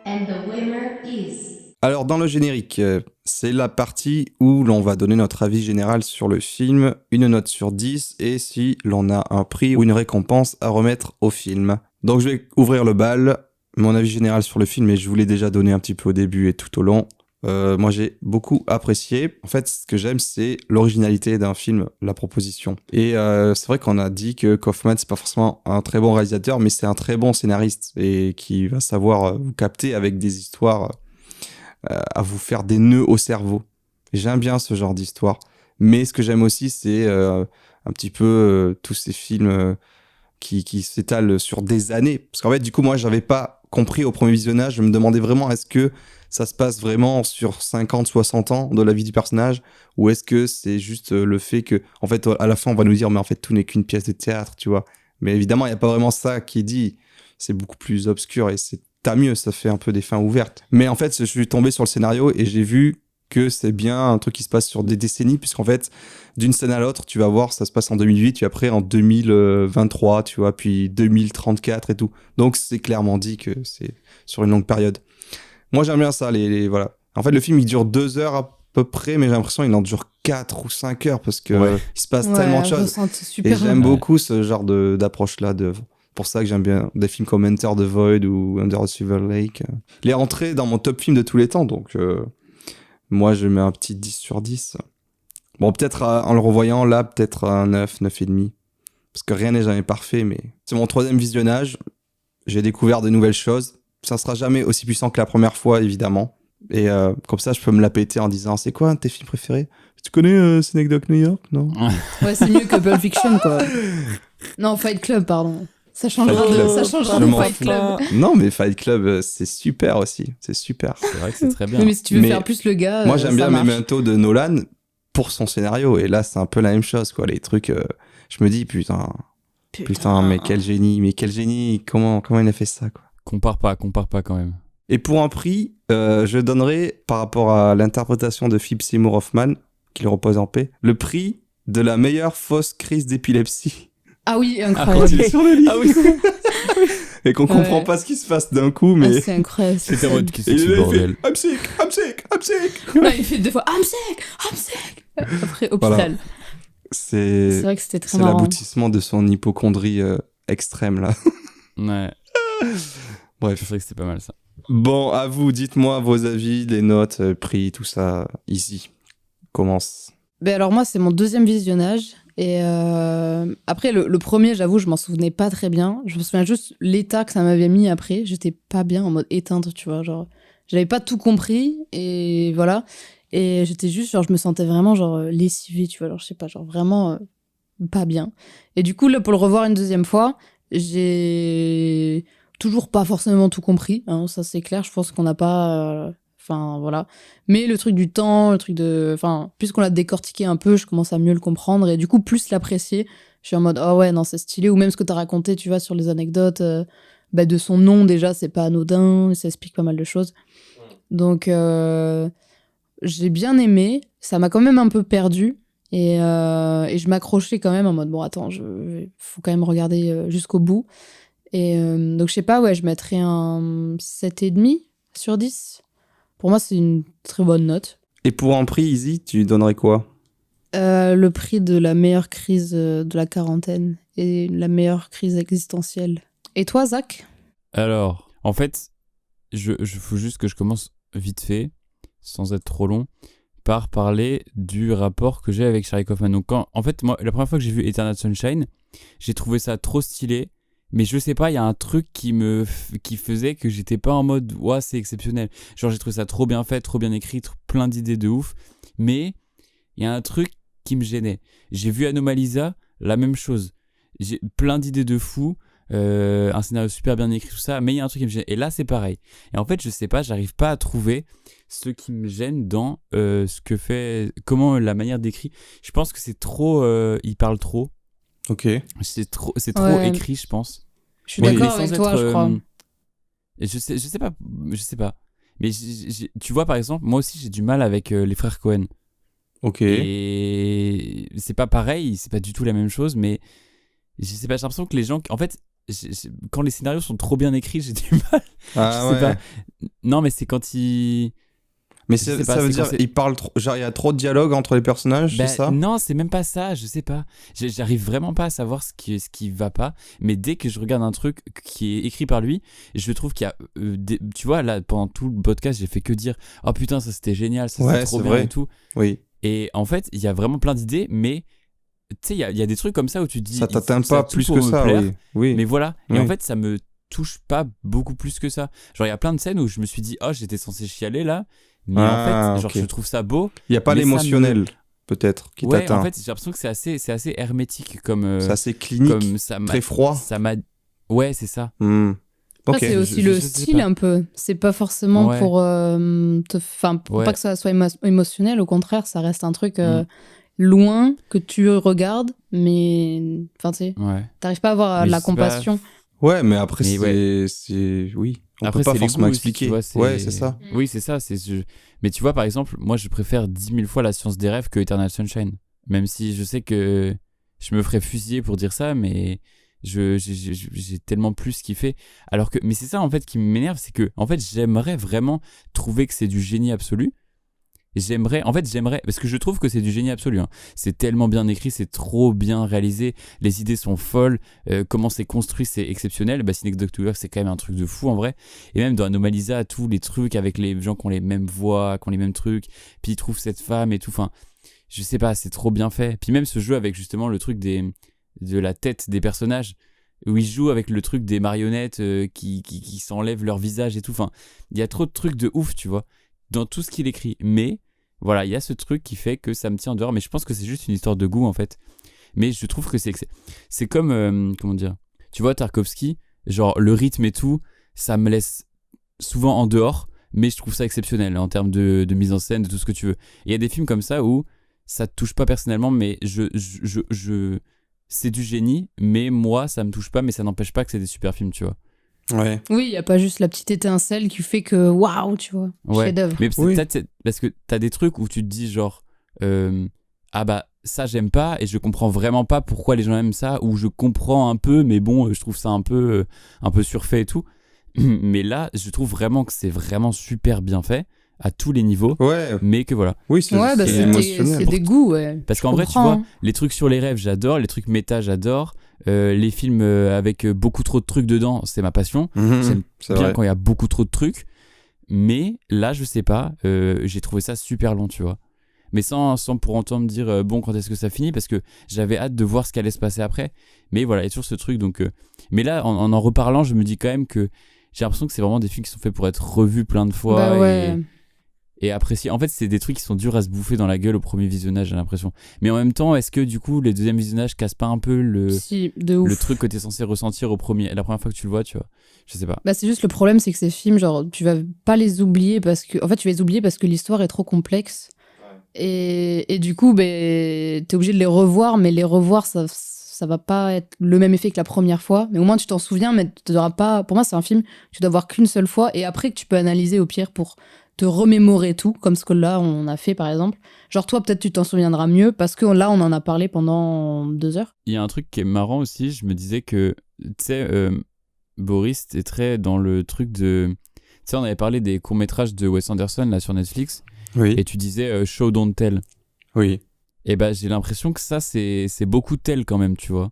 And the winner is... Alors dans le générique, c'est la partie où l'on va donner notre avis général sur le film, une note sur 10 et si l'on a un prix ou une récompense à remettre au film. Donc je vais ouvrir le bal, mon avis général sur le film, et je vous l'ai déjà donné un petit peu au début et tout au long. Moi j'ai beaucoup apprécié. En fait, ce que j'aime, c'est l'originalité d'un film, la proposition. Et c'est vrai qu'on a dit que Kaufman, c'est pas forcément un très bon réalisateur, mais c'est un très bon scénariste et qui va savoir vous capter avec des histoires à vous faire des nœuds au cerveau. J'aime bien ce genre d'histoire. Mais ce que j'aime aussi, c'est un petit peu tous ces films qui s'étalent sur des années. Parce qu'en fait, du coup, moi, j'avais pas compris au premier visionnage. Je me demandais vraiment, est-ce que ça se passe vraiment sur 50, 60 ans de la vie du personnage, ou est-ce que c'est juste le fait que, en fait, à la fin, on va nous dire, mais en fait, tout n'est qu'une pièce de théâtre, tu vois. Mais évidemment, il n'y a pas vraiment ça qui est dit. C'est beaucoup plus obscur et c'est tant mieux, ça fait un peu des fins ouvertes. Mais en fait, je suis tombé sur le scénario et j'ai vu que c'est bien un truc qui se passe sur des décennies, puisqu'en fait, d'une scène à l'autre, tu vas voir, ça se passe en 2008, puis après en 2023, tu vois, puis 2034 et tout. Donc, c'est clairement dit que c'est sur une longue période. Moi, j'aime bien ça, voilà. En fait, le film, il dure 2 heures à peu près, mais j'ai l'impression qu'il en dure 4 ou 5 heures, parce que il se passe tellement de choses. Et j'aime beaucoup ce genre d'approche-là, pour ça que j'aime bien des films comme Enter the Void ou Under the Silver Lake. Il est rentré dans mon top film de tous les temps, donc moi je mets un petit 10 sur 10. Bon, peut-être en le revoyant là, peut-être un 9, 9,5. Parce que rien n'est jamais parfait, mais c'est mon 3e visionnage. J'ai découvert de nouvelles choses. Ça sera jamais aussi puissant que la première fois, évidemment. Et comme ça, je peux me la péter en disant, c'est quoi un de tes films préférés ? Tu connais Synecdoche New York, non ? Ouais, c'est mieux que Pulp Fiction, quoi. Non, Fight Club, pardon. Ça changera de Fight Club. Non, mais Fight Club, c'est super aussi. C'est super. C'est vrai que c'est très bien. Mais si tu veux faire plus le gars, moi, j'aime bien marche. Memento de Nolan pour son scénario. Et là, c'est un peu la même chose, quoi. Les trucs, je me dis, putain, mais quel génie. Comment il a fait ça, quoi. Compare pas quand même. Et pour un prix, je donnerai, par rapport à l'interprétation de Philip Seymour Hoffman, qu'il repose en paix, le prix de la meilleure fausse crise d'épilepsie. Ah oui, incroyable. Quand il est sur le lit. Ah oui. Et qu'on comprend pas ce qui se passe d'un coup, mais... Ah, c'est incroyable. C'était en mode, qu'est-ce que c'est bordel. I'm sick. Ouais, il fait 2 fois, I'm sick. Après, hôpital. Voilà. C'est vrai que c'était très c'est marrant. l'aboutissement de son hypocondrie extrême, là. Ouais. Bref. C'est vrai que c'était pas mal, ça. Bon, à vous, dites-moi vos avis, les notes, prix, tout ça. Easy. Commence. Ben alors moi, c'est mon 2e visionnage. Et après, le premier, j'avoue, je m'en souvenais pas très bien. Je me souviens juste l'état que ça m'avait mis après. J'étais pas bien, en mode éteinte, tu vois. Genre, j'avais pas tout compris. Et voilà. Et j'étais juste, genre, je me sentais vraiment, genre, lessivée, tu vois. Genre, je sais pas, genre, vraiment pas bien. Et du coup, là, pour le revoir une 2e fois, j'ai toujours pas forcément tout compris. Hein, ça, c'est clair. Je pense qu'on n'a pas... Enfin, voilà. Mais le truc du temps, le truc de... Enfin, puisqu'on l'a décortiqué un peu, je commence à mieux le comprendre et du coup, plus l'apprécier. Je suis en mode, oh ouais, non, c'est stylé. Ou même ce que t'as raconté, tu vois, sur les anecdotes de son nom, déjà, c'est pas anodin. Ça explique pas mal de choses. Donc, j'ai bien aimé. Ça m'a quand même un peu perdu. Et je m'accrochais quand même en mode, bon, attends, faut quand même regarder jusqu'au bout. Et donc, je sais pas, ouais, je mettrais un 7,5 sur 10. Pour moi, c'est une très bonne note. Et pour un prix, Easy, tu donnerais quoi ? Le prix de la meilleure crise de la quarantaine et la meilleure crise existentielle. Et toi, Zach ? Alors, en fait, faut juste que je commence vite fait, sans être trop long, par parler du rapport que j'ai avec Charlie Kaufman. Donc, en fait, moi, la première fois que j'ai vu Eternal Sunshine, j'ai trouvé ça trop stylé. Mais je sais pas, il y a un truc qui faisait que j'étais pas en mode « Ouah, c'est exceptionnel ». Genre, j'ai trouvé ça trop bien fait, trop bien écrit, plein d'idées de ouf. Mais il y a un truc qui me gênait. J'ai vu Anomalisa, la même chose. J'ai plein d'idées de fou, un scénario super bien écrit, tout ça. Mais il y a un truc qui me gênait. Et là, c'est pareil. Et en fait, je sais pas, j'arrive pas à trouver ce qui me gêne dans ce que fait, comment la manière d'écrit. Je pense que c'est trop, il parle trop. Ok. C'est trop Ouais. écrit, je pense. Je suis Mais d'accord sans avec toi, être, je crois. et je sais pas. Mais tu vois, par exemple, moi aussi, j'ai du mal avec les frères Cohen. Ok. Et c'est pas pareil, c'est pas du tout la même chose, mais je sais pas, j'ai l'impression que les gens, en fait, quand les scénarios sont trop bien écrits, j'ai du mal. Ah Je sais ouais. pas. Non, mais c'est quand ils. Mais je sais ça pas, veut c'est dire quand c'est- il parle trop, genre il y a trop de dialogue entre les personnages, Ben, c'est ça? non, c'est même pas ça, je sais pas. J'arrive vraiment pas à savoir ce qui va pas, mais dès que je regarde un truc qui est écrit par lui, je trouve qu'il y a tu vois, là pendant tout le podcast, j'ai fait que dire "Oh putain, ça c'était génial, ça Ouais, c'était trop c'est bien vrai. et tout." Oui. Et en fait, il y a vraiment plein d'idées, mais tu sais, il y a des trucs comme ça où tu te dis Ça t'atteint ça a pas tout plus pour que me ça, plaire, oui. Oui. mais voilà. Et Oui. en fait, ça me touche pas beaucoup plus que ça. Genre, il y a plein de scènes où je me suis dit "Oh, j'étais censé chialer là." Mais en fait, genre, ok. je trouve ça beau. Il y a pas mais ça me- l'émotionnel peut-être qui Ouais, t'atteint. en fait, j'ai l'impression que c'est assez hermétique comme C'est assez clinique, comme ça m'a très froid. ça m'a ouais, c'est ça. Hmm. Après, Ok. c'est aussi je le sais style pas. un peu. C'est pas forcément Ouais. pour pour Ouais. pas que ça soit émotionnel. Au contraire, ça reste un truc Mm. loin que tu regardes, mais enfin tu sais, Ouais. t'arrives pas à avoir Mais de la je sais pas. compassion. Ouais, mais après Mais c'est oui. On Après, peut pas c'est les forcément goûts aussi, expliquer. tu vois, Ouais, c'est ça. Oui, c'est ça. Mais tu vois, par exemple, moi, je préfère 10 000 fois La Science des rêves que Eternal Sunshine. Même si je sais que je me ferais fusiller pour dire ça, mais j'ai tellement plus kiffé. Alors que, mais c'est ça, en fait, qui m'énerve, c'est que, en fait, j'aimerais vraiment trouver que c'est du génie absolu. J'aimerais, parce que je trouve que c'est du génie absolu. Hein. C'est tellement bien écrit, c'est trop bien réalisé, les idées sont folles, comment c'est construit, c'est exceptionnel. Bah, Synecdoche to York, c'est quand même un truc de fou en vrai. Et même dans Anomalisa, tous les trucs avec les gens qui ont les mêmes voix, qui ont les mêmes trucs, puis ils trouvent cette femme et tout. Enfin, je sais pas, c'est trop bien fait. Puis même ce jeu avec justement le truc de la tête des personnages, où ils jouent avec le truc des marionnettes qui s'enlèvent leur visage et tout. Enfin, il y a trop de trucs de ouf, tu vois, dans tout ce qu'il écrit. Mais voilà, il y a ce truc qui fait que ça me tient en dehors, mais je pense que c'est juste une histoire de goût en fait. Mais je trouve que c'est comme, comment dire, tu vois, Tarkovsky, genre le rythme et tout, ça me laisse souvent en dehors, mais je trouve ça exceptionnel en termes de mise en scène, de tout ce que tu veux. Et il y a des films comme ça où ça te touche pas personnellement, mais c'est du génie, mais moi ça me touche pas, mais ça n'empêche pas que c'est des super films, tu vois. Ouais. Oui, il y a pas juste la petite étincelle qui fait que waouh, tu vois, Ouais. chef-d'œuvre. Mais c'est Oui. peut-être parce que t'as des trucs où tu te dis genre ah bah ça j'aime pas et je comprends vraiment pas pourquoi les gens aiment ça, ou je comprends un peu mais bon je trouve ça un peu surfait et tout. Mais là je trouve vraiment que c'est vraiment super bien fait à tous les niveaux, Ouais. mais que voilà. Oui, c'est Ouais, bah c'est c'est émotionnel. des goûts, ouais. Parce Je qu'en vrai, tu comprends, vois, les trucs sur les rêves, j'adore. Les trucs méta, j'adore. Les films avec beaucoup trop de trucs dedans, c'est ma passion. Mhm, J'aime c'est bien vrai. quand il y a beaucoup trop de trucs. Mais là, je sais pas, j'ai trouvé ça super long, tu vois. Mais sans pour autant me dire, bon, quand est-ce que ça finit? Parce que j'avais hâte de voir ce qui allait se passer après. Mais voilà, il y a toujours ce truc. Donc, mais là, en reparlant, je me dis quand même que j'ai l'impression que c'est vraiment des films qui sont faits pour être revus plein de fois. Bah ouais. Et apprécier. En fait, c'est des trucs qui sont durs à se bouffer dans la gueule au premier visionnage, j'ai l'impression. Mais en même temps, est-ce que du coup, les deuxièmes visionnages cassent pas un peu Si, de ouf. le truc que t'es censé ressentir la première fois que tu le vois, tu vois? Je sais pas. Bah, c'est juste le problème, c'est que ces films, genre, tu vas pas les oublier parce que. En fait, tu vas les oublier parce que l'histoire est trop complexe. Et du coup, t'es obligé de les revoir, mais les revoir, ça va pas être le même effet que la première fois. Mais au moins, tu t'en souviens, mais tu n'auras pas. Pour moi, c'est un film que tu dois voir qu'une seule fois et après que tu peux analyser au pire pour te remémorer tout, comme ce que là, on a fait par exemple. Genre, toi, peut-être tu t'en souviendras mieux parce que là, on en a parlé pendant 2 heures. Il y a un truc qui est marrant aussi, je me disais que, tu sais, Boris, t'es très dans le truc de. Tu sais, on avait parlé des courts-métrages de Wes Anderson là sur Netflix, Oui. et tu disais Show Don't Tell. Oui. Et bah, j'ai l'impression que ça, c'est beaucoup tell quand même, tu vois.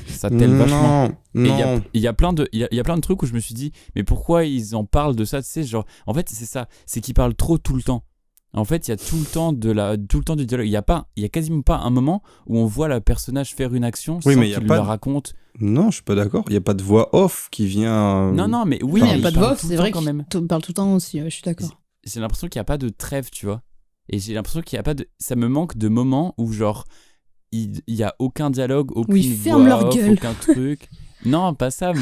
Ça tell vachement. Non. Et il y a plein de trucs où je me suis dit, mais pourquoi ils en parlent de ça, tu sais, genre, en fait, c'est ça, c'est qu'ils parlent trop tout le temps. En fait, il y a tout le temps du dialogue. Il y a quasiment pas un moment où on voit le personnage faire une action sans mais il y a qu'il pas la de- raconte. Non, je suis pas d'accord. Il y a pas de voix off qui vient. Non, mais oui, il n'y mais a pas il de parle voix, tout le c'est temps vrai quand même. qu'il parle tout le temps aussi, ouais, je suis d'accord. J'ai l'impression qu'il n'y a pas de trêve, tu vois. Et j'ai l'impression qu'il n'y a pas de. Ça me manque de moments où, genre, il y a aucun dialogue, aucune Où ils ferment voix leur off, gueule. aucun truc. Non, pas ça,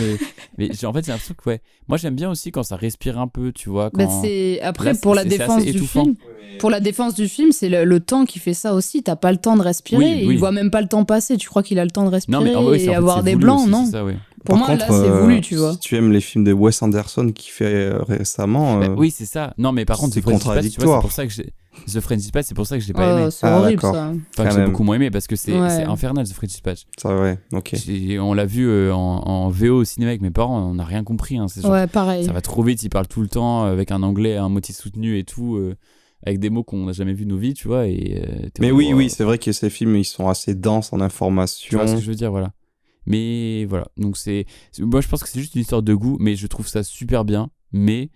Mais en fait, j'ai l'impression que, ouais. Moi, j'aime bien aussi quand ça respire un peu, tu vois. Bah, Quand... Après, Là, pour la c'est défense assez du étouffant. film. Pour la défense du film, c'est le temps qui fait ça aussi. T'as pas le temps de respirer. Oui, oui. Il voit même pas le temps passer. Tu crois qu'il a le temps de respirer Non, mais en vrai, et en fait, avoir c'est des voulu blancs, aussi, non? c'est ça, ouais. Pour Par moi, contre, là, c'est voulu, tu vois. Si tu aimes les films de Wes Anderson qu'il fait récemment, Bah, oui, c'est ça. Non, mais par contre, c'est The French Dispatch, tu vois, contradictoire. c'est pour ça que The French Dispatch, c'est pour ça que je l'ai pas aimé. C'est horrible, d'accord. ça. Enfin, quand que j'ai même. beaucoup moins aimé parce que c'est Ouais. infernal, The French Dispatch. c'est vrai, ok. On l'a vu en VO au cinéma avec mes parents, on n'a rien compris. Hein, c'est genre, Ouais, pareil. ça va trop vite, ils parlent tout le temps avec un anglais, un motif soutenu et tout, avec des mots qu'on n'a jamais vu de nos vies, tu vois. Mais oui, c'est vrai que ces films, ils sont assez denses en Tu information. vois ce que je veux dire, voilà. Mais voilà, donc moi je pense que c'est juste une histoire de goût, mais je trouve ça super bien. Mais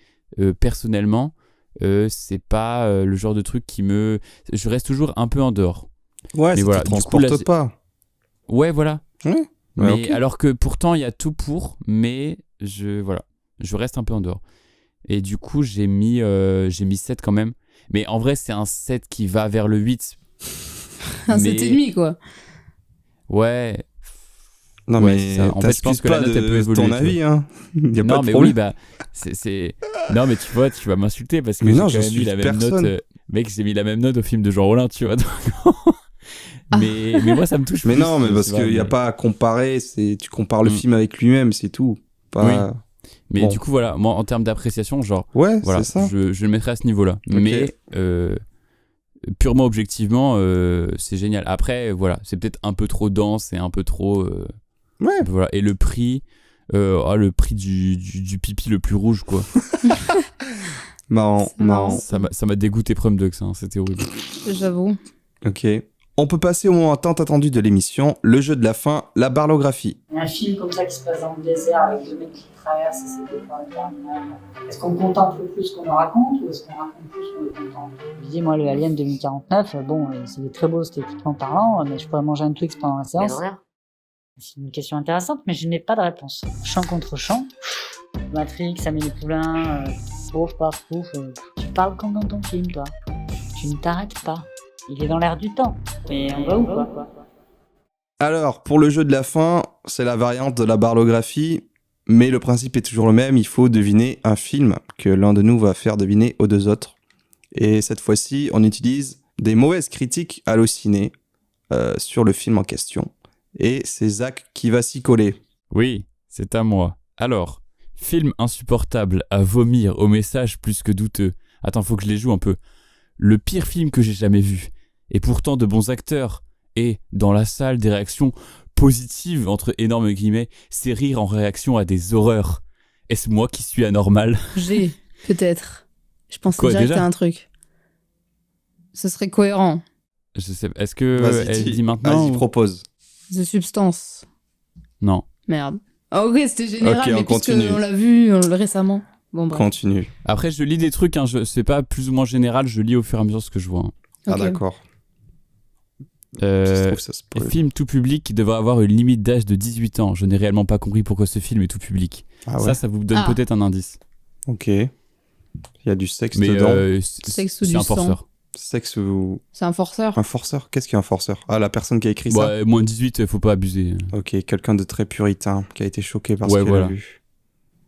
personnellement, c'est pas le genre de truc je reste toujours un peu en dehors. Ouais, Mais ça voilà, te du coup, transporte là, pas. Ouais, voilà. Ouais, Mais ok. alors que pourtant il y a tout pour, mais je reste un peu en dehors. Et du coup j'ai mis 7 quand même. Mais en vrai c'est un 7 qui va vers le 8. Un 7,5, quoi. Ouais. Non, Ouais, mais c'est ça. En fait, je pense t'excuses que la pas note, elle peut de évoluer, ton tu avis, hein. Il y a pas Non de mais problème. oui bah c'est non mais tu vois tu vas m'insulter parce que Mais j'ai non, quand je même mis suis la même personne. note mec j'ai mis la même note au film de Jean Rollin tu vois donc... mais moi ça me touche Mais plus, non, mais parce tu vois, qu'il n'y a mais- pas à comparer, tu compares le Mm. film avec lui-même, c'est tout. Pas... mais Bon. du coup voilà moi en termes d'appréciation genre Ouais, voilà c'est ça. je le mettrais à ce niveau là mais purement objectivement c'est génial après voilà c'est peut-être un peu trop dense et un peu trop Ouais. voilà et le prix du pipi le plus rouge quoi Marrant, C'est marrant. marrant. ça m'a dégoûté Prom Ducks hein, c'était horrible. J'avoue. Ok. On peut passer au moment tant attendu de l'émission, le jeu de la fin, la barlographie. Un film comme ça qui se passe dans le désert avec deux mecs qui traversent et c'est des fois interminables. Est-ce qu'on contemple plus qu'on en raconte ou est-ce qu'on raconte plus qu'on le contemple? Je dis, moi, le Alien 2049, bon, c'est très beau esthétiquement parlant, mais je pourrais manger un Twix pendant la séance. C'est une question intéressante, mais je n'ai pas de réponse. Champ contre champ, Matrix, Amélie Poulain, pouf, paf, pouf, tu parles comme dans ton film, toi. Tu ne t'arrêtes pas. Il est dans l'air du temps. Mais on va où, quoi? Alors, pour le jeu de la fin, c'est la variante de la barlographie, mais le principe est toujours le même, il faut deviner un film que l'un de nous va faire deviner aux deux autres. Et cette fois-ci, on utilise des mauvaises critiques hallucinées sur le film en question. Et c'est Zach qui va s'y coller. Oui, c'est à moi. Alors, film insupportable à vomir au message plus que douteux. Attends, faut que je les joue un peu. Le pire film que j'ai jamais vu. Et pourtant de bons acteurs. Et, dans la salle, des réactions positives, entre énormes guillemets, c'est rire en réaction à des horreurs. Est-ce moi qui suis anormal? J'ai, peut-être. Je pensais Quoi, direct déjà à un truc. Ce serait cohérent. Je sais, est-ce que Vas-y, elle dit maintenant Vas-y, ou- propose. The Substance. Non. Merde. Ah ok, c'était général, Ok, mais on puisque continue. on l'a vu récemment. Bon, bref. Continue. Après, je lis des trucs, hein, c'est pas plus ou moins général, je lis au fur et à mesure ce que je vois. hein. Ah Ok. d'accord. Ça se trouve, ça spoil. Film tout public qui devrait avoir une limite d'âge de 18 ans. Je n'ai réellement pas compris pourquoi ce film est tout public. Ah ouais. Ça vous donne Ah. peut-être un indice. Ok. Il y a du sexe Mais dedans. Sexe ou c'est du un sang. forceur. Sexe ou... C'est un forceur. Un forceur? Qu'est-ce qu'un forceur? Ah, la personne qui a écrit ça? Ouais, moins de 18, faut pas abuser. Ok, quelqu'un de très puritain qui a été choqué par Ouais, ce qu'il voilà. a vu.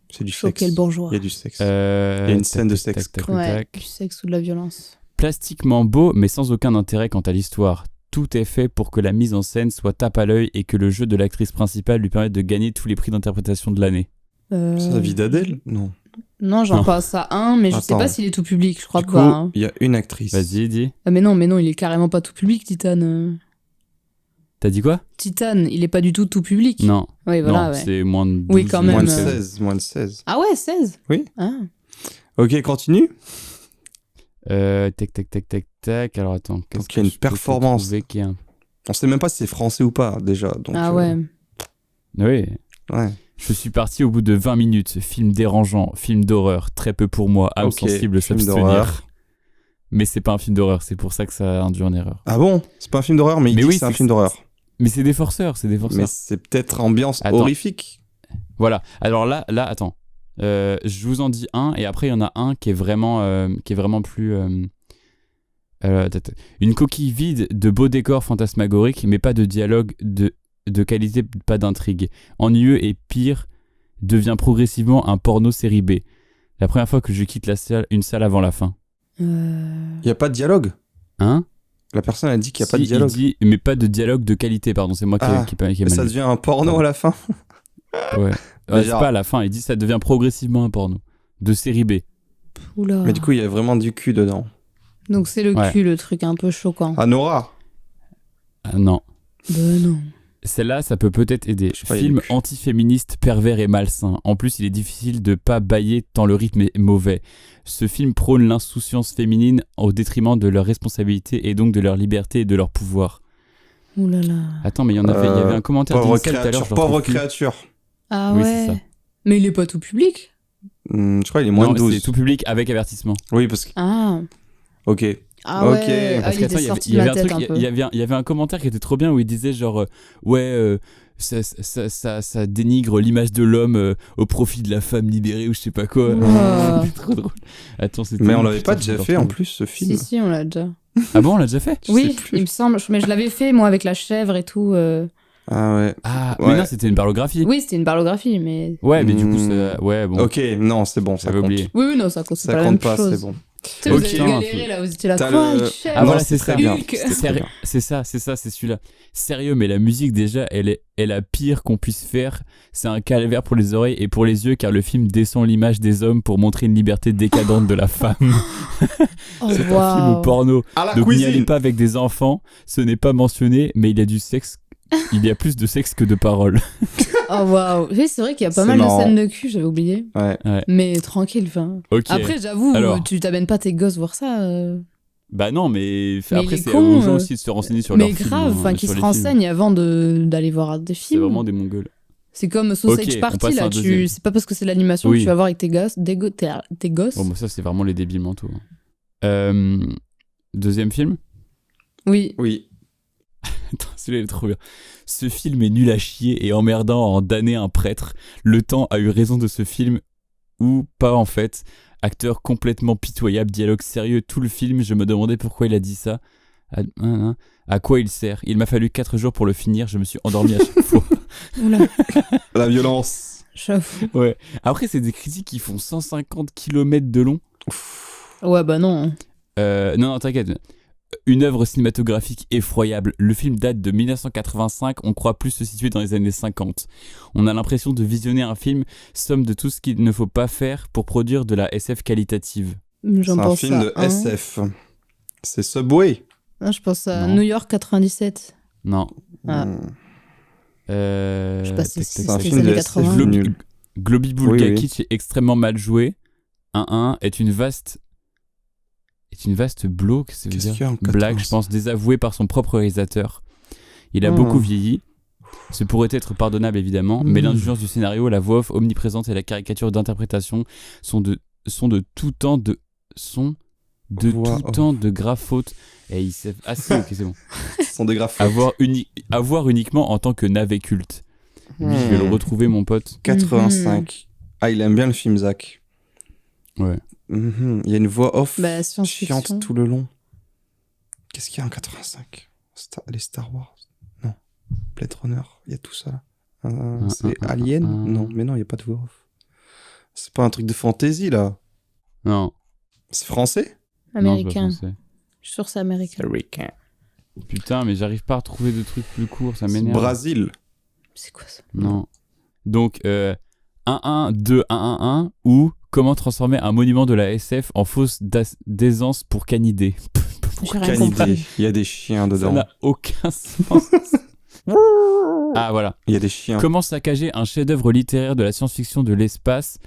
C'est du Choquer sexe. le bourgeois. Il y a du sexe. Il y a une scène de sexe. Ouais, du sexe ou de la violence. Plastiquement beau, mais sans aucun intérêt quant à l'histoire. Tout est fait pour que la mise en scène soit tape à l'œil et que le jeu de l'actrice principale lui permette de gagner tous les prix d'interprétation de l'année. C'est la vie d'Adèle? Non. Non, j'en Non. passe à un, mais je sais Attends. pas s'il est tout public, je crois Du pas. coup, hein. il y a une actrice. Vas-y, dis. Ah, mais non, il est carrément pas tout public, Titan. T'as dit quoi? Titan, il est pas du tout public. Non. Oui, voilà, non, ouais. c'est moins de 12. Oui, quand même. Moins de euh. 16. Moins de 16. Ah ouais, 16. Oui. Ah. Ok, continue. Tac. Alors attends. Qu'est-ce Donc, il y a une que je peux te performance. trouver qui est un- On sait même pas si c'est français ou pas, déjà. Donc, Ah ouais. Oui. Ouais. Je suis parti au bout de 20 minutes. Film dérangeant, film d'horreur, très peu pour moi, âme Ok, sensible, film s'abstenir. d'horreur. Mais c'est pas un film d'horreur, c'est pour ça que ça induit en erreur. Ah bon? C'est pas un film d'horreur, mais il Mais dit oui, que c'est un c'est film que- d'horreur. Mais c'est des forceurs, Mais c'est peut-être ambiance Attends. horrifique. Voilà. Alors là, attends. Je vous en dis un, et après il y en a un qui est vraiment plus. Une coquille vide de beaux décors fantasmagoriques, mais pas de dialogue de qualité, pas d'intrigue. Ennuyeux et pire, devient progressivement un porno série B. La première fois que je quitte une salle avant la fin. Il y a pas de dialogue. Hein? La personne a dit qu'il y a pas de dialogue. Il dit, mais pas de dialogue de qualité, pardon, c'est moi qui ai mal mais ça dit. devient un porno à la fin. Ouais. C'est pas à la fin, il dit ça devient progressivement un porno de série B. Oula. Mais du coup, il y a vraiment du cul dedans. Donc c'est le cul, le truc un peu choquant. Ah, Nora. Non. Ben non. Celle-là, ça peut peut-être aider. Film anti-féministe, pervers et malsain. En plus, il est difficile de pas bâiller tant le rythme est mauvais. Ce film prône l'insouciance féminine au détriment de leur responsabilité et donc de leur liberté et de leur pouvoir. Ouh là là. Attends, mais il y avait un commentaire pauvre d'Incel tout à l'heure. Pauvre créature. Ah oui, ouais. c'est ça. Mais il est pas tout public. Je crois qu'il est moins de 12. C'est tout public avec avertissement. Oui, parce que... Ah. Ok. Ah ouais. Parce qu'attends, il y avait un commentaire qui était trop bien où il disait genre ça dénigre l'image de l'homme au profit de la femme libérée ou je sais pas quoi. C'est trop drôle. Attends, mais on l'avait pas déjà fait en plus ce film. Si, on l'a déjà. Ah bon, on l'a déjà fait? Oui, il me semble, mais je l'avais fait moi avec la chèvre et tout. Ah ouais. Mais non, c'était une parlographie. Oui, c'était une parlographie, mais. Ouais, mais du coup, ouais, bon. Ok, non, c'est bon, ça compte. Oublié. Oui, non, ça compte. Ça compte pas, c'est bon. Tu sais, vous avez galéré là, vous étiez là. Quoi, Ah voilà, c'est ça. Bien. C'est ça, c'est celui-là. Sérieux, mais la musique déjà, elle est la pire qu'on puisse faire. C'est un calvaire pour les oreilles et pour les yeux, car le film descend l'image des hommes pour montrer une liberté décadente de la femme. C'est un film porno. Donc n'y allez pas avec des enfants. Ce n'est pas mentionné, mais il y a du sexe. Il y a plus de sexe que de paroles. Oh waouh. Oui, c'est vrai qu'il y a pas mal de scènes de cul, j'avais oublié. Ouais. Mais tranquille, enfin. Okay. Après, j'avoue, tu t'amènes pas tes gosses voir ça. Bah non, mais après, c'est aux gens aussi de se renseigner sur leurs films. Mais grave, enfin, qu'ils se renseignent avant d'aller voir des films. C'est vraiment des mongols. C'est comme Sausage Party, là. C'est pas parce que c'est l'animation que tu vas voir avec tes gosses. Tes gosses. Bon, bah ça, c'est vraiment les débiles mentaux. Deuxième film? Oui. Attends, celui-là il est trop bien. Ce film est nul à chier et emmerdant à en damner un prêtre. Le temps a eu raison de ce film, ou pas en fait. Acteur complètement pitoyable, dialogue sérieux tout le film. Je me demandais pourquoi il a dit ça. À quoi il sert? Il m'a fallu 4 jours pour le finir. Je me suis endormi à chaque fois. Oula. La violence. J'avoue. Ouais. Après, c'est des critiques qui font 150 km de long. Ouais, bah non. Non, t'inquiète. Une œuvre cinématographique effroyable. Le film date de 1985, on croit plus se situer dans les années 50. On a l'impression de visionner un film, somme de tout ce qu'il ne faut pas faire pour produire de la SF qualitative. C'est un film de SF. C'est Subway. Non, je pense à New York 97. Non. Je sais pas si c'est un film de SF nul. Globi Bulgakis est extrêmement mal joué. 1-1 est une vaste bloque, ça veut dire blague, je pense, désavouée par son propre réalisateur. Il a beaucoup vieilli. Ce pourrait être pardonnable évidemment, mais l'indulgence du scénario, la voix off omniprésente et la caricature d'interprétation sont de tout temps de graves fautes. Et il s'est... Ah si, ok, c'est bon. Sont des graves fautes. À voir uniquement en tant que navet culte. Lui, je vais le retrouver, mon pote. 85. Ah, il aime bien le film, Zach. Ouais. Il y a une voix off science-fiction. chiante tout le long. Qu'est-ce qu'il y a en 85? Les Star Wars? Non. Blade Runner, il y a tout ça. C'est Alien? Non, mais non, il n'y a pas de voix off. C'est pas un truc de fantasy, là? Non. C'est français? Américain. Non, c'est pas français. Je suis sûr que c'est américain. Putain, mais j'arrive pas à retrouver de trucs plus courts, ça m'énerve. Brésil. C'est quoi ça? Non. Donc, 1-1-2-1-1-1 ou comment transformer un monument de la SF en fausse d'aisance pour canidé. Canidé. Il y a des chiens dedans. Ça n'a aucun sens. Ah voilà. Il y a des chiens. Comment saccager un chef-d'œuvre littéraire de la science-fiction de l'espace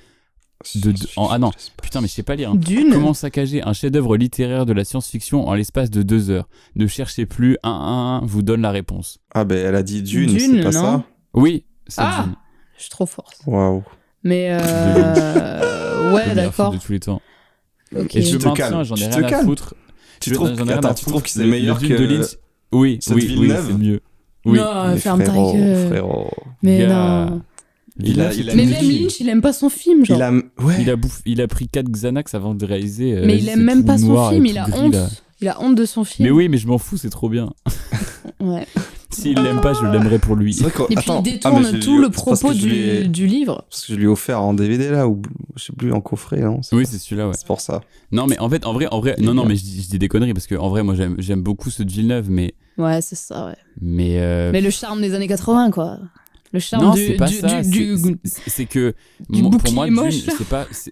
Ah non, putain, mais je sais pas lire. Dune. Comment saccager un chef-d'œuvre littéraire de la science-fiction en l'espace de 2 heures? Ne cherchez plus, 1-1-1 vous donne la réponse. Ah ben elle a dit Dune, c'est pas ça? Oui, c'est Dune. Je suis trop forte. Waouh. Mais ouais, d'accord. De tous les temps. Okay. Et je maintiens, j'en ai rien à foutre. Tu trouves que c'est meilleur que de Lynch? Oui, c'est mieux. Oui. Non, ferme ta gueule. Frérot. Mais non. Mais même Lynch, il aime pas son film, genre. Il a pris 4 Xanax avant de réaliser. Mais il aime même pas son film, il a honte. Il a honte de son film. Mais oui, mais je m'en fous, c'est trop bien. Ouais. S'il l'aime pas, je l'aimerais pour lui. C'est vrai que- Et puis attends, il détourne mais tout le c'est parce propos que je l'ai- du livre. Parce que je lui ai offert en DVD là, ou je sais plus, en coffret. Hein, Oui, c'est celui-là, ouais. c'est pour ça. Non, mais en vrai, non, mais je dis des conneries parce que en vrai, moi, j'aime beaucoup ceux de Villeneuve, mais. Ouais, c'est ça, ouais. Mais le charme des années 80, quoi. Le charme non, du, c'est pas du, ça. du, du- C'est que du pour bouclier moi, Dune, moche.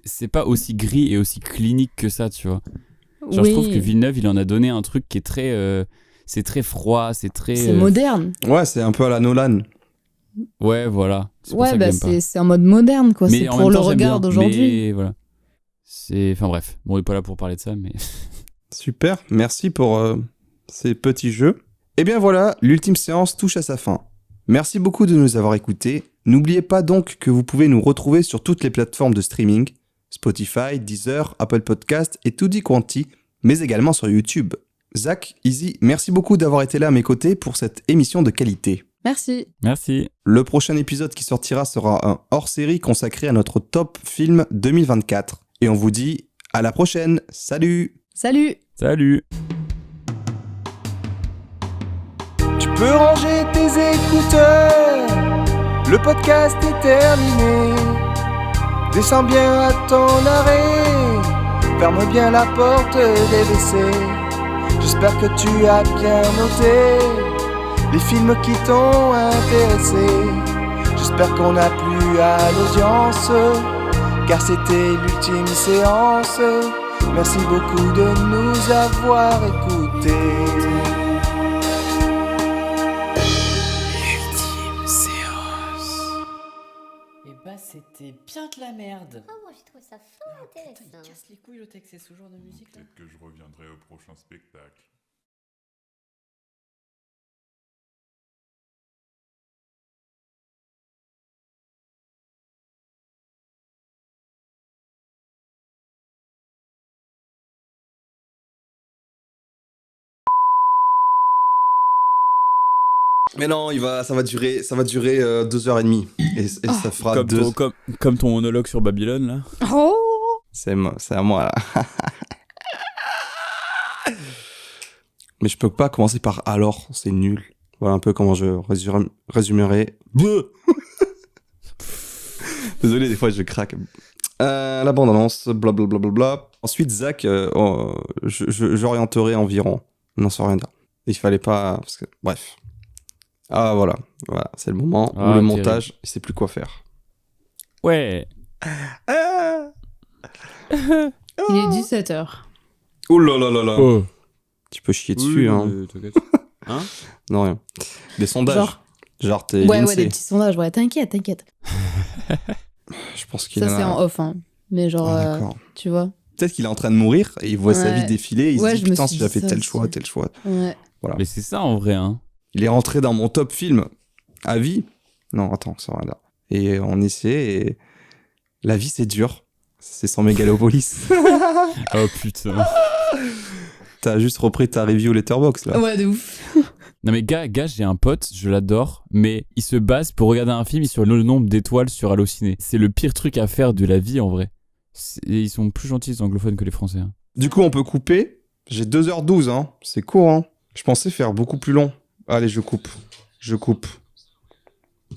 c'est pas aussi gris et aussi clinique que ça, tu vois. Genre, oui. je trouve que Villeneuve, il en a donné un truc qui est très, c'est très froid, c'est très. C'est moderne. Ouais, c'est un peu à la Nolan. Ouais, voilà. C'est pour Ouais, ça que bah j'aime pas. c'est en mode moderne, quoi. Mais C'est en pour même le temps, j'aime regard bien. d'aujourd'hui. Mais voilà. Enfin bref, bon, on est pas là pour parler de ça, mais. Super, merci pour ces petits jeux. Et bien voilà, l'ultime séance touche à sa fin. Merci beaucoup de nous avoir écoutés. N'oubliez pas donc que vous pouvez nous retrouver sur toutes les plateformes de streaming, Spotify, Deezer, Apple Podcast et Tutti Quanti, mais également sur YouTube. Zach, Izzy, merci beaucoup d'avoir été là à mes côtés pour cette émission de qualité. Merci. Merci. Le prochain épisode qui sortira sera un hors-série consacré à notre top film 2024. Et on vous dit à la prochaine. Salut! Salut. Salut. Tu peux ranger tes écouteurs, le podcast est terminé. Descends bien à ton arrêt, ferme bien la porte des WC. J'espère que tu as bien noté les films qui t'ont intéressé. J'espère qu'on a plu à l'audience, car c'était l'ultime séance. Merci beaucoup de nous avoir écoutés. Et bah c'était bien de la merde. Oh, moi j'ai trouvé ça fort Putain, il intéressant. casse les couilles le texte, c'est ce genre de musique là. Peut-être que je reviendrai au prochain spectacle. Mais non, ça va durer 2h30. Et ça fera Comme ton monologue sur Babylone, là. Oh. C'est à moi, là. Mais je peux pas commencer par alors, c'est nul. Voilà un peu comment je résumerai. Désolé, des fois je craque. La bande-annonce, blablabla. Ensuite, Zach, j'orienterai environ. Non, ça rien dire. Il fallait pas... Parce que... Bref. Ah, voilà, c'est le moment où le montage, il sait plus quoi faire. Ouais. Il est 17h. Oh là là là là. Oh. Tu peux chier dessus, hein. Hein? Non, rien. Des sondages. Genre t'es Ouais, l'INSEE. des petits sondages, ouais, t'inquiète. Je pense qu'il Ça, en a... c'est en off, hein. Mais genre, Ah, d'accord. tu vois. Peut-être qu'il est en train de mourir et il voit sa vie défiler. Il se dit, putain, si j'avais fait tel choix. Ouais. Voilà. Mais c'est ça en vrai, hein. Il est rentré dans mon top film à vie. Non, attends, ça va là. Et on essaie et... La vie, c'est dur. C'est sans Mégalopolis. Oh putain. T'as juste repris ta review Letterboxd, là. Ouais, de ouf. Non mais gars, j'ai un pote, je l'adore, mais il se base pour regarder un film sur le nombre d'étoiles sur Allociné. C'est le pire truc à faire de la vie en vrai. Ils sont plus gentils les anglophones que les français. Hein. Du coup, on peut couper. J'ai 2h12, hein. C'est court, hein. Je pensais faire beaucoup plus long. Allez, je coupe.